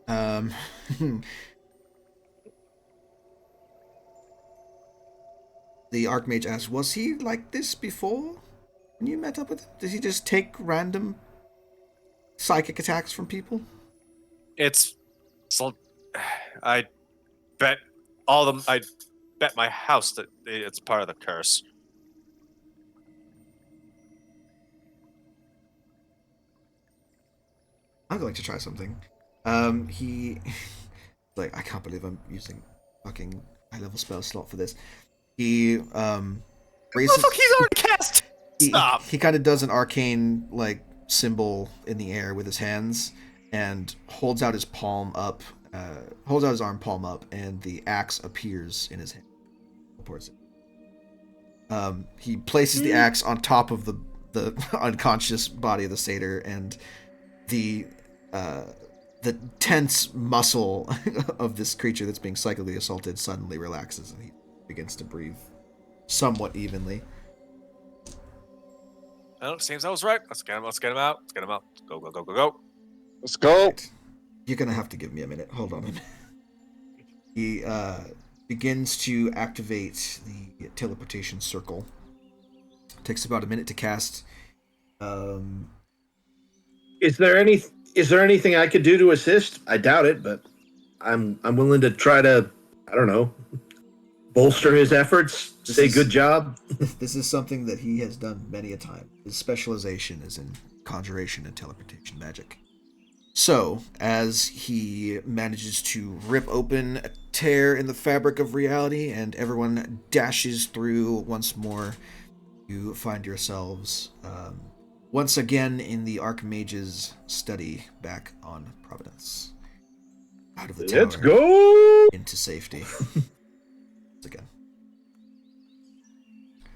The Archmage asks, was he like this before when you met up with him? Did he just take random psychic attacks from people? It's so I bet my house that it's part of the curse. I'm going to try something. He like, I can't believe I'm using fucking high level spell slot for this. He raises. Fuck, he's already cast. Stop. He kind of does an arcane like symbol in the air with his hands and holds out his palm up, holds out his arm palm up, and the axe appears in his hand. Reports it. He places the axe on top of the unconscious body of the satyr, and the tense muscle of this creature that's being psychically assaulted suddenly relaxes, and he begins to breathe somewhat evenly. Well, seems I was right. Let's get him out. Let's get him out. Go, go, go, go, go. Let's go. You're gonna have to give me a minute. Hold on a minute. He begins to activate the teleportation circle. Takes about a minute to cast. Is there anything I could do to assist? I doubt it, but I'm willing to try to, I don't know, bolster his efforts, say good job. This is something that he has done many a time. His specialization is in conjuration and teleportation magic. So, as he manages to rip open a tear in the fabric of reality and everyone dashes through once more, you find yourselves once again in the Archmage's study back on Providence. Out of the tower. Let's go! Into safety. Again.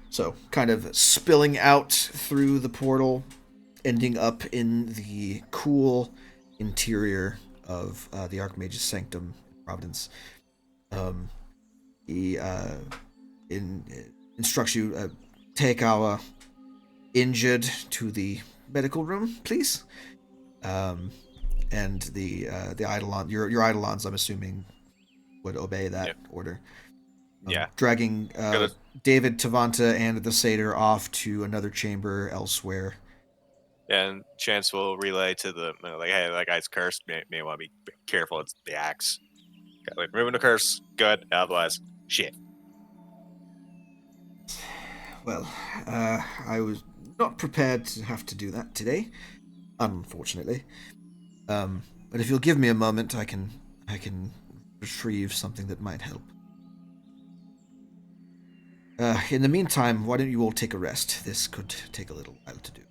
So, kind of spilling out through the portal, ending up in the cool interior of the Archmage's sanctum, Providence. He instructs you, take our injured to the medical room, please. And the Eidolon, your Eidolons, I'm assuming, would obey that order. Yeah. Dragging David, Tavanta, and the Satyr off to another chamber elsewhere. And Chance will relay to the like, hey, that guy's cursed. May want to be careful. It's the axe. Like, removing the curse, good. Otherwise, shit. Well, I was not prepared to have to do that today, unfortunately. But if you'll give me a moment, I can retrieve something that might help. In the meantime, why don't you all take a rest? This could take a little while to do.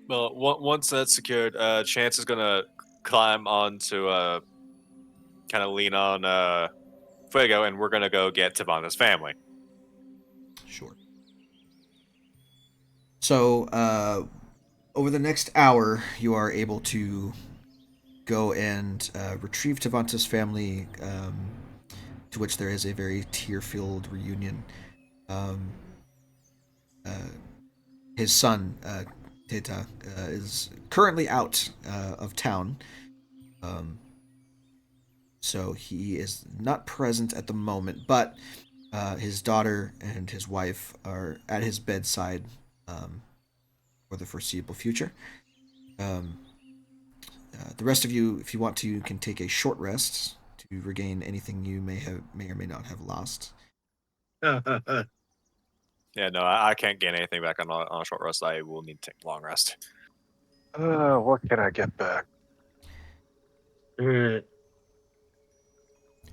Well, once that's secured, Chance is gonna climb onto kind of lean on Fuego, and we're gonna go get Tavanna's family. Sure. So, over the next hour, you are able to go and retrieve Tavanta's family, to which there is a very tear-filled reunion. His son, Teta, is currently out of town, so he is not present at the moment, but his daughter and his wife are at his bedside for the foreseeable future. The rest of you, if you want to, can take a short rest to regain anything you may or may not have lost. Yeah, no, I can't gain anything back on a short rest. I will need to take a long rest. What can I get back? Alright.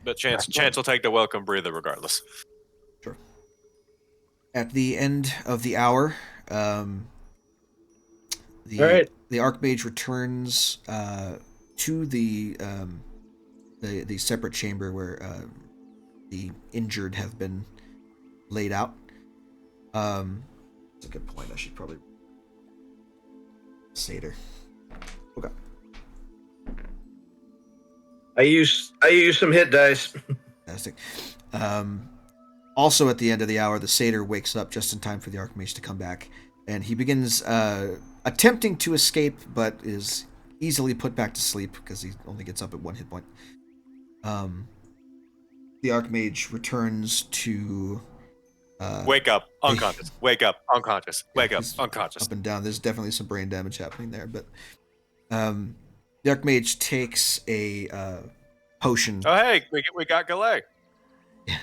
But Chance will take the welcome breather regardless. Sure. At the end of the hour, the Archmage returns to the separate chamber where the injured have been laid out. That's a good point. I should probably Satyr. Okay. I use some hit dice. Fantastic. Also, at the end of the hour, the Satyr wakes up just in time for the Archmage to come back, and he begins attempting to escape, but is easily put back to sleep because he only gets up at 1 hit point. The Archmage returns to wake up, unconscious. Wake up, unconscious. Wake up, unconscious. Up and down. There's definitely some brain damage happening there, but the Archmage takes a potion. Oh, hey, we got Galay.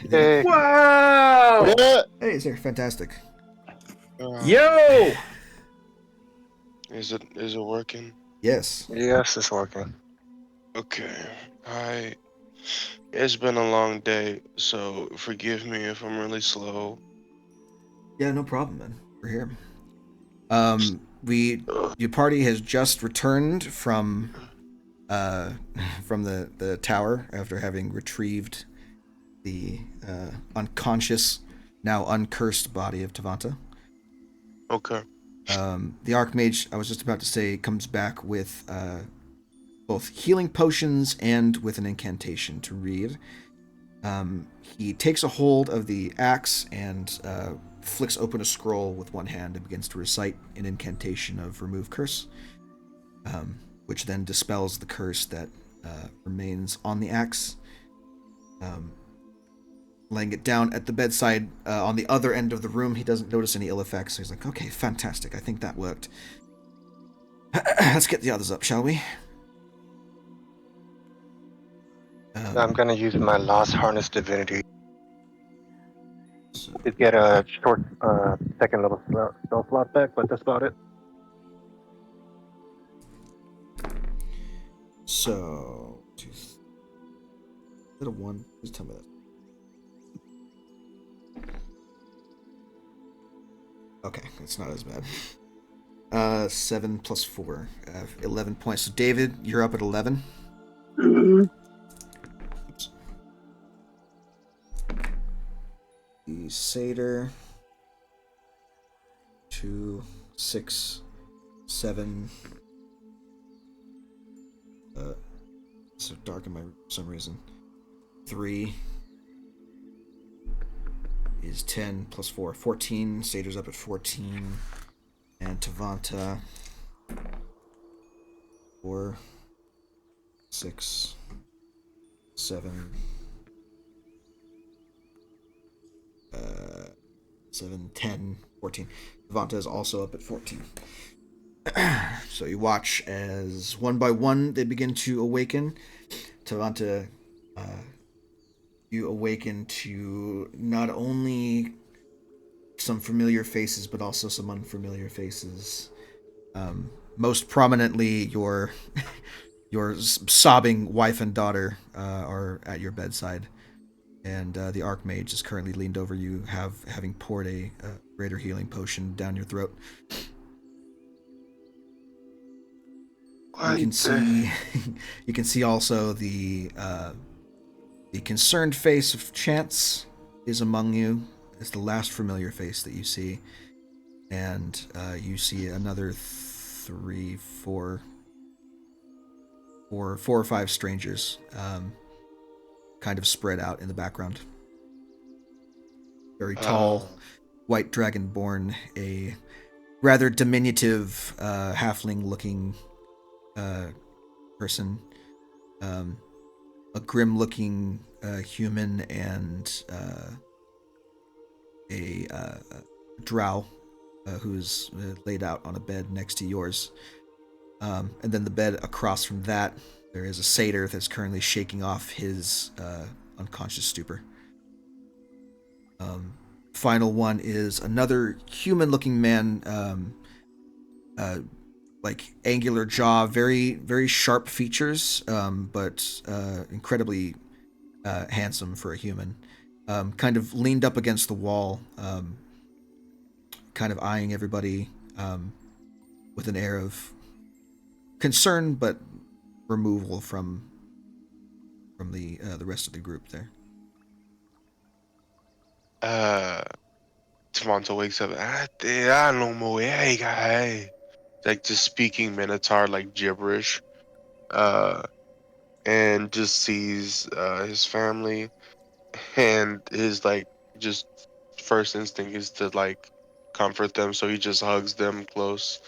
Hey. Wow! Hey, sir, fantastic. Yo! Is it working? Yes. Yes, it's working. Okay. It's been a long day, so forgive me if I'm really slow. Yeah, no problem, man. We're here. Your party has just returned from the tower after having retrieved the unconscious, now uncursed body of Tavanta. Okay. The Archmage, I was just about to say, comes back with both healing potions and with an incantation to read. He takes a hold of the axe and flicks open a scroll with one hand and begins to recite an incantation of Remove Curse, which then dispels the curse that remains on the axe. Laying it down at the bedside on the other end of the room, he doesn't notice any ill effects, so he's like, okay, fantastic, I think that worked. Let's get the others up, shall we? I'm gonna use my last harness divinity So, to get a short second level spell slot back, but that's about it. so two, little one. Please tell me that. Okay, it's not as bad. 7 plus 4, 11 points. So David, you're up at 11. Oops. The satyr. 2, 6, 7. So dark in my for some reason. 3 is 10 plus 4, 14. Satyr's up at 14, and Tavanta 4, 6, 7, 7, 10, 14. Tavanta is also up at 14. So you watch as one by one they begin to awaken. Tavanta, you awaken to not only some familiar faces, but also some unfamiliar faces. Most prominently, your sobbing wife and daughter are at your bedside, and the Archmage is currently leaned over you, having poured a greater healing potion down your throat. You can see, you can see also the concerned face of Chance is among you. It's the last familiar face that you see, and you see another 3, 4 or 5 strangers, kind of spread out in the background. Very tall, white dragonborn, a rather diminutive halfling-looking person, a grim-looking human, and a drow who's laid out on a bed next to yours. And then the bed across from that, there is a satyr that's currently shaking off his unconscious stupor. Final one is another human-looking man, like angular jaw, very very sharp features, but incredibly handsome for a human. Kind of leaned up against the wall, kind of eyeing everybody with an air of concern, but removal from the rest of the group there. Toronto wakes up. Like just speaking Minotaur like gibberish. And just sees his family, and his like just first instinct is to like comfort them, so he just hugs them close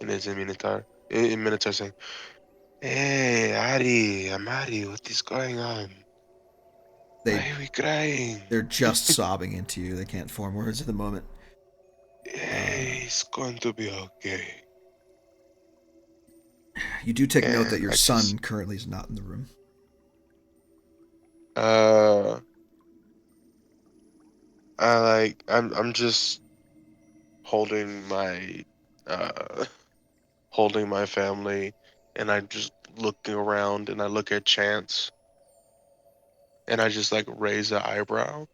and is in Minotaur. In Minotaur saying, "Hey, Ari, Amari, what is going on? Why are we crying? They're just sobbing into you. They can't form words at the moment. Hey, it's going to be okay." You do take note that And your I son currently is not in the room. I'm just holding my uh holding my family, and I'm just looking around, and I look at Chance, and I just like raise an eyebrow.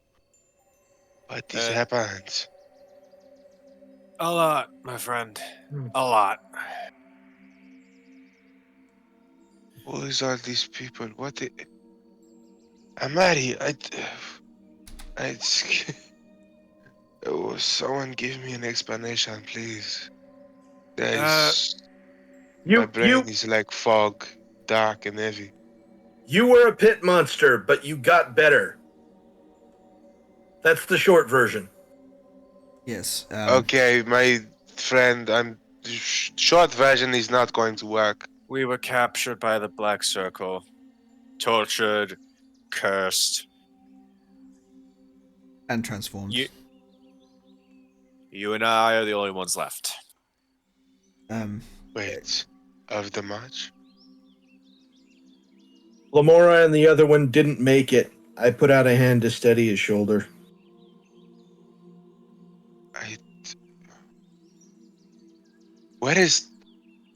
What this happened? A lot, my friend. A lot. Who is all these people? Amari, I, oh, someone give me an explanation, please. There's my You brain you is like fog, dark and heavy. you were a pit monster, but you got better. That's the short version. Yes. Okay, my friend, short version is not going to work. We were captured by the Black Circle, tortured, cursed. And transformed. You and I are the only ones left. Wait, of the match? Lamora and the other one didn't make it. I put out a hand to steady his shoulder. What is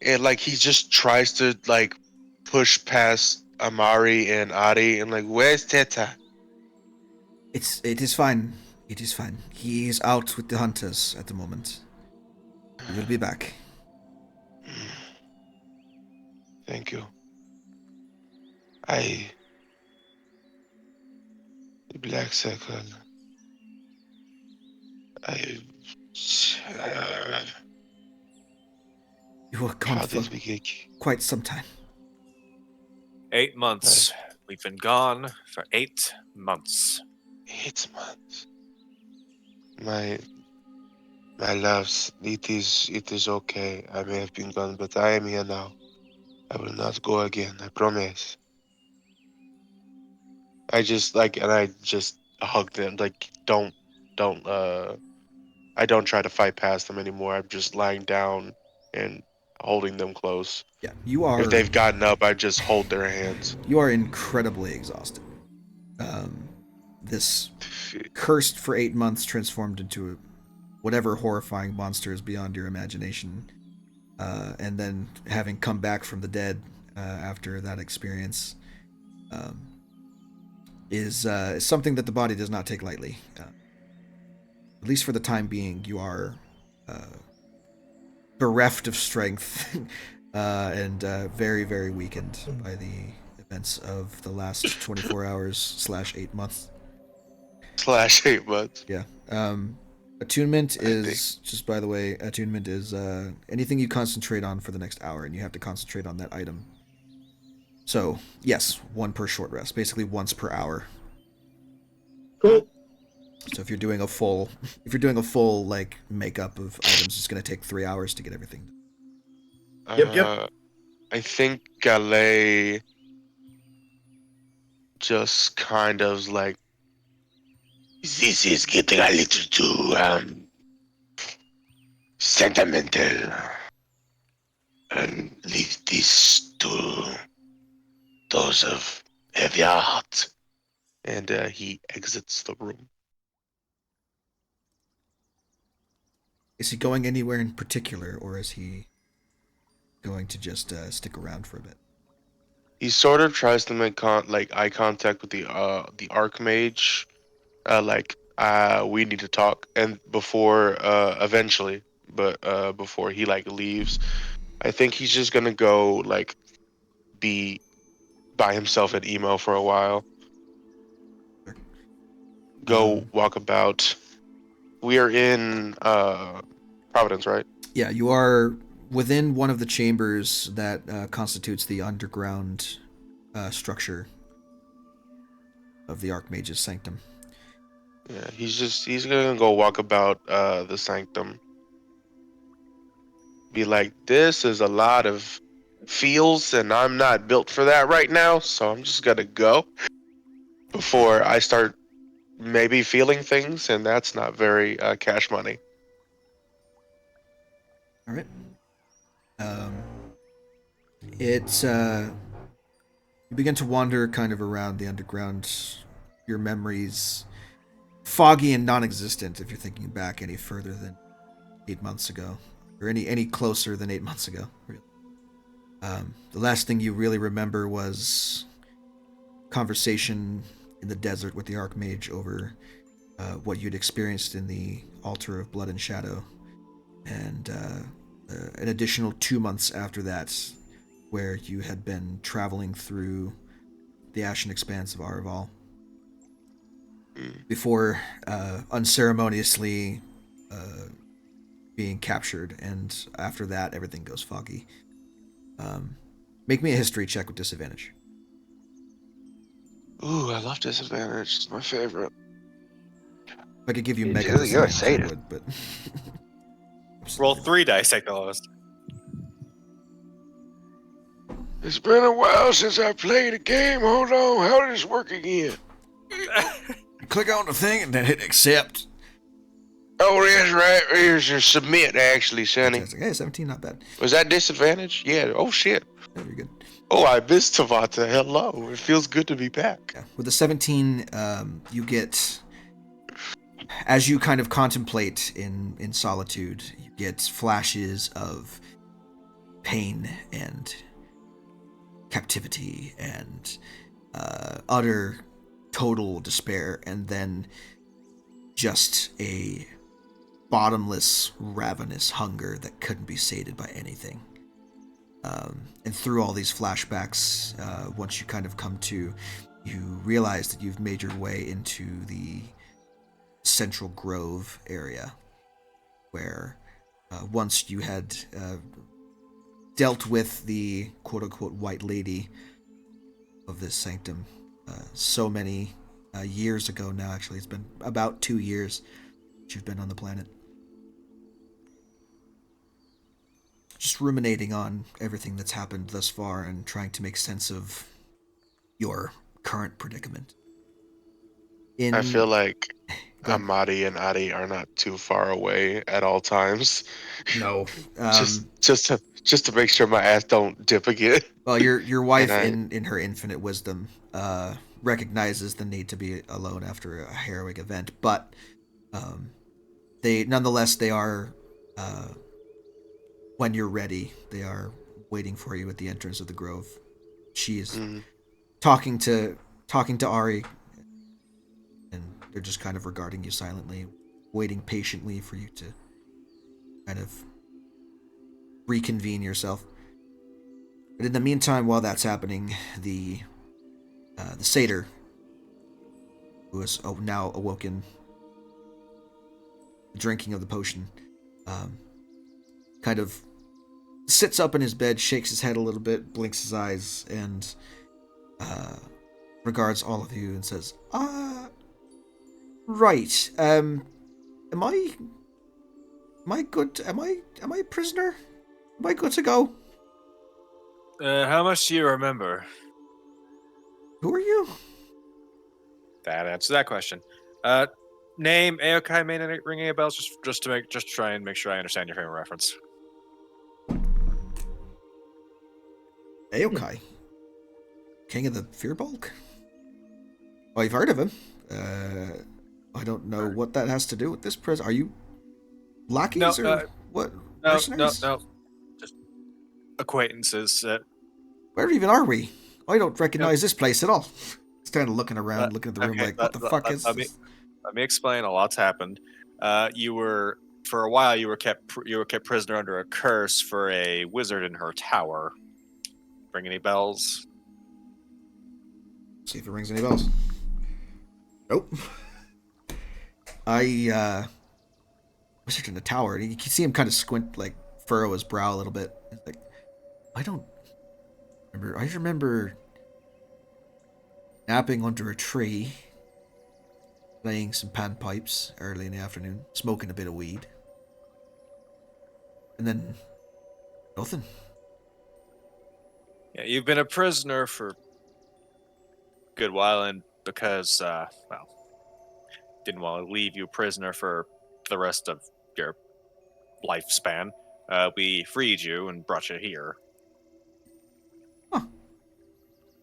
it like? He just tries to like push past Amari and Adi, and like, where's Teta? It is fine. It is fine. He is out with the hunters at the moment. He will be back. Thank you. The Black Circle. You were gone How for did we get quite some time. 8 months. We've been gone for 8 months. 8 months? My loves, it is okay. I may have been gone, but I am here now. I will not go again, I promise. I just hug them, like I don't try to fight past them anymore. I'm just lying down and holding them close. Yeah, you are. If they've gotten up, I just hold their hands. You are incredibly exhausted. This cursed for 8 months transformed into whatever horrifying monster is beyond your imagination. And then having come back from the dead after that experience is something that the body does not take lightly. At least for the time being, you are bereft of strength and very, very weakened by the events of the last 24 hours / 8 months. /8 months. Yeah. Attunement is, just by the way, attunement is anything you concentrate on for the next hour, and you have to concentrate on that item. So, yes, 1 per short rest, basically once per hour. Cool. So if you're doing a full like makeup of items, it's gonna take 3 hours to get everything. Yep. I think Gallet just kind of like, this is getting a little too sentimental. And leave this to those of heavy heart. And he exits the room. Is he going anywhere in particular, or is he going to just stick around for a bit? He sort of tries to make eye contact with the Archmage, we need to talk, and before eventually, but before he like leaves, I think he's just gonna go like be by himself at emo for a while. Go walk about. We are in Providence, right? Yeah, you are within one of the chambers that constitutes the underground structure of the Archmage's sanctum. Yeah, he's gonna go walk about the sanctum. Be like, this is a lot of feels, and I'm not built for that right now, so I'm just gonna go before I start maybe feeling things, and that's not very cash money. All right. It's you begin to wander kind of around the underground. Your memories foggy and non-existent if you're thinking back any further than 8 months ago, or any closer than 8 months ago. Really. The last thing you really remember was conversation in the desert with the Archmage over what you'd experienced in the Altar of Blood and Shadow, and an additional 2 months after that, where you had been traveling through the ashen expanse of Araval before unceremoniously being captured, and after that everything goes foggy. Make me a history check with disadvantage. Ooh, I love disadvantage. It's my favorite. If I could give you mega You're disadvantage, I sadist. would, but Roll 3 dice, technologist. It's been a while since I played a game. Hold on, how does this work again? click on the thing and then hit accept. Oh, that's right. Here's your submit, actually, Sonny. Fantastic. Hey, 17, not bad. Was that disadvantage? Yeah. Oh, shit. Yeah, you're good. Oh, I missed Tavata. Hello. It feels good to be back. Yeah. With the 17, you get, as you kind of contemplate in solitude, you get flashes of pain and captivity and utter total despair, and then just a bottomless, ravenous hunger that couldn't be sated by anything. And through all these flashbacks, once you kind of come to, you realize that you've made your way into the Central Grove area, where once you had dealt with the quote-unquote white lady of this sanctum so many years ago now. Actually, it's been about 2 years that you've been on the planet. Just ruminating on everything that's happened thus far and trying to make sense of your current predicament. I feel like Go ahead. Amadi and Adi are not too far away at all times. No. Just to make sure my ass don't dip again. Well, your wife, And in her infinite wisdom, recognizes the need to be alone after a harrowing event, but they nonetheless they are, when you're ready, they are waiting for you at the entrance of the grove. She is talking to Ari, and they're just kind of regarding you silently, waiting patiently for you to kind of reconvene yourself. But in the meantime, while that's happening, the satyr, who is now awoken, drinking of the potion, kind of sits up in his bed, shakes his head a little bit, blinks his eyes, and regards all of you and says, right, am I good? Am I a prisoner? Am I good to go? How much do you remember? Who are you? That answers that question. Name, Aokai, may not ring any bells, just to try and make sure I understand your favorite reference. Aokai, King of the Fearbulk? Oh, you've heard of him. I don't know what that has to do with this prison. Are you lackeys or what? No, Mercenaries? no. Just acquaintances. Where even are we? I don't recognize this place at all. He's kind of looking around, looking at the room okay, like, what the fuck is this? Let me explain. A lot's happened. You were, for a while, you were kept prisoner under a curse for a wizard in her tower. Ring any bells? See if it rings any bells. Nope. Wizard in the tower. You can see him kind of squint, like furrow his brow a little bit. He's like, I don't remember. I remember napping under a tree, playing some panpipes early in the afternoon, smoking a bit of weed, and then nothing. Yeah, you've been a prisoner for a good while, and because, didn't want to leave you prisoner for the rest of your lifespan, we freed you and brought you here. Huh.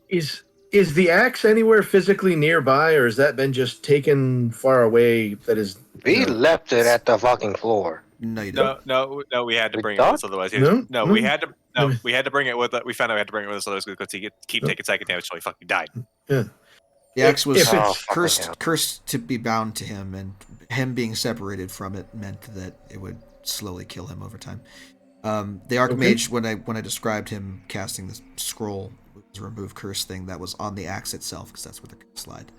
Is the axe anywhere physically nearby, or has that been just taken far away? That is, We left it at the fucking floor. No, you don't. No, we had to We bring it don't? with us, otherwise No? we had to bring it with us. We found out we had to bring it with us, otherwise because he keep taking psychic damage until he fucking died. Yeah. The axe was If it's- cursed to be bound to him, and him being separated from it meant that it would slowly kill him over time. The Archmage, when I described him casting this scroll, the remove curse thing, that was on the axe itself, because that's where the curse slide.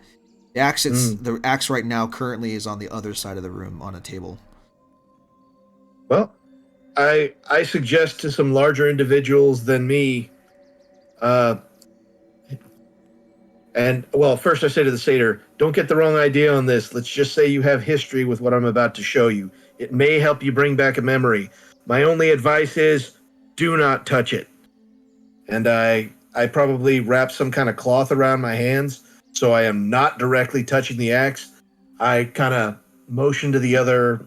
The axe right now currently is on the other side of the room on a table. Well, I suggest to some larger individuals than me, and well, first I say to the satyr, don't get the wrong idea on this. Let's just say you have history with what I'm about to show you. It may help you bring back a memory. My only advice is, do not touch it. And I probably wrap some kind of cloth around my hands, so I am not directly touching the axe. I kind of motion to the other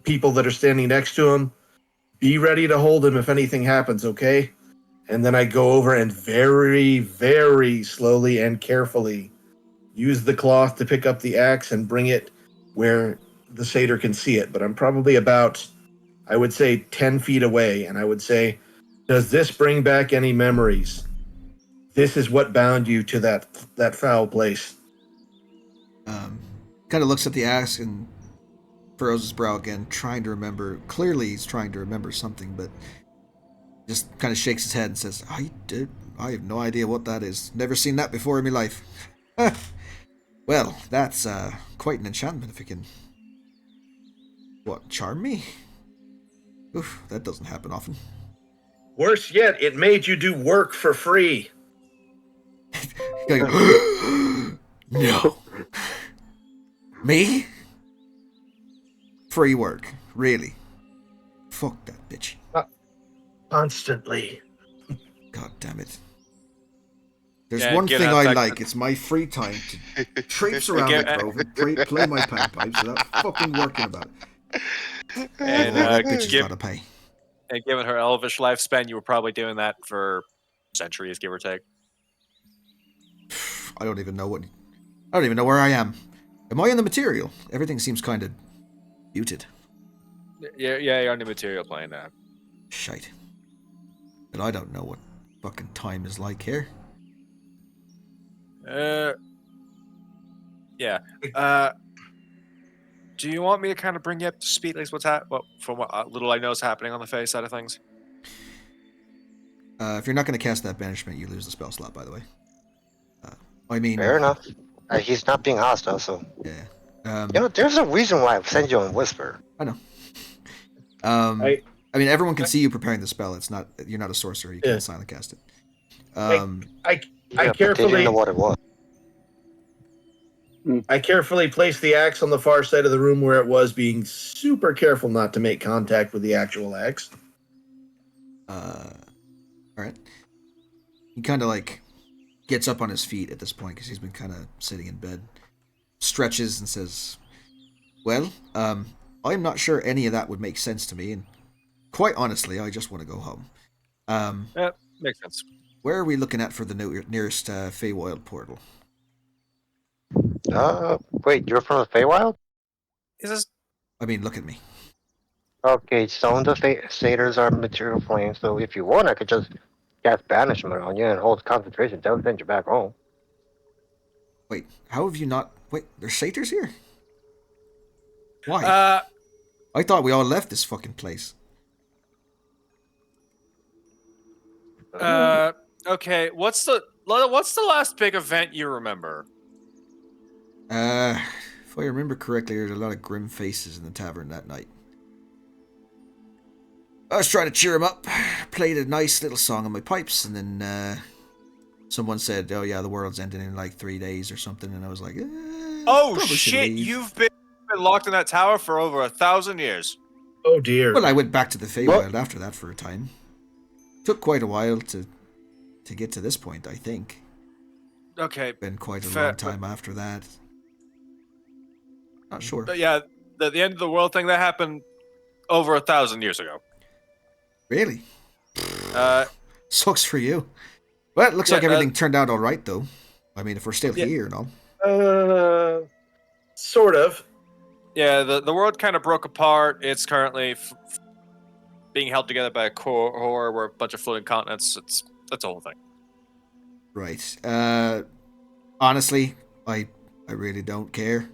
people that are standing next to him. Be ready to hold him if anything happens, okay? and then I go over and very, very slowly and carefully use the cloth to pick up the axe and bring it where the satyr can see it. But I'm probably about, I would say, 10 feet away, and I would say, does this bring back any memories? This is what bound you to that foul place. Kind of looks at the axe and furrows his brow again, trying to remember. Clearly, he's trying to remember something, but just kind of shakes his head and says, I have no idea what that is. Never seen that before in my life. Well, that's quite an enchantment if it can... What, charm me? Oof, that doesn't happen often. Worse yet, it made you do work for free. No. Me? Free work, really? Fuck that bitch. Constantly. God damn it. There's Yeah, one give thing that I back- like. It's my free time to traipse around the grove and play my bagpipes without fucking working about it. And That bitch has give- got to pay. And given her elvish lifespan, you were probably doing that for centuries, give or take. I don't even know where I am. Am I in the material? Everything seems kind of muted. Yeah, you're on the material plane now. Shite. And I don't know what fucking time is like here. Yeah. Do you want me to kind of bring you up to speed, at least from what little I know is happening on the face side of things? If you're not going to cast that banishment, you lose the spell slot, by the way. I mean... Fair enough. He's not being hostile, so. Yeah. There's a reason why I sent you on Whisper. I know. I mean, everyone can see you preparing the spell. It's not... You're not a sorcerer. You can't silent cast it. I But they carefully didn't know what it was. I carefully placed the axe on the far side of the room where it was, being super careful not to make contact with the actual axe. Alright. He kind of, like, gets up on his feet at this point because he's been kind of sitting in bed. Stretches and says, well, I'm not sure any of that would make sense to me, and quite honestly, I just want to go home. Yeah, makes sense. Where are we looking at for the nearest Feywild portal? Wait, you're from the Feywild? Is this? I mean, look at me. Okay, some of the satyrs are material flames, so if you want, I could just cast banishment on you and hold concentration. That'll send you back home. Wait, how have you not... Wait, there's satyrs here? Why? I thought we all left this fucking place. Okay. What's the last big event you remember? If I remember correctly, there's a lot of grim faces in the tavern that night. I was trying to cheer him up, played a nice little song on my pipes, and then someone said, oh yeah, the world's ending in like 3 days or something, and I was like, Oh probably should shit, leave. you've been locked in that tower for over 1,000 years. Oh dear. Well, I went back to the Feywild after that for a time. Took quite a while to get to this point, I think. Okay. Been quite a fair, long time after that. Not sure. But yeah, the end of the world thing that happened over 1,000 years ago. Really? Uh, Sucks for you. Well, it looks Yeah, like everything turned out all right, though. I mean, if we're still here and all. Sort of. yeah, the world kind of broke apart. It's currently being held together by a core where a bunch of floating continents. That's the whole thing. Right. Honestly, I really don't care.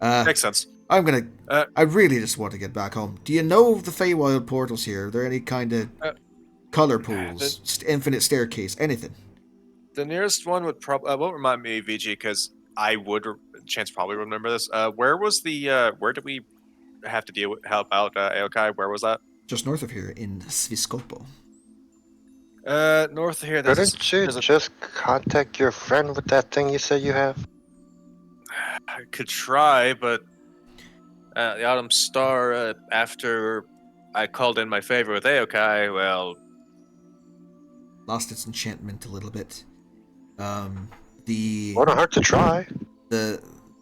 Makes sense. I really just want to get back home. Do you know of the Feywild portals here? Are there any kind of color pools, infinite staircase, anything? The nearest one would probably won't remind me, VG, because I would chance probably remember this. Where was the where did we have to help out Aokai? Where was that? Just north of here in Sviskopo. North of here. Couldn't you just contact your friend with that thing you said you have? I could try, but the Autumn Star, after I called in my favor with Aokai, well... Lost its enchantment a little bit. Wouldn't hurt to try. The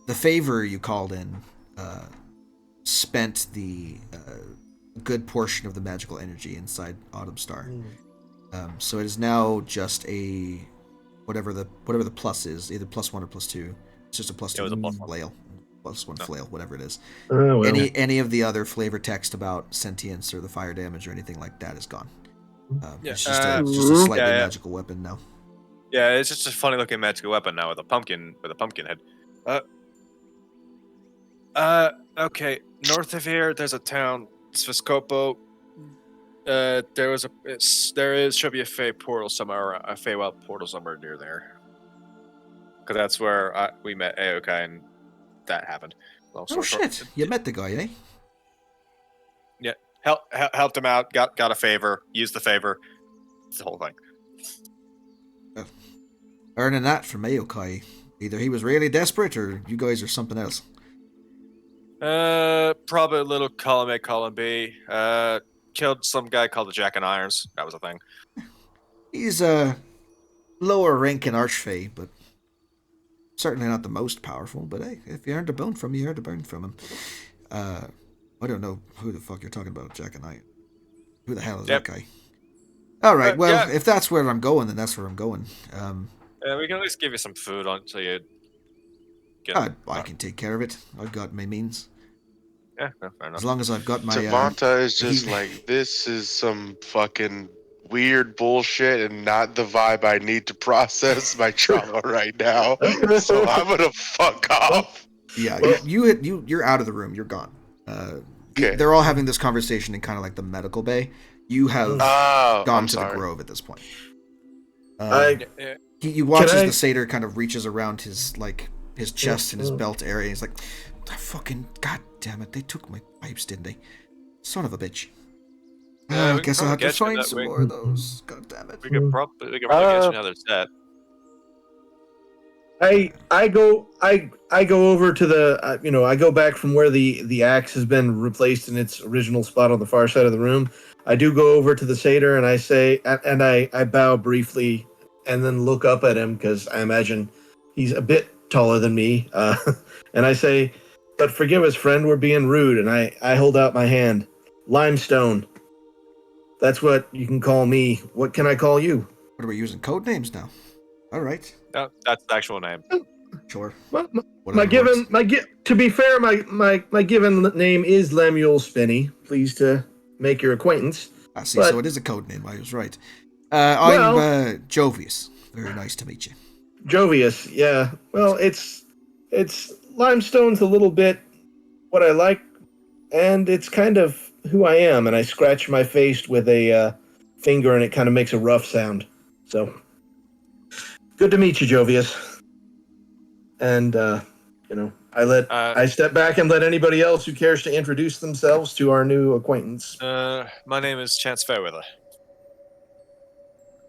favor you called in spent the good portion of the magical energy inside Autumn Star. So it is now just a whatever the plus is, either +1 or +2. It's just a +2 It was a +1. flail, +1 No. flail, whatever it is. Oh, well. Any of the other flavor text about sentience or the fire damage or anything like that is gone. Yeah, It's just a slightly yeah. magical weapon now. Yeah, it's just a funny looking magical weapon now with a pumpkin head. Okay. North of here, there's a town, Sviscopo. Should be a Fey portal somewhere, a Feywild portal somewhere near there. Because that's where we met Aokai and that happened. Long Oh story short. shit! You met the guy, eh? Yeah, helped him out. Got a favor. Used the favor. It's the whole thing. Earning that from Aokai. Either he was really desperate, or you guys are something else. Probably a little column A, column B. Killed some guy called the Jack and Irons. That was a thing. He's a lower rank in Archfey, but certainly not the most powerful. But hey, if you earned a bone from him, you earned a bone from him. I don't know who the fuck you're talking about, Jack and I. Who the hell is that guy? All right, well, if that's where I'm going, then that's where I'm going. We can at least give you some food until you get. I can take care of it. I've got my means. Yeah, no, fair enough. As long as I've got my. Devonta is just like, this is some fucking weird bullshit and not the vibe I need to process my trauma right now. So I'm gonna fuck off. Yeah, you're out of the room. You're gone. Okay. They're all having this conversation in kind of like the medical bay. You have gone to the grove at this point. You watch as the satyr kind of reaches around his chest and his belt area. And he's like, "Fucking god damn it! They took my pipes, didn't they? Son of a bitch." I guess I'll have to find some more of those. God damn it! We could probably get you another set. I go over to the I go back from where the axe has been replaced in its original spot on the far side of the room. I do go over to the satyr and I say, and I bow briefly and then look up at him because I imagine he's a bit taller than me. And I say, "But forgive us, friend, we're being rude." And I hold out my hand. Limestone. That's what you can call me. What can I call you? What are we using code names now? All right. No, that's the actual name. Sure. To be fair, my given name is Lemuel Spinney. Pleased to make your acquaintance. I see. So it is a code name. I was right. I'm Jovius. Very nice to meet you. Jovius, yeah. Well, it's limestone's a little bit what I like, and it's kind of who I am. And I scratch my face with a finger, and it kind of makes a rough sound. So, good to meet you, Jovius. And I step back and let anybody else who cares to introduce themselves to our new acquaintance. My name is Chance Fairweather.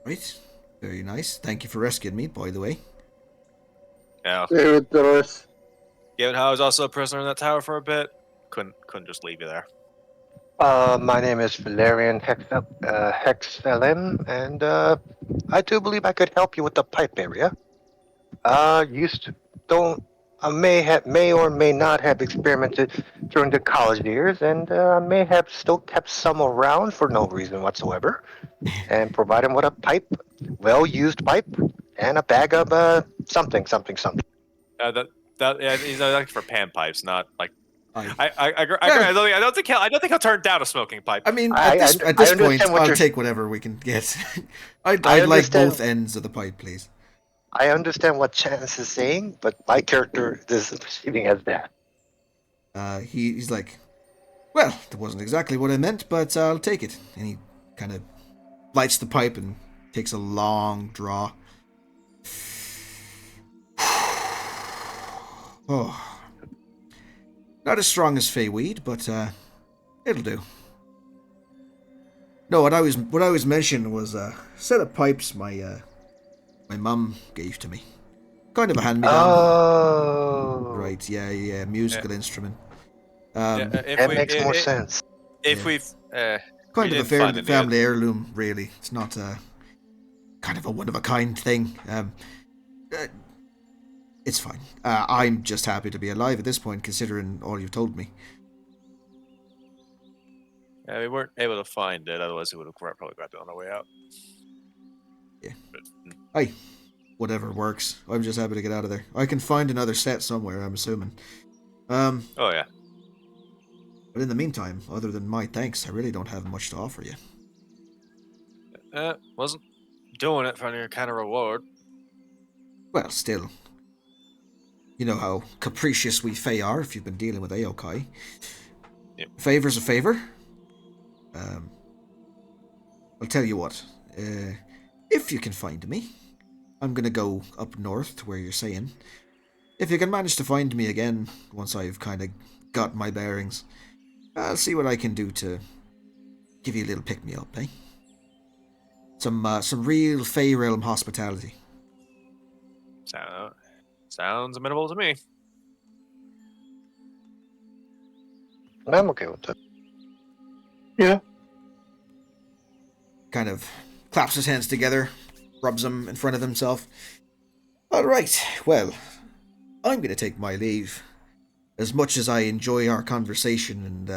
Right. Very nice. Thank you for rescuing me, by the way. Yeah. David Doris. Given how I was also a prisoner in that tower for a bit, couldn't just leave you there. My name is Valerian Hexelem, and I do believe I could help you with the pipe area. I may or may not have experimented during the college years, and may have still kept some around for no reason whatsoever, and provide him with a pipe, well-used pipe, and a bag of something. He's like for pan pipes, not like. I I don't think he'll turn down a smoking pipe. I mean, at this point, I'll take whatever we can get. I'd like both ends of the pipe, please. I understand what Chance is saying, but my character is perceiving as that. He's like, well, that wasn't exactly what I meant, but I'll take it. And he kind of lights the pipe and takes a long draw. Oh. Not as strong as Fey weed, but it'll do. No, what I was mentioning was a set of pipes my mum gave to me. Kind of a hand-me-down. Oh. Right, yeah, musical instrument. That makes more sense. If we've kind of a family heirloom, really. It's not kind of a one-of-a-kind thing. It's fine. I'm just happy to be alive at this point, considering all you've told me. Yeah, we weren't able to find it, otherwise we would have probably grabbed it on our way out. Yeah. But, Aye, whatever works. I'm just happy to get out of there. I can find another set somewhere, I'm assuming. Um, oh yeah. but in the meantime, other than my thanks, I really don't have much to offer you. Wasn't doing it for any kind of reward. Well, still, you know how capricious we Fae are if you've been dealing with Aokai. Yep. Favor's a favor. I'll tell you what. If you can find me, I'm gonna go up north to where you're saying. If you can manage to find me again once I've kind of got my bearings, I'll see what I can do to give you a little pick me up, eh? Some real Fey Realm hospitality. Sounds amenable to me. I'm okay with that. Yeah. Kind of claps his hands together, rubs them in front of himself. All right, well, I'm going to take my leave. As much as I enjoy our conversation and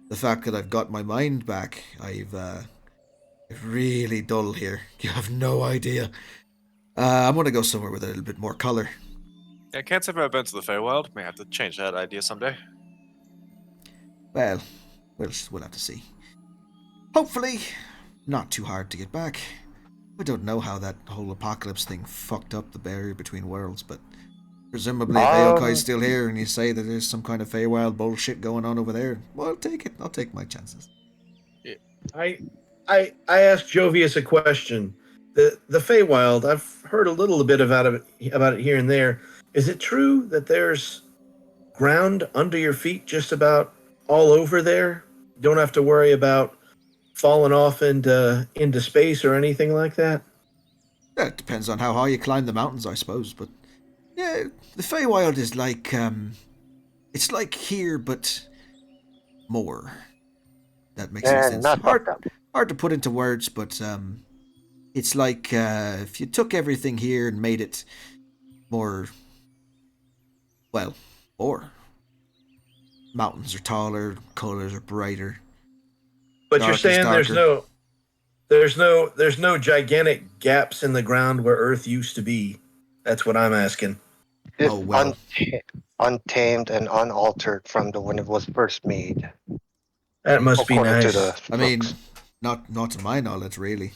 the fact that I've got my mind back, I've really dull here. You have no idea. I'm going to go somewhere with a little bit more color. I can't say if I've been to the Feywild. May have to change that idea someday. Well, we'll have to see. Hopefully, not too hard to get back. I don't know how that whole apocalypse thing fucked up the barrier between worlds, but presumably if Aokai's still here and you say that there's some kind of Feywild bullshit going on over there, well, I'll take it. I'll take my chances. I asked Jovius a question. The Feywild, I've heard a little bit about it here and there. Is it true that there's ground under your feet just about all over there? You don't have to worry about falling off into space or anything like that? It depends on how high you climb the mountains, I suppose, but yeah, the Feywild is like, it's like here, but more. That makes any And sense. not fucked up. Hard to put into words, but it's like if you took everything here and made it more, well, more. Mountains are taller, colors are brighter. But you're Dark is saying darker. there's no gigantic gaps in the ground where Earth used to be. That's what I'm asking. It's Oh, well. untamed and unaltered from the when it was first made, That must be according to nice. the I mean, books. not to my knowledge, really.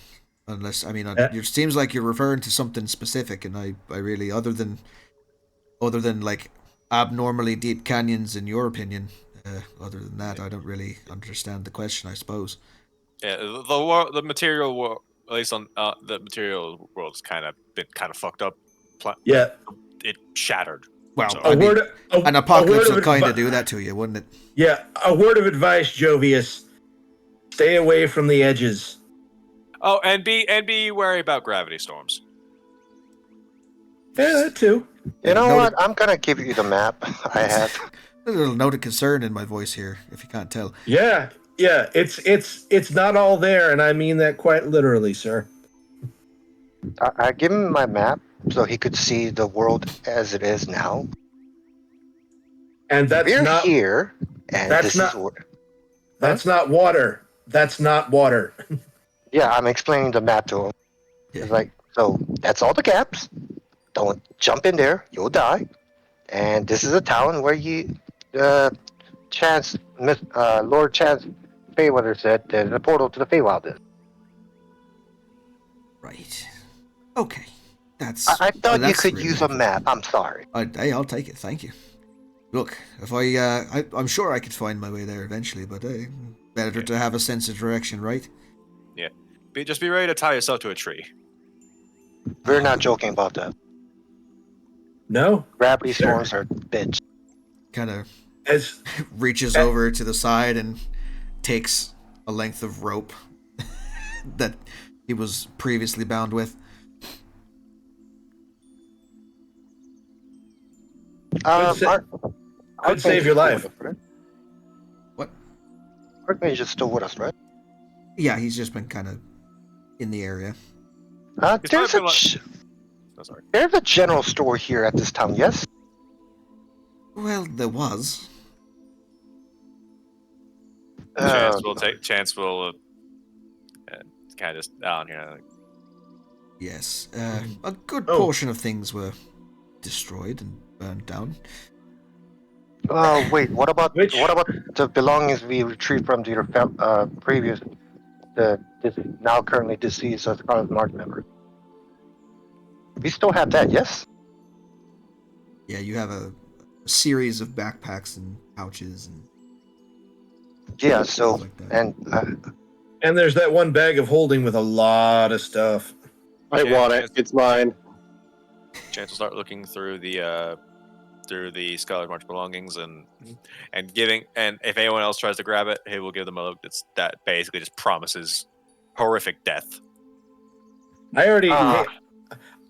Unless, I mean, Uh, it seems like you're referring to something specific, and I really, other than like abnormally deep canyons, in your opinion, other than that, I don't really understand the question, I suppose. Yeah, the material world, at least on the material world's kind of been kind of fucked up. Yeah. It shattered. Well, So- I mean, an apocalypse word will of kind of advi- do that to you, wouldn't it? Yeah, a word of advice, Jovius. Stay away from the edges. Oh, and be wary about gravity storms. Yeah, that too. You know Noted- what? I'm gonna give you the map I have. There's a little note of concern in my voice here, if you can't tell. Yeah, it's not all there, and I mean that quite literally, sir. I give him my map so he could see the world as it is now. And We're here, and that's this not- is where. that's not water. That's not water. Yeah, I'm explaining the map to him. Yeah. It's like, so that's all the gaps. Don't jump in there, you'll die. And this is a town where Lord Chance Feywild said that the portal to the Feywild is. Right. Okay. That's. I thought you that's could really use a interesting. map. I'm sorry. Hey, I'll take it. Thank you. Look, if I'm sure I could find my way there eventually, but better to have a sense of direction, right? Yeah, just be ready to tie yourself to a tree. We're not joking about that. No, Gravity Sure. storms are bitch. Kind of as reaches over to the side and takes a length of rope that he was previously bound with. Could save your life. What? Archmage is still with us, right? Yeah, he's just been kind of in the area. There's probably a sorry. there's a general store here at this town. Yes. Well, there was. Chance will kind of just down here. Yes, a good Oh. portion of things were destroyed and burned down. Wait. What about Which- the belongings we retrieved from your previous, now currently deceased Scarlet March member? We still have that, yes? Yeah, you have a series of backpacks and pouches and Yeah. So stuff like that. and And there's that one bag of holding with a lot of stuff. I want it. It's mine. Chance will start looking through the Scarlet March belongings and giving, and if anyone else tries to grab it, he will give them a look that basically just promises horrific death. I already, Ah.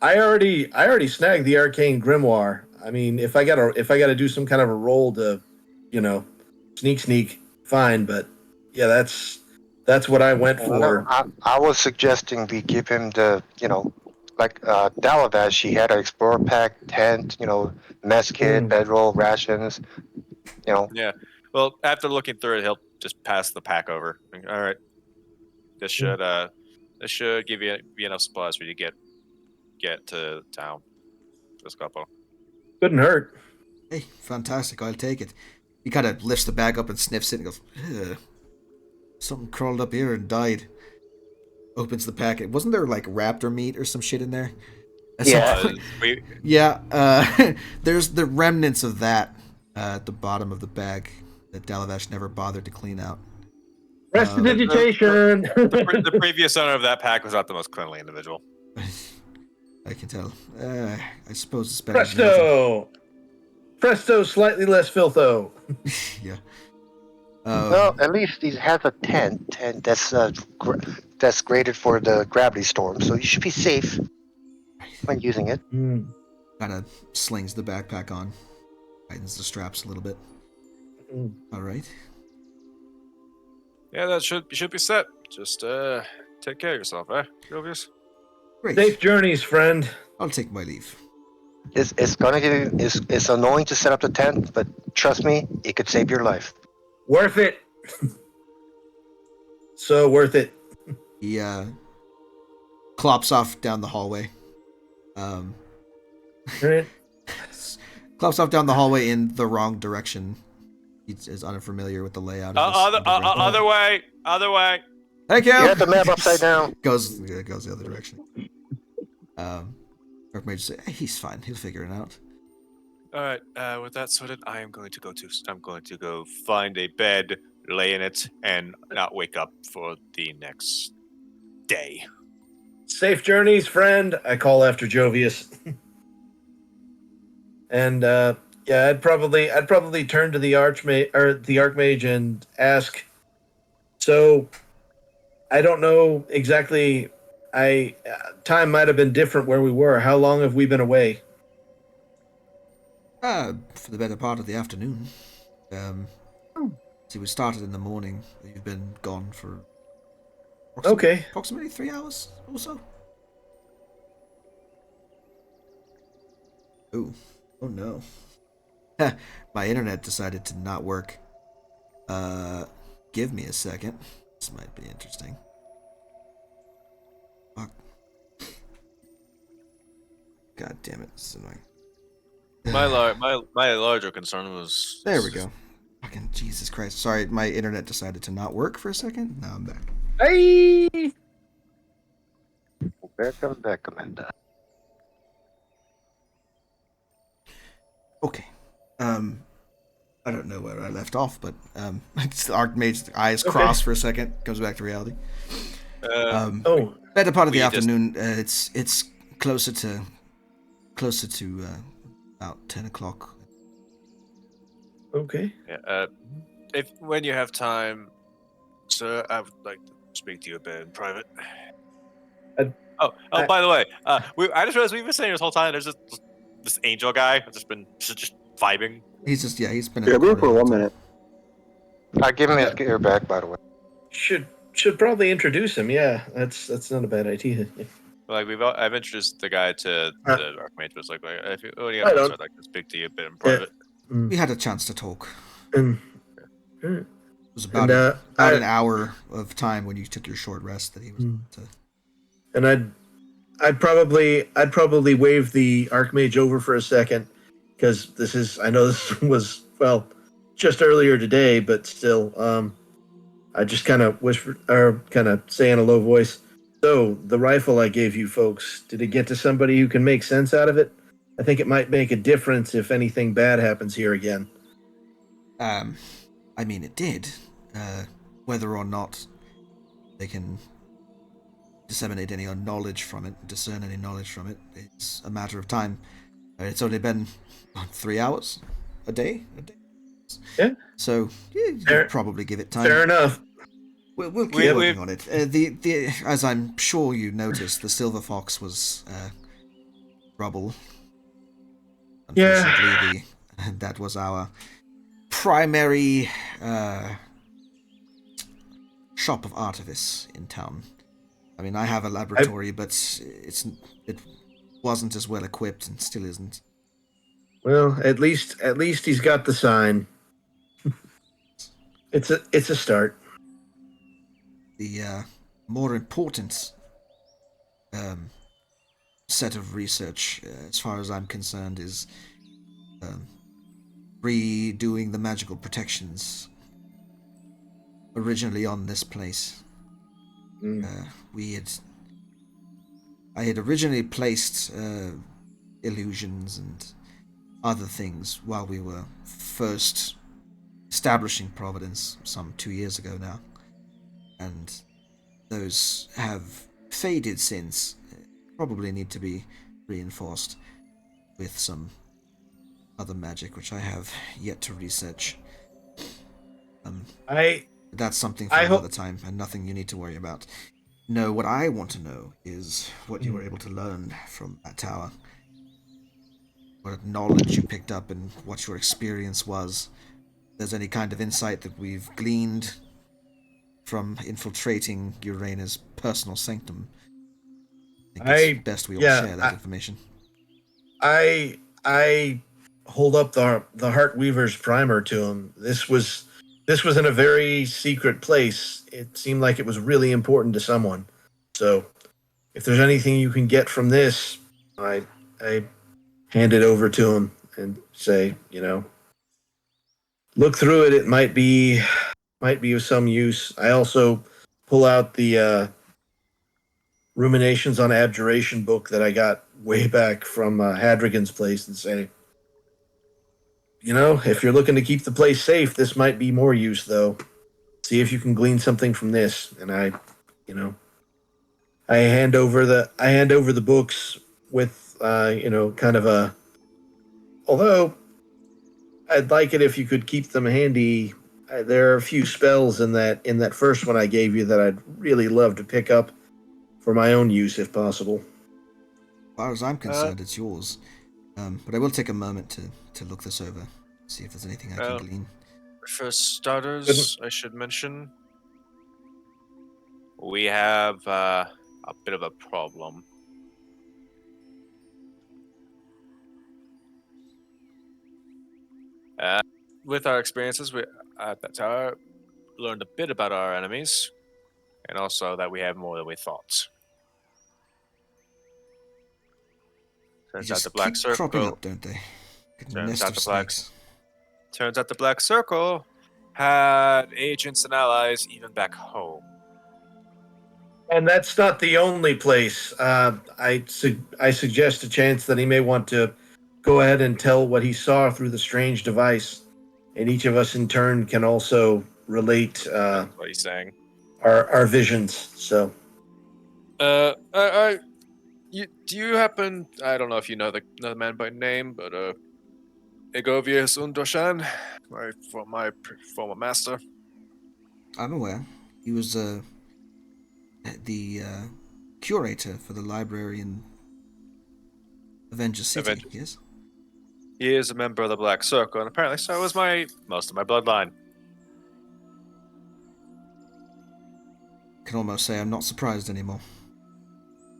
I already snagged the arcane grimoire. I mean, if I gotta do some kind of a roll to, sneak, fine. But yeah, that's what I went for. I was suggesting we give him the, like Dalavash, she had an explorer pack, tent, mess kit, Mm. bedroll, rations, Yeah. Well, after looking through it, he'll just pass the pack over. Like, all right. This should give you enough supplies for you to get to town. This couple. Couldn't hurt. Hey, fantastic! I'll take it. He kind of lifts the bag up and sniffs it and goes, "Ugh. Something crawled up here and died." Opens the packet. Wasn't there like raptor meat or some shit in there? At some Yeah. point- there's the remnants of that at the bottom of the bag that Dalavash never bothered to clean out. Prestidigitation. The previous owner of that pack was not the most cleanly individual. I can tell. I suppose it's better than nothing. Presto, slightly less filtho. Yeah. Well, at least he has a tent, and that's graded for the gravity storm, so you should be safe when using it. Kind of slings the backpack on, tightens the straps a little bit. All right. Yeah, that should be set. Just take care of yourself, Jovius? Great. Safe journeys, friend. I'll take my leave. It's annoying to set up the tent, but trust me, it could save your life. Worth it. So worth it. He clops off down the hallway. Clops off down the hallway in the wrong direction. He is unfamiliar with the layout. Of this Other way. Thank you. You have the map upside down. Goes the other direction. Archmage say, hey, he's fine. He'll figure it out. All right. With that sorted, I'm going to go find a bed, lay in it, and not wake up for the next day. Safe journeys, friend. I call after Jovius. And I'd probably turn to the archmage and ask. So, I don't know exactly. Time might have been different where we were. How long have we been away? For the better part of the afternoon. See, we started in the morning. You've been gone for approximately 3 hours or so. Oh no. My internet decided to not work. Give me a second. This might be interesting. Fuck. God damn it, this is annoying. My larger concern was. There we go. Fucking Jesus Christ. Sorry, my internet decided to not work for a second. Now I'm back. Hey. Welcome back, Commander. Okay. I don't know where I left off, but Archmage's eyes cross for a second, comes back to reality. Better part of the afternoon. It's closer to about 10 o'clock. Okay. Yeah. When you have time, sir, I would like to speak to you a bit in private. By the way, I just realized we've been saying this whole time. There's this angel guy. I've just been vibing. He's been. Yeah, for 1 minute. I give him his gear back, by the way. Should probably introduce him. Yeah, that's not a bad idea. Like I've introduced the guy to the Archmage, but it's like if you, when you I got don't- I'd like to speak to you a bit in private. We had a chance to talk. And, It was about an hour of time when you took your short rest that he was to. And I'd probably wave the Archmage over for a second because I know this was just earlier today, but still, I just kind of whisper or kind of say in a low voice. So the rifle I gave you folks, did it get to somebody who can make sense out of it? I think it might make a difference if anything bad happens here again. I mean, it did. Whether or not they can disseminate any knowledge from it, discern any knowledge from it, it's a matter of time. It's only been 3 hours, a day. Yeah. So you probably give it time. Fair enough. We'll keep working on it. As I'm sure you noticed, the Silver Fox was rubble. Unfortunately, that was our primary shop of artifice in town. I mean, I have a laboratory, but it wasn't as well equipped and still isn't. Well, at least he's got the sign. It's a start. The more important set of research, as far as I'm concerned, is redoing the magical protections originally on this place. I had originally placed illusions and other things while we were first establishing Providence some 2 years ago now, and those have faded since. Probably need to be reinforced with some other magic, which I have yet to research. That's something for another time, and nothing you need to worry about. No, what I want to know is what you were able to learn from that tower. What knowledge you picked up and what your experience was. If there's any kind of insight that we've gleaned from infiltrating Urena's personal sanctum. I think it's best we all share that information. I hold up the Heartweaver's primer to him. This was in a very secret place. It seemed like it was really important to someone. So, if there's anything you can get from this, I hand it over to him and say, look through it. It might be of some use. I also pull out the Ruminations on Abjuration book that I got way back from Hadrigan's place and say, if you're looking to keep the place safe, this might be more use, though. See if you can glean something from this. And I hand over the books with, kind of a. Although, I'd like it if you could keep them handy. There are a few spells in that first one I gave you that I'd really love to pick up for my own use, if possible. As far as I'm concerned, it's yours. But I will take a moment to look this over, see if there's anything I can glean. For starters, I should mention, we have a bit of a problem. With our experiences at that tower, learned a bit about our enemies, and also that we have more than we thought. Turns out the Black Circle cropping up, don't they? Turns out the Black Circle had agents and allies even back home. And that's not the only place. I suggest a chance that he may want to go ahead and tell what he saw through the strange device, and each of us in turn can also relate what he's saying. Our visions. So, do you happen? I don't know if you know the man by name, but Egovius Undoshan, my former master. I'm aware. He was the curator for the library in Avenger City. Yes. He is a member of the Black Circle, and apparently so was most of my bloodline. I can almost say I'm not surprised anymore.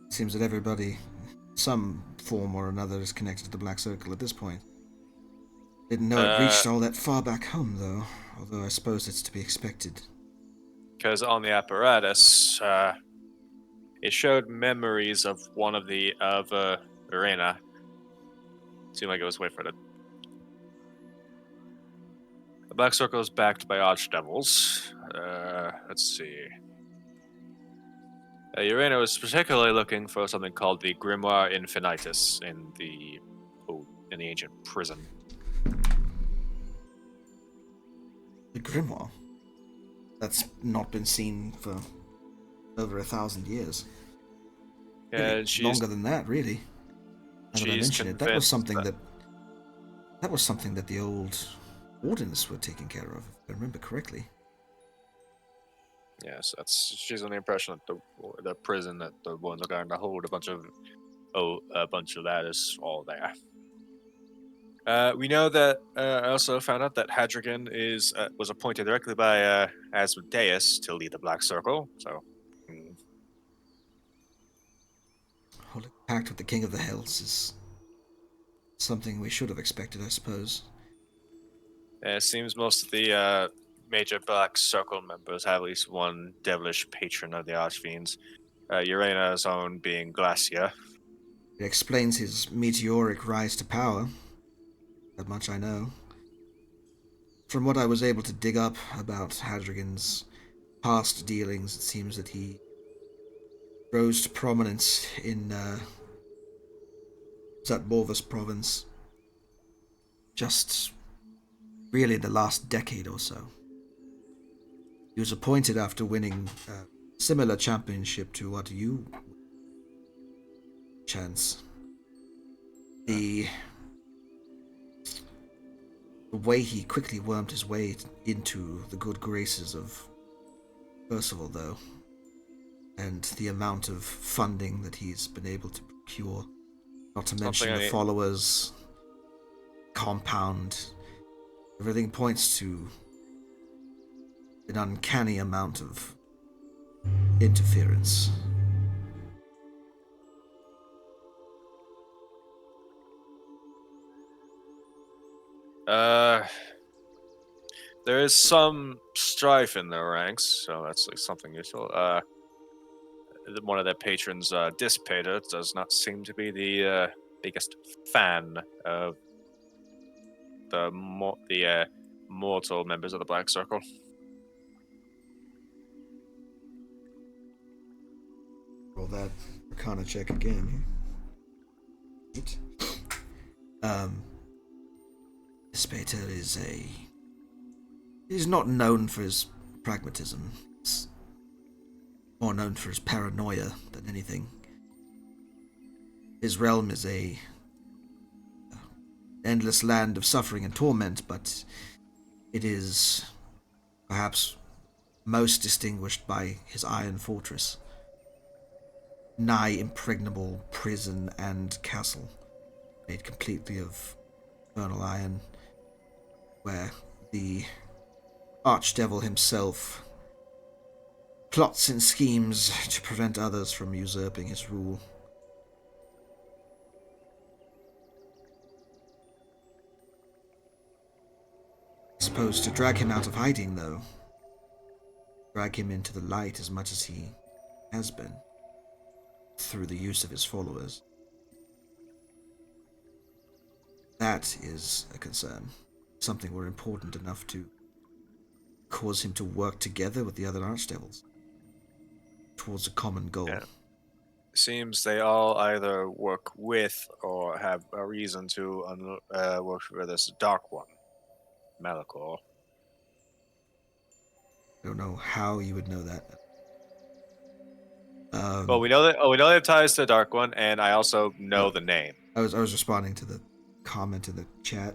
It seems that everybody, some form or another, is connected to the Black Circle at this point. Didn't know it reached all that far back home, though. Although I suppose it's to be expected. Because on the apparatus, It showed memories of one of the arena. Seemed like it was wait for it. The Black Circle is backed by Archdevils. Let's see. Urena was particularly looking for something called the Grimoire Infinitus in the ancient prison. The Grimoire? That's not been seen for over 1,000 years. Yeah, Really, longer than that, really. Now that I mention it, that was something that the old wardens were taking care of, if I remember correctly. Yes, she's on the impression that the prison that the ones are going to hold a bunch of that is all there. We know that I also found out that Hadrigan was appointed directly by Asmodeus to lead the Black Circle. So, Holding a pact with the King of the Hells is something we should have expected, I suppose. It seems most of the major Black Circle members have at least one devilish patron of the Archfiends. Urena's own being Glacia. It explains his meteoric rise to power. That much I know. From what I was able to dig up about Hadrigan's past dealings, it seems that he rose to prominence in Zatborvis province just really in the last decade or so. He was appointed after winning a similar championship to what you chance. The way he quickly wormed his way into the good graces of Percival, though, and the amount of funding that he's been able to procure, not to mention the followers, compound, everything points to an uncanny amount of interference. There is some strife in their ranks, so that's like something useful. One of their patrons, Dissipator, does not seem to be the biggest fan of the mortal members of the Black Circle. Roll that Arcana check again. Dissipator he's not known for his pragmatism. He's more known for his paranoia than anything. His realm is a endless land of suffering and torment, but it is perhaps most distinguished by his iron fortress, nigh impregnable prison and castle, made completely of infernal iron, where the Archdevil himself plots and schemes to prevent others from usurping his rule. I suppose to drag him out of hiding, though, drag him into the light as much as he has been, through the use of his followers, that is a concern. Something were important enough to cause him to work together with the other Archdevils towards a common goal. Yeah. Seems they all either work with or have a reason to work for this Dark One, Malachor. I don't know how you would know that. Well, we know that. Oh, we know they have ties to the Dark One, and I also know the name. I was responding to the comment in the chat.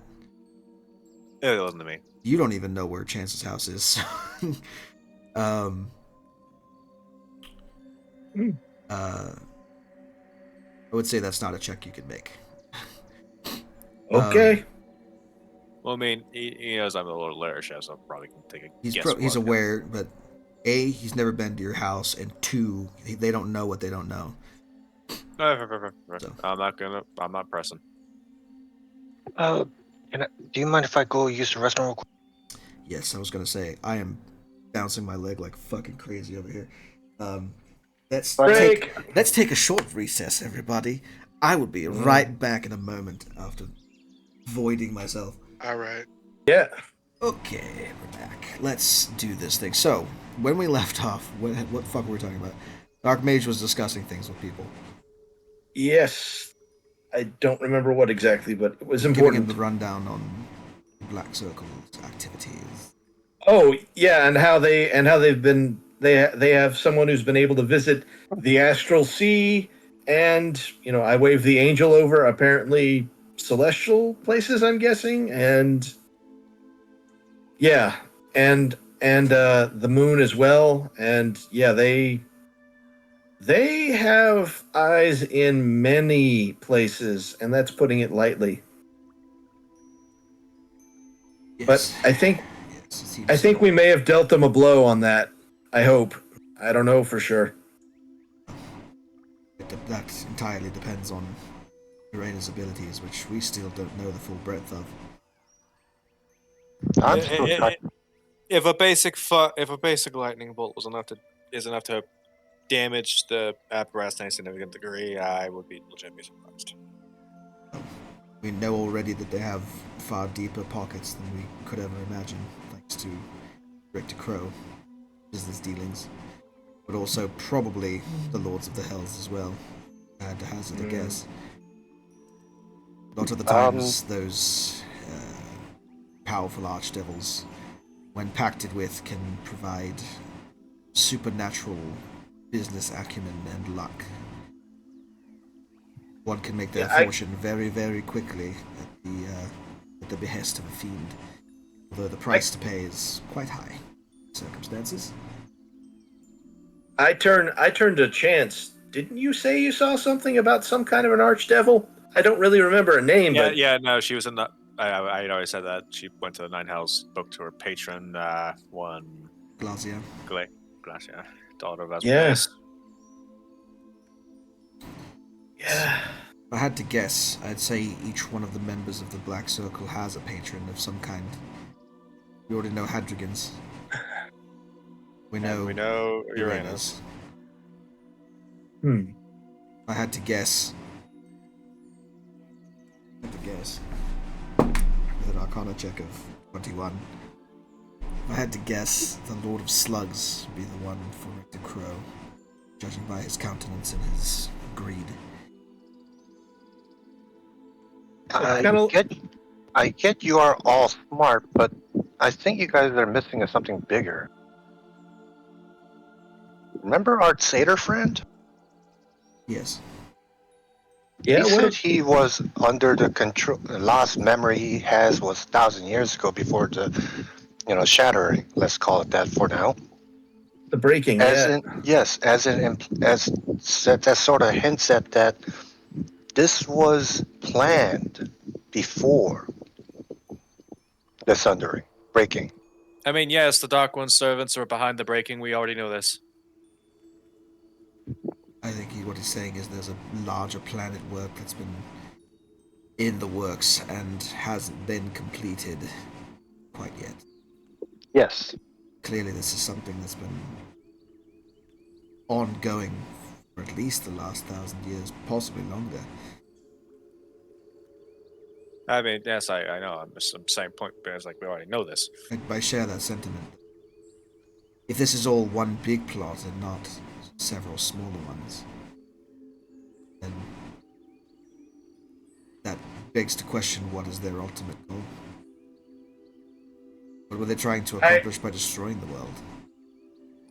It wasn't to me. You don't even know where Chance's house is. I would say that's not a check you can make. Okay. Well, I mean, he knows I'm a little Larish, so I probably can take a guess. He's aware, but A, he's never been to your house, and 2, they don't know what they don't know. So. I'm not pressing. Do you mind if I go use the restroom real quick? Yes, I was gonna say I am bouncing my leg like fucking crazy over here. Let's Break. let's take a short recess, everybody. I will be right back in a moment after voiding myself. All right. Yeah. Okay, we're back. Let's do this thing. So, when we left off, what the fuck were we talking about? Dark Mage was discussing things with people. Yes. I don't remember what exactly, but it was Giving important. him the rundown on Black Circle's activities. Oh yeah, and how they've been they have someone who's been able to visit the astral sea, and I wave the angel over apparently celestial places, I'm guessing, and yeah, and the moon as well, and yeah, they have eyes in many places, and that's putting it lightly. But Yes. I think Yes, it seems I think so. we may have dealt them a blow on that. I hope. I don't know for sure. That entirely depends on Uranus' abilities, which we still don't know the full breadth of. I'm I- still I- trying. I- if a basic lightning bolt is enough to damage the apparatus to any significant degree, I would be legitimately surprised. We know already that they have far deeper pockets than we could ever imagine, thanks to Richter Crow business dealings, but also probably the Lords of the Hells as well. I had to hazard a guess. A lot of the times, those powerful archdevils, when pacted with, can provide supernatural business acumen and luck. One can make their Yeah, fortune very, very quickly at the behest of a fiend, although the price to pay is quite high in circumstances. I turn to Chance. Didn't you say you saw something about some kind of an archdevil? I don't really remember a name, Yeah, but yeah, no, she was in the. I had already said that. She went to the Nine Hells, spoke to her patron, one Glacia. Glacia, daughter of yeah. Asmodeus. Yeah. If I had to guess, I'd say each one of the members of the Black Circle has a patron of some kind. We already know Hadrigan's. We know, And we know Uranus. Hmm. If I had to guess, with an Arcana check of 21. If I had to guess, the Lord of Slugs would be the one for Richter Crow, judging by his countenance and his greed. I get you are all smart, but I think you guys are missing something bigger. Remember our Satyr friend? Yes. Yeah, He well, said he was under the control. The last memory he has was 1,000 years ago, before the, shattering. Let's call it that for now. the breaking, As yeah. in, yes, as said, that sort of hints at that this was planned before the sundering, breaking. I mean, yes, the Dark One's servants are behind the breaking. We already know this. I think what he's saying is there's a larger planet work that's been in the works and hasn't been completed quite yet. Yes. Clearly, this is something that's been ongoing for at least the last 1,000 years, possibly longer. I mean, yes, I know. I'm just saying point because like we already know this. I share that sentiment. If this is all one big plot and not several smaller ones, then that begs to question what is their ultimate goal. What were they trying to accomplish by destroying the world?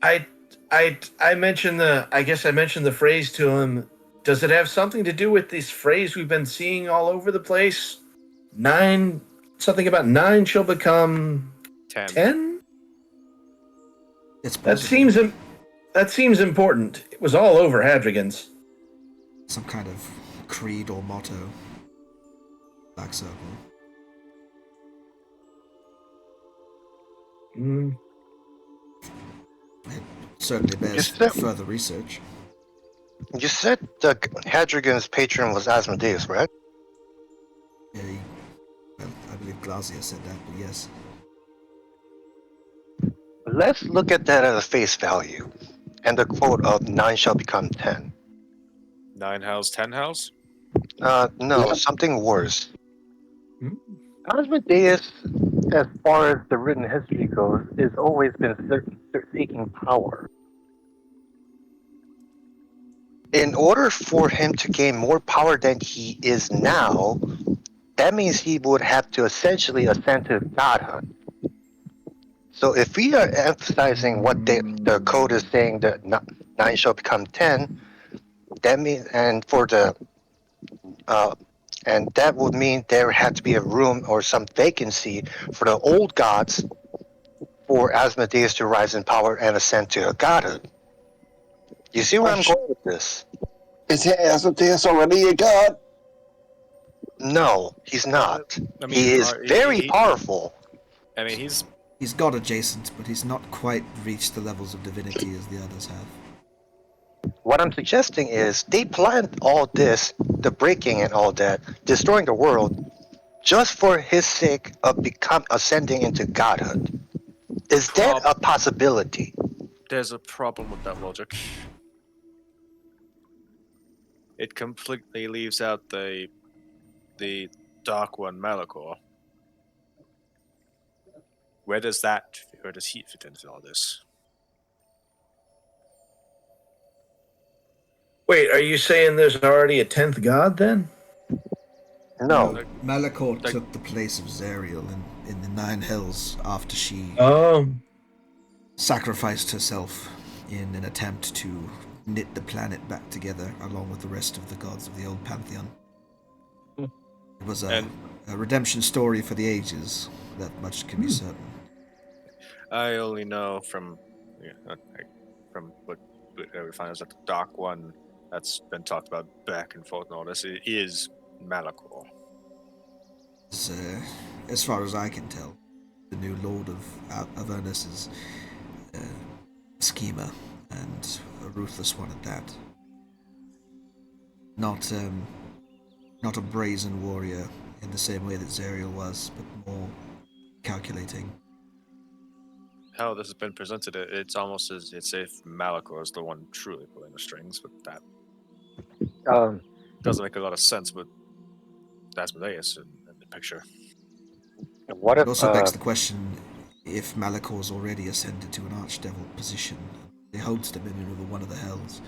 I mentioned I guess I mentioned the phrase to him. Does it have something to do with this phrase we've been seeing all over the place? Something about 9 shall become 10? It's That possible. seems important. It was all over Hadrigan's. Some kind of creed or motto. Black Circle. Mm. It certainly bears further research. You said the Hadrigan's patron was Asmodeus, right? Yeah, well, I believe Glacia said that, but yes. Let's look at that at a face value. and the quote of 9 shall become 10. 9 hells, 10 hells? No, Yeah. something worse. Hmm? Asmodeus, as far as the written history goes, has always been seeking power. In order for him to gain more power than he is now, that means he would have to essentially ascend to godhood. So if we are emphasizing what the code is saying that 9 shall become 10, that means, uh, and that would mean there had to be a room or some vacancy for the old gods for Asmodeus to rise in power and ascend to a godhood. You see where I'm going with this? Is Asmodeus already a god? No, he's not. I mean, He is very powerful. I mean, he's He's god adjacent, but he's not quite reached the levels of divinity as the others have. What I'm suggesting is they planned all this, the breaking and all that, destroying the world, just for his sake of ascending into godhood. Is that a possibility? there's a problem with that logic. It completely leaves out the Dark One Malachor. Where does he fit into all this? Wait, are you saying there's already a 10th god then? No. Malachor like- took the place of Zariel in the Nine Hells after she Oh, sacrificed herself in an attempt to knit the planet back together along with the rest of the gods of the old pantheon. It was a redemption story for the ages, that much can be certain. I only know from what we find is that the Dark One that's been talked about back and forth and all this is Malachor. As far as I can tell, the new Lord of Avernus' schemer, and a ruthless one at that. Not a brazen warrior in the same way that Zariel was, but more calculating. How this has been presented, it's almost as if Malachor is the one truly pulling the strings, but that doesn't make a lot of sense with Asmodeus in the picture. What It if also begs the question if Malachor's already ascended to an archdevil position, he holds dominion over one of the hells.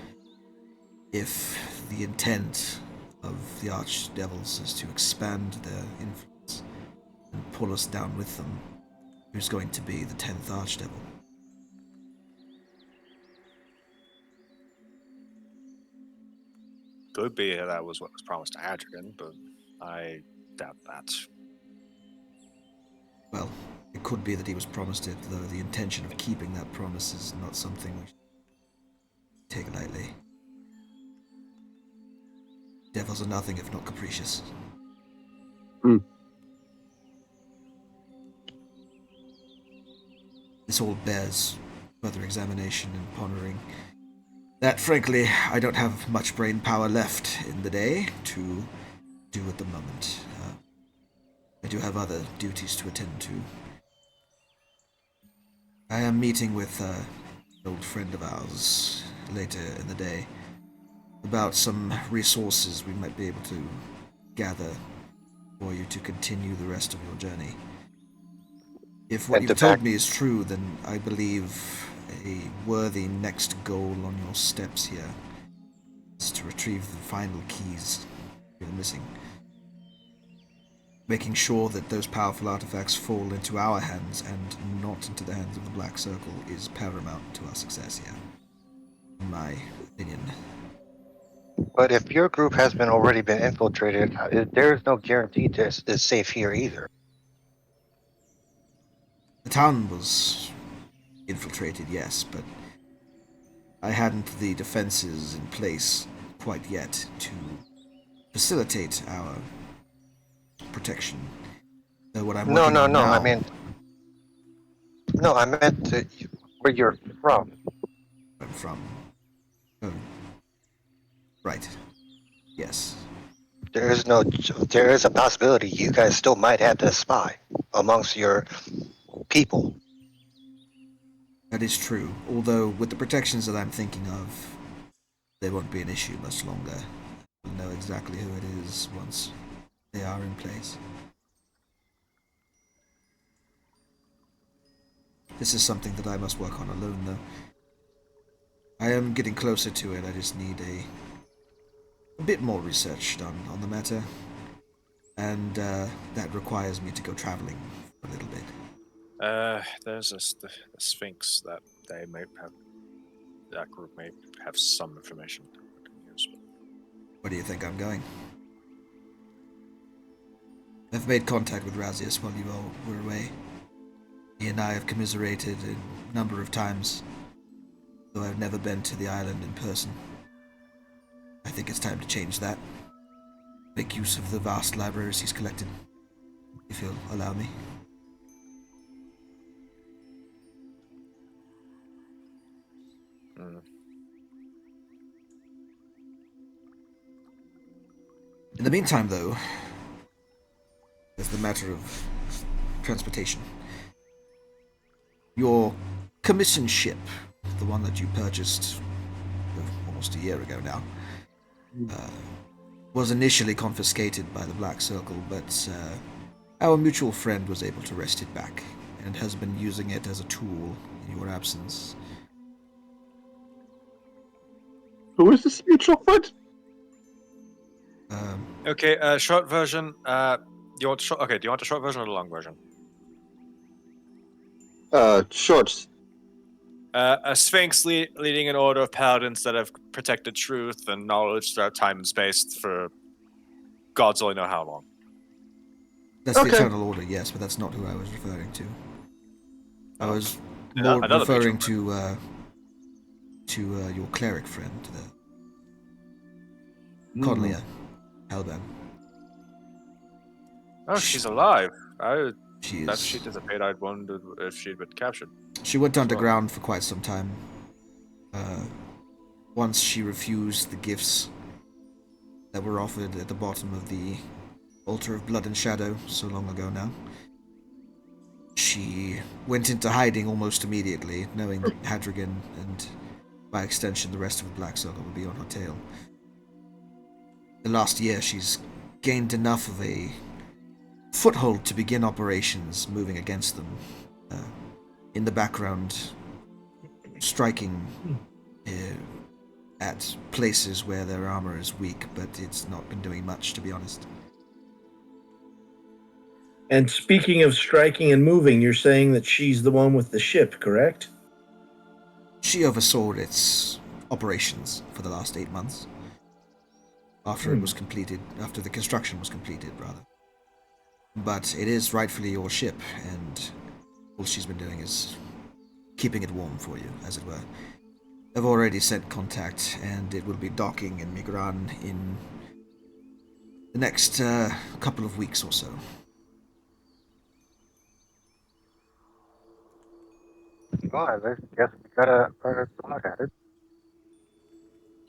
If the intent of the archdevils is to expand their influence and pull us down with them, who's going to be the 10th archdevil? Could be that was what was promised to Adrian, but I doubt that. Well, it could be that he was promised it, though the intention of keeping that promise is not something we should take lightly. Devils are nothing if not capricious. This all bears further examination and pondering. That, frankly, I don't have much brain power left in the day to do at the moment. I do have other duties to attend to. I am meeting with an old friend of ours later in the day about some resources we might be able to gather for you to continue the rest of your journey. If what you've told me is true, then I believe a worthy next goal on your steps here is to retrieve the final keys you're missing. Making sure that those powerful artifacts fall into our hands and not into the hands of the Black Circle is paramount to our success here, in my opinion. But if your group has already been infiltrated, there's no guarantee this is safe here either. The town was infiltrated, yes, but I hadn't the defenses in place quite yet to facilitate our protection. What I'm No. now, I mean, no, I meant where you're from. I'm from. Oh, right. Yes. There is a possibility you guys still might have that spy amongst your people. That is true, although with the protections that I'm thinking of, they won't be an issue much longer. We'll know exactly who it is once they are in place. This is something that I must work on alone, though. I am getting closer to it, I just need a bit more research done on the matter. And that requires me to go traveling for a little bit. There's the Sphinx that they may have. That group may have some information we can use. Where do you think I'm going? I've made contact with Razius while you all were away. He and I have commiserated a number of times, though I've never been to the island in person. I think it's time to change that. Make use of the vast libraries he's collected, if you'll allow me. In the meantime, though, there's the matter of transportation. Your commission ship, the one that you purchased almost a year ago now, was initially confiscated by the Black Circle, but our mutual friend was able to wrest it back, and has been using it as a tool in your absence. Who is this mutual friend? Okay, short version. Do you want short? Okay, do you want the short version or the long version? Shorts. A Sphinx leading an order of paladins that have protected truth and knowledge throughout time and space for gods only know how long. That's Okay. the Eternal Order, yes, but that's not who I was referring to. I was Another more referring mutual to your cleric friend, the Cordelia Halban. Oh, she's alive. She That is. she disappeared. I'd wondered if she'd been captured. She went underground for quite some time. Once she refused the gifts that were offered at the bottom of the Altar of Blood and Shadow so long ago now. She went into hiding almost immediately, knowing that Hadrigan and, by extension, the rest of the Black Circle would be on her tail. The last year, she's gained enough of a foothold to begin operations moving against them. In the background, striking at places where their armor is weak, but it's not been doing much, to be honest. And speaking of striking and moving, you're saying that she's the one with the ship, correct? She oversaw its operations for the last 8 months. After it was completed, after the construction was completed, rather. But it is rightfully your ship, and all she's been doing is keeping it warm for you, as it were. I've already sent contact, and it will be docking in Migran in the next couple of weeks or so. Well, I guess we gotta look at it.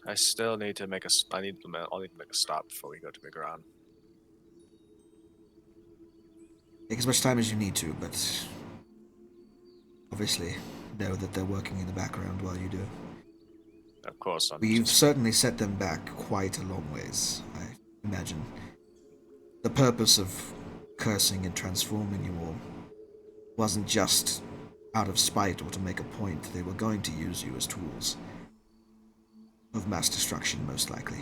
I still need to make I'll need to make a stop before we go to Migran. Take as much time as you need to, but obviously know that they're working in the background while you do. Of course, We've certainly set them back quite a long ways, I imagine. The purpose of cursing and transforming you all wasn't just out of spite or to make a point. They were going to use you as tools of mass destruction, most likely.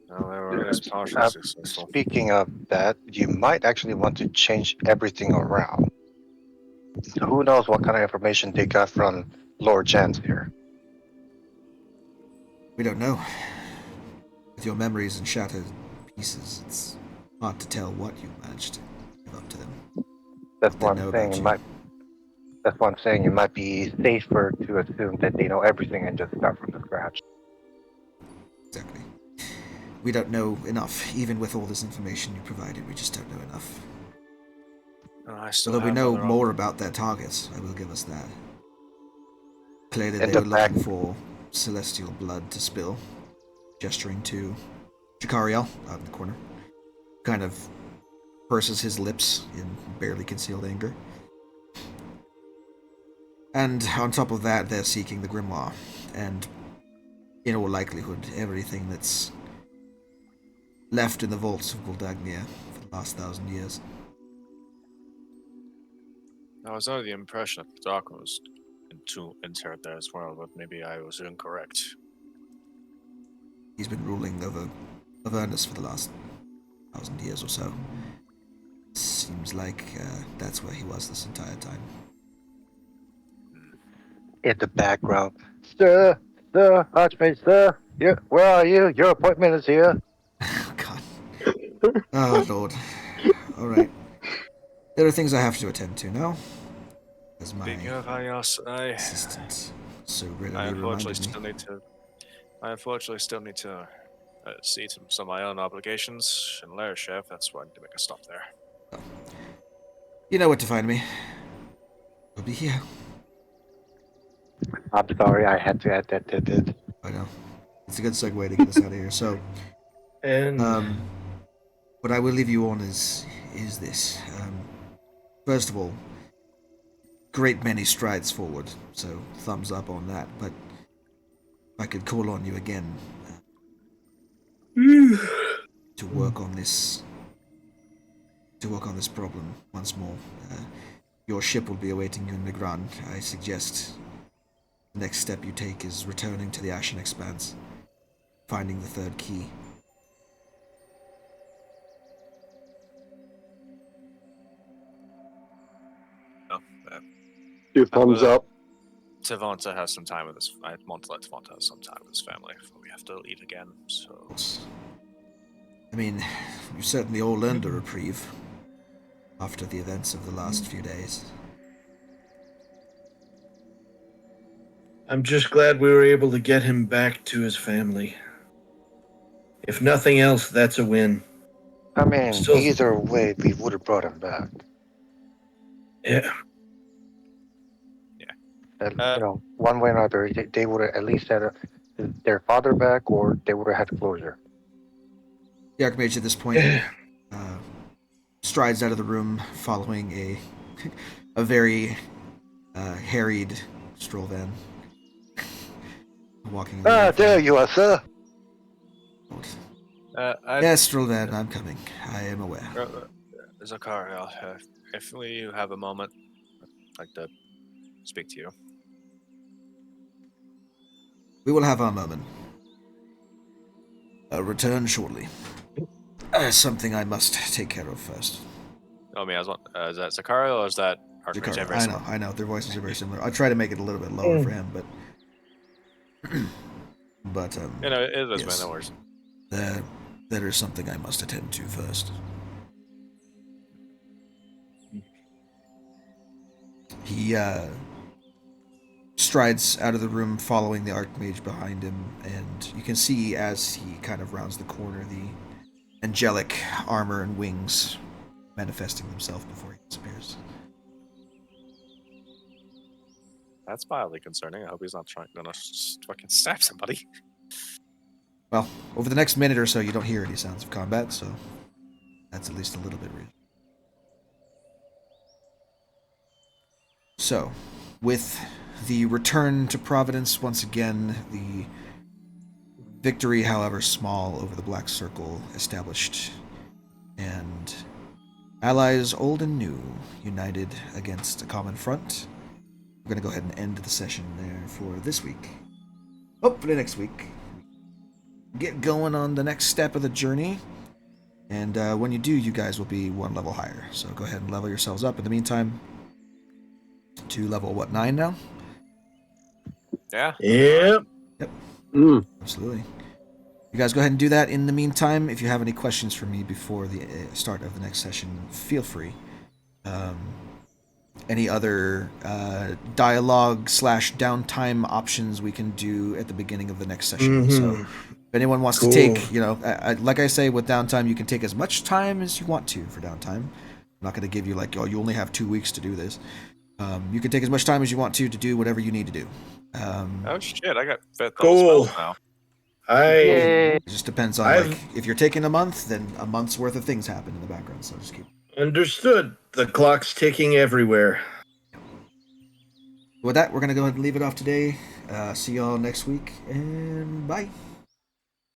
No, they were at least partially successful. Speaking of that, you might actually want to change everything around. Who knows what kind of information they got from Lord Jens here? We don't know. With your memories in shattered pieces, it's hard to tell what you managed to give up to them. That's What they what know I'm saying. about That's what I'm saying. It might be safer to assume that they know everything and just start from the scratch. Exactly. We don't know enough. Even with all this information you provided, we just don't know enough. I still Although we have know other more about their targets, I will give us that. Clearly And they the were looking fact- for celestial blood to spill, gesturing to Jakariel out in the corner. Kind of purses his lips in barely concealed anger. And on top of that, they're seeking the grimoire, and in all likelihood, everything that's left in the vaults of Guldagnia for the last 1,000 years. I was under the impression that the Dark was interred there as well, but maybe I was incorrect. He's been ruling over Avernus for the last 1,000 years or so. Seems like that's where he was this entire time. In the background, sir, Archmage, sir, where are you? Your appointment is here. Oh, God. Oh, Lord. All right. There are things I have to attend to now. As my Speaking of assistant so I readily unfortunately reminded me. still need to see to some of my own obligations in Lair Chef. That's why I need to make a stop there. You know what to find me. I'll be here. I'm sorry, I had to add that to this. I know. It's a good segue to get us out of here. So, And what I will leave you on is this. First of all, great many strides forward, so thumbs up on that. But if I could call on you again to work on this problem once more. Your ship will be awaiting you in Migran. I suggest the next step you take is returning to the Ashen Expanse, finding the third key. Two thumbs up. Tavanta has some time with his. I want to let Tavanta have some time with his family before we have to leave again. So. I mean, you certainly all earned a reprieve after the events of the last few days. I'm just glad we were able to get him back to his family. If nothing else, that's a win. I mean, Still- either way, we would have brought him back. Yeah. One way or another, they would have at least had their father back, or they would have had closure. The Archmage at this point strides out of the room, following a very harried Strollvan. Walking. There you are, sir. Yes, Strollvan, I'm coming. I am aware. Zachariah, if you have a moment, I'd like to speak to you. We will have our moment. I'll return shortly. Something I must take care of first. Oh, me, is that Zachariah or is that Archmage? Zachariah, I know. Their voices are very similar. I try to make it a little bit lower for him, but... it is, yes. man, no worries. There is something I must attend to first. He strides out of the room, following the Archmage behind him, and you can see as he kind of rounds the corner the angelic armor and wings manifesting themselves before he disappears. That's mildly concerning. I hope he's not gonna fucking stab somebody. Well, over the next minute or so, you don't hear any sounds of combat, so that's at least a little bit real. So, with the return to Providence once again, the victory, however small, over the Black Circle established, and allies old and new united against a common front. We're going to go ahead and end the session there for this week. Hopefully next week, get going on the next step of the journey, and when you do, you guys will be one level higher. So go ahead and level yourselves up. In the meantime, to level, 9 now? Yeah. Yep. Absolutely. You guys go ahead and do that. In the meantime, if you have any questions for me before the start of the next session, feel free. Any other dialogue / downtime options we can do at the beginning of the next session. So if anyone wants to take, like I say, with downtime, you can take as much time as you want to for downtime. I'm not going to give you you only have 2 weeks to do this. You can take as much time as you want to do whatever you need to do. Oh shit! I got fifth Cool. level spells now. It just depends on if you're taking a month, then a month's worth of things happen in the background. So just keep Understood. The clock's ticking everywhere. With that, we're going to go ahead and leave it off today. See y'all next week, and bye.